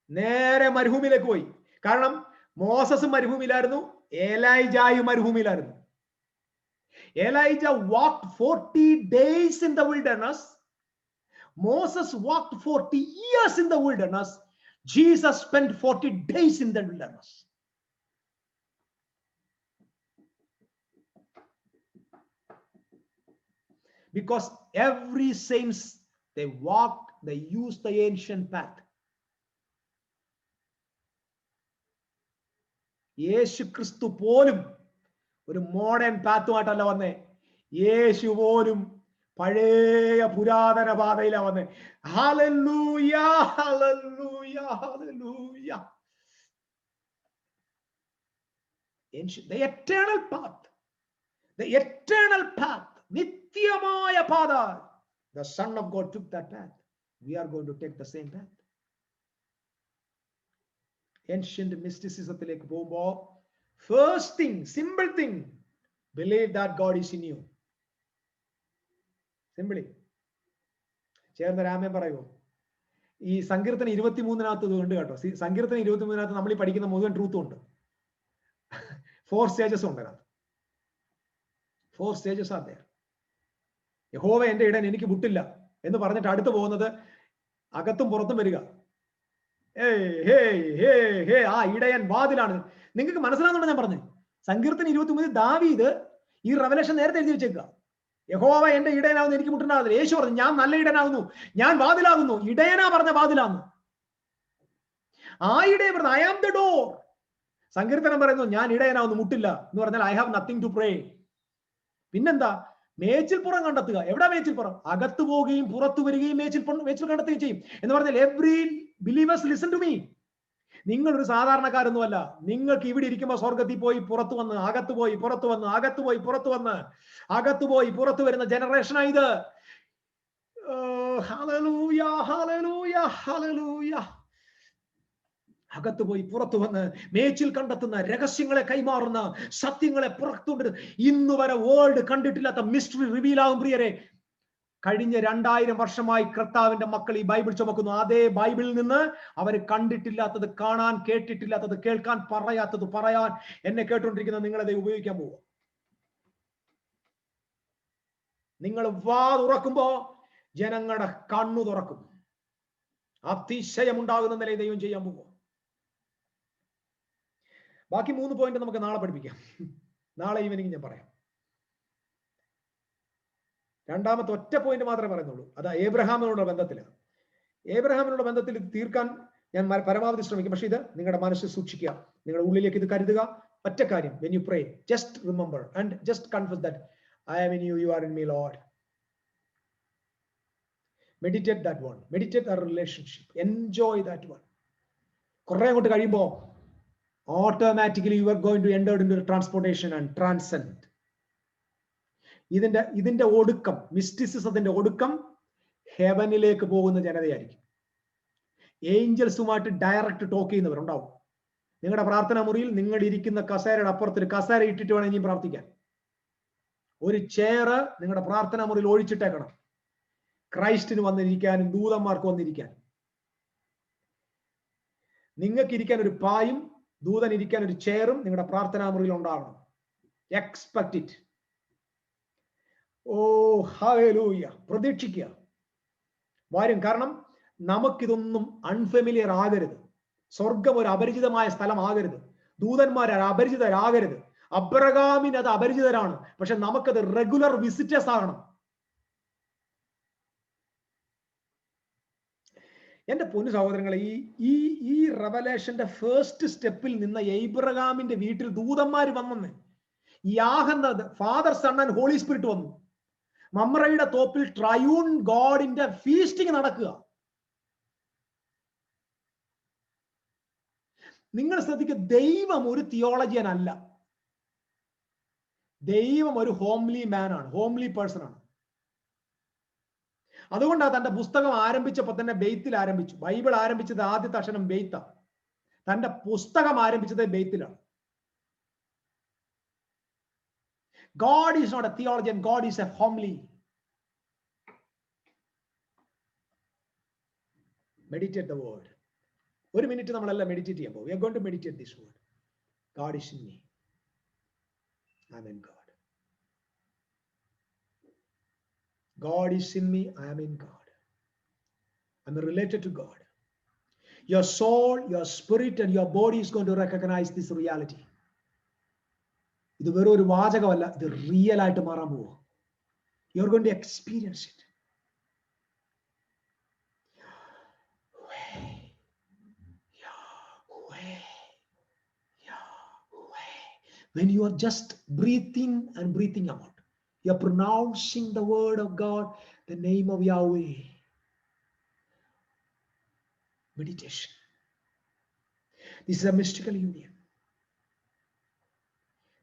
A: നേരെ മരുഭൂമിയിലേക്ക് പോയി. കാരണം മോസസും മരുഭൂമിയിലായിരുന്നു, എലൈജായും മരുഭൂമിയിലായിരുന്നു. Elijah walked 40 days in the wilderness. Moses walked 40 years in the wilderness. Jesus spent 40 days in the wilderness. Because every saints, they walked, they used the ancient path. യേശു ക്രിസ്തു പോലും ഒരു മോഡേൺ പാത്തുമായിട്ടല്ല വന്നേ. യേശു പോലും പഴയ പുരാതന പാതയിലാണ് വന്നേ. Hallelujah, hallelujah, hallelujah. The eternal path, the eternal path, നിത്യമായ പാത. The Son of God took that path. We are going to take the same path. Ancient mysticismത്തിലേക്ക് പോകുമ്പോ first thing, simple thing, believe that God is in you. Simply. ചേർന്ന് രാമൻ പറയുമോ? ഈ സങ്കീർത്തനം 23-നകത്ത് ഉണ്ട് കേട്ടോ. സങ്കീർത്തനം 23-നകത്ത് നമ്മൾ ഈ പഠിക്കുന്ന മുഴുവൻ ട്രൂത്തും ഉണ്ട്. 4 stages ഉണ്ട്. 4 stages are there. യഹോവ എന്റെ ഇടയൻ, എനിക്ക് മുട്ടില്ല എന്ന് പറഞ്ഞിട്ട് അടുത്ത് പോകുന്നത് അകത്തും പുറത്തും വരിക. ആ ഇടയൻ വാതിലാണ്. നിങ്ങൾക്ക് മനസ്സിലാകുന്നുണ്ടോ ഞാൻ പറഞ്ഞു? സങ്കീർത്തനം 23 ദാവീദ് ഈ റെവലേഷൻ നേരത്തെ എഴുതി വെച്ചേക്കുക. യഹോവ എന്റെ ഇടയനാകുന്നു, എനിക്ക് മുട്ടുണ്ടാകുന്നില്ല. യേശു പറഞ്ഞു ഞാൻ നല്ല ഇടയനാകുന്നു, ഞാൻ വാതിലാകുന്നു. ഇടയനാ പറഞ്ഞ വാതിലാകുന്നു. ആ ഇടയൻ പറഞ്ഞു ഐ ആം ദ ഡോർ. സങ്കീർത്തനം പറയുന്നു ഞാൻ ഇടയനാകുന്നു, മുട്ടില്ല എന്ന് പറഞ്ഞാൽ I have nothing to pray. പിന്നെന്താ? മേച്ചിൽപ്പുറം കണ്ടെത്തുക. എവിടെ മേച്ചിൽപ്പുറം? അകത്തു പോവുകയും പുറത്തു വരികയും മേച്ചിൽ കണ്ടെത്തുകയും ചെയ്യും എന്ന് പറഞ്ഞാൽ every believers listen to me. നിങ്ങൾ ഒരു സാധാരണക്കാരൊന്നുമല്ല. നിങ്ങൾക്ക് ഇവിടെ ഇരിക്കുമ്പോൾ സ്വർഗത്തിൽ പോയി പുറത്തു വന്ന്, അകത്തു പോയി പുറത്തു വന്ന്, അകത്തു പോയി പുറത്തു വന്ന്, അകത്തു പോയി പുറത്തു വരുന്ന ജനറേഷനാ ഇത്. Hallelujah, hallelujah, hallelujah. അകത്ത് പോയി പുറത്തു വന്ന് മേച്ചിൽ കണ്ടെത്തുന്ന, രഹസ്യങ്ങളെ കൈമാറുന്ന, സത്യങ്ങളെ പുറത്തുകൊണ്ട് ഇന്ന് വരെ വേൾഡ് കണ്ടിട്ടില്ലാത്ത മിസ്റ്ററി റിവീൽ ആകും പ്രിയരെ. കഴിഞ്ഞ 2000 വർഷമായി കർത്താവിന്റെ മക്കൾ ഈ ബൈബിൾ ചുമക്കുന്നു. അതേ ബൈബിളിൽ നിന്ന് അവർ കണ്ടിട്ടില്ലാത്തത് കാണാൻ, കേട്ടിട്ടില്ലാത്തത് കേൾക്കാൻ, പറയാത്തത് പറയാൻ എന്നെ കേട്ടുകൊണ്ടിരിക്കുന്ന നിങ്ങളത് ഉപയോഗിക്കാൻ പോവുക. നിങ്ങൾ വാ തുറക്കുമ്പോ ജനങ്ങളുടെ കണ്ണു തുറക്കും. അതിശയമുണ്ടാകുന്ന നിലയിൽ ദൈവം ചെയ്യാൻ പോവുക. ബാക്കി 3 പോയിന്റ് നമുക്ക് നാളെ പഠിപ്പിക്കാം. നാളെ ഈവനിങ് ഞാൻ പറയാം. രണ്ടാമത്തെ ഒറ്റ പോയിന്റ് മാത്രമേ പറയുന്നുള്ളൂ. അത് ഏബ്രഹാമിനോടുള്ള ബന്ധത്തിലാണ്. ഏബ്രഹാമിനോടുള്ള ബന്ധത്തിൽ തീർക്കാൻ ഞാൻ പരമാവധി ശ്രമിക്കും. പക്ഷെ ഇത് നിങ്ങളുടെ മനസ്സിൽ സൂക്ഷിക്കുക, നിങ്ങളുടെ ഉള്ളിലേക്ക് ഇത് കരുതുക. ഒറ്റ കാര്യം, when you pray, just remember and just confess that I am in you, you are in me, Lord. Meditate that one. Meditate our relationship. Enjoy that one. കുറെ അങ്ങോട്ട് കഴിയുമ്പോൾ automatically you are going to enter into the transportation and transcend. ഇതിന്റെ ഒടുക്കം, മിസ്റ്റിസിസത്തിന്റെ ഒടുക്കം ഹെവനിലേക്ക് പോകുന്ന ജനതയായിരിക്കും. ഏഞ്ചൽസുമായിട്ട് direct talk ചെയ്യുന്നവരുണ്ടാവും. നിങ്ങളുടെ പ്രാർത്ഥനാ മുറിയിൽ നിങ്ങൾ ഇരിക്കുന്ന കസേരയുടെ അപ്പുറത്ത് കസേര ഇട്ടിട്ട് വേണം ഇനിയും പ്രാർത്ഥിക്കാൻ. ഒരു ചെയർ നിങ്ങളുടെ പ്രാർത്ഥനാ മുറിയിൽ ഒഴിച്ചിട്ടേക്കണം, ക്രൈസ്റ്റിന് വന്നിരിക്കാനും ദൂതന്മാർക്ക് വന്നിരിക്കാൻ. നിങ്ങൾക്ക് ഇരിക്കാൻ ഒരു പായും ദൂതൻ ഇരിക്കാൻ ഒരു ചെയറും നിങ്ങളുടെ പ്രാർത്ഥനാ മുറിയിൽ ഉണ്ടാകണം. Expect it. Oh hallelujah. പ്രതീക്ഷിക്കുക വരും. കാരണം നമുക്കിതൊന്നും അൺഫെമിലിയർ ആകരുത്. സ്വർഗം ഒരു അപരിചിതമായ സ്ഥലമാകരുത്. ദൂതന്മാർ അപരിചിതരാകരുത്. അബ്രഹാമിന് അത് അപരിചിതരാണ്, പക്ഷെ നമുക്കത് റെഗുലർ വിസിറ്റേഴ്സ് ആകണം. എന്റെ പൊന്നു സഹോദരങ്ങളെ, ഈ റെവലേഷന്റെ ഫസ്റ്റ് സ്റ്റെപ്പിൽ നിന്ന് എബ്രഹാമിന്റെ വീട്ടിൽ ദൂതന്മാർ വന്നെന്ന്. യാഹെന്നത് father, son and holy spirit വന്നു. മമ്രയുടെ തോപ്പിൽ ട്രയൂൺ ഗോഡിന്റെ ഫീസ്റ്റിംഗ് നടക്കുക. നിങ്ങൾ ശ്രദ്ധിക്കുക, ദൈവം ഒരു തിയോളജിയൻ അല്ല. ദൈവം ഒരു ഹോംലി മാൻ ആണ്, ഹോംലി പേഴ്സൺ ആണ്. അതുകൊണ്ടാണ് തന്റെ പുസ്തകം ആരംഭിച്ചപ്പോൾ തന്നെ ബെയ്ത്തിൽ ആരംഭിച്ചു. ബൈബിൾ ആരംഭിച്ചത് ആദ്യത്തെ അക്ഷരം ബെയ്ത്ത. തന്റെ പുസ്തകം ആരംഭിച്ചത് ബെയ്ത്തിലാണ്. God is not a theologian, God is a homely. Meditate the word. ഒരു മിനിറ്റ് നമ്മളെല്ലാം മെഡിറ്റേറ്റ് ചെയ്യാൻ പോകും. We are going to meditate this word. God is in me. I am in God. God is in me, I am in God. I am related to God. Your soul, your spirit and your body is going to recognize this reality. ഇത് വെറും ഒരു വാചകമല്ല, ഇത് real ആയിട്ട് മാറാൻ പോവുക. You are going to experience it. When you are just breathing and breathing out, you are pronouncing the word of God, the name of Yahweh. Meditation. This is a mystical union.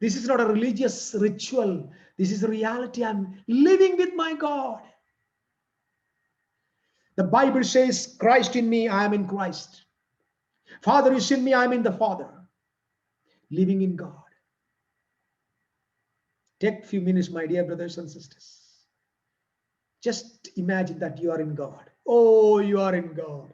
A: This is not a religious ritual. This is a reality. I'm living with my God. The Bible says, Christ in me, I am in Christ. Father is in me, I am in the Father. Living in God. Take a few minutes, my dear brothers and sisters. Just imagine that you are in God. Oh, you are in God.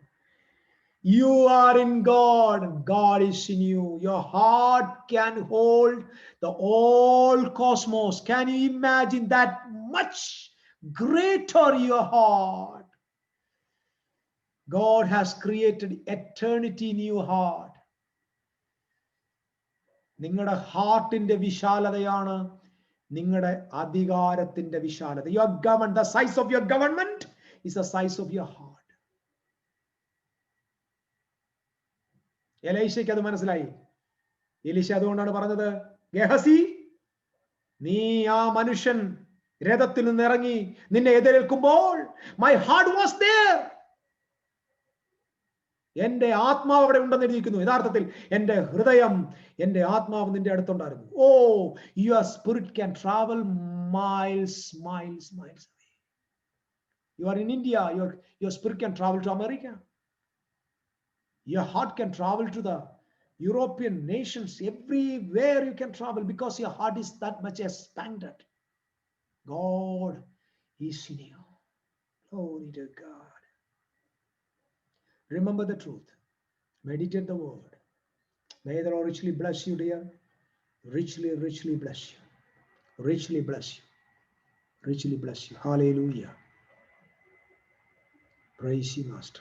A: You are in God and God is in you. Your heart can hold the whole cosmos. Can you imagine that much greater your heart? God has created eternity in your heart. നിങ്ങളുടെ ഹാർട്ടിന്റെ വിശാലതയാണ് നിങ്ങളുടെ അധികാരത്തിന്റെ വിശാലത. You are governed. The size of your government is the size of your heart. എലീശയ്ക്ക് അത് മനസ്സിലായി. എലീശ അതുകൊണ്ടാണ് പറഞ്ഞത്, ഗെഹസി, നീ ആ മനുഷ്യൻ രഥത്തിൽ നിന്ന് ഇറങ്ങി നിന്നെ എതിരേൽക്കുമ്പോൾ my heart was there. എന്റെ ആത്മാവ് അവിടെ ഉണ്ടെന്ന് എഴുതിയിരിക്കുന്നു. യഥാർത്ഥത്തിൽ എന്റെ ഹൃദയം, എന്റെ ആത്മാവ് നിന്റെ അടുത്തുണ്ടായിരുന്നു. ഓ, your spirit can travel miles away. You are in India, your spirit can travel to America. Your heart can travel to the European nations, everywhere you can travel because your heart is that much expanded. God is in you. Glory to God. Remember the truth. Meditate the word. May the Lord richly bless you, dear. Richly, richly bless you. Richly bless you. Richly bless you. Hallelujah. Praise you, Master.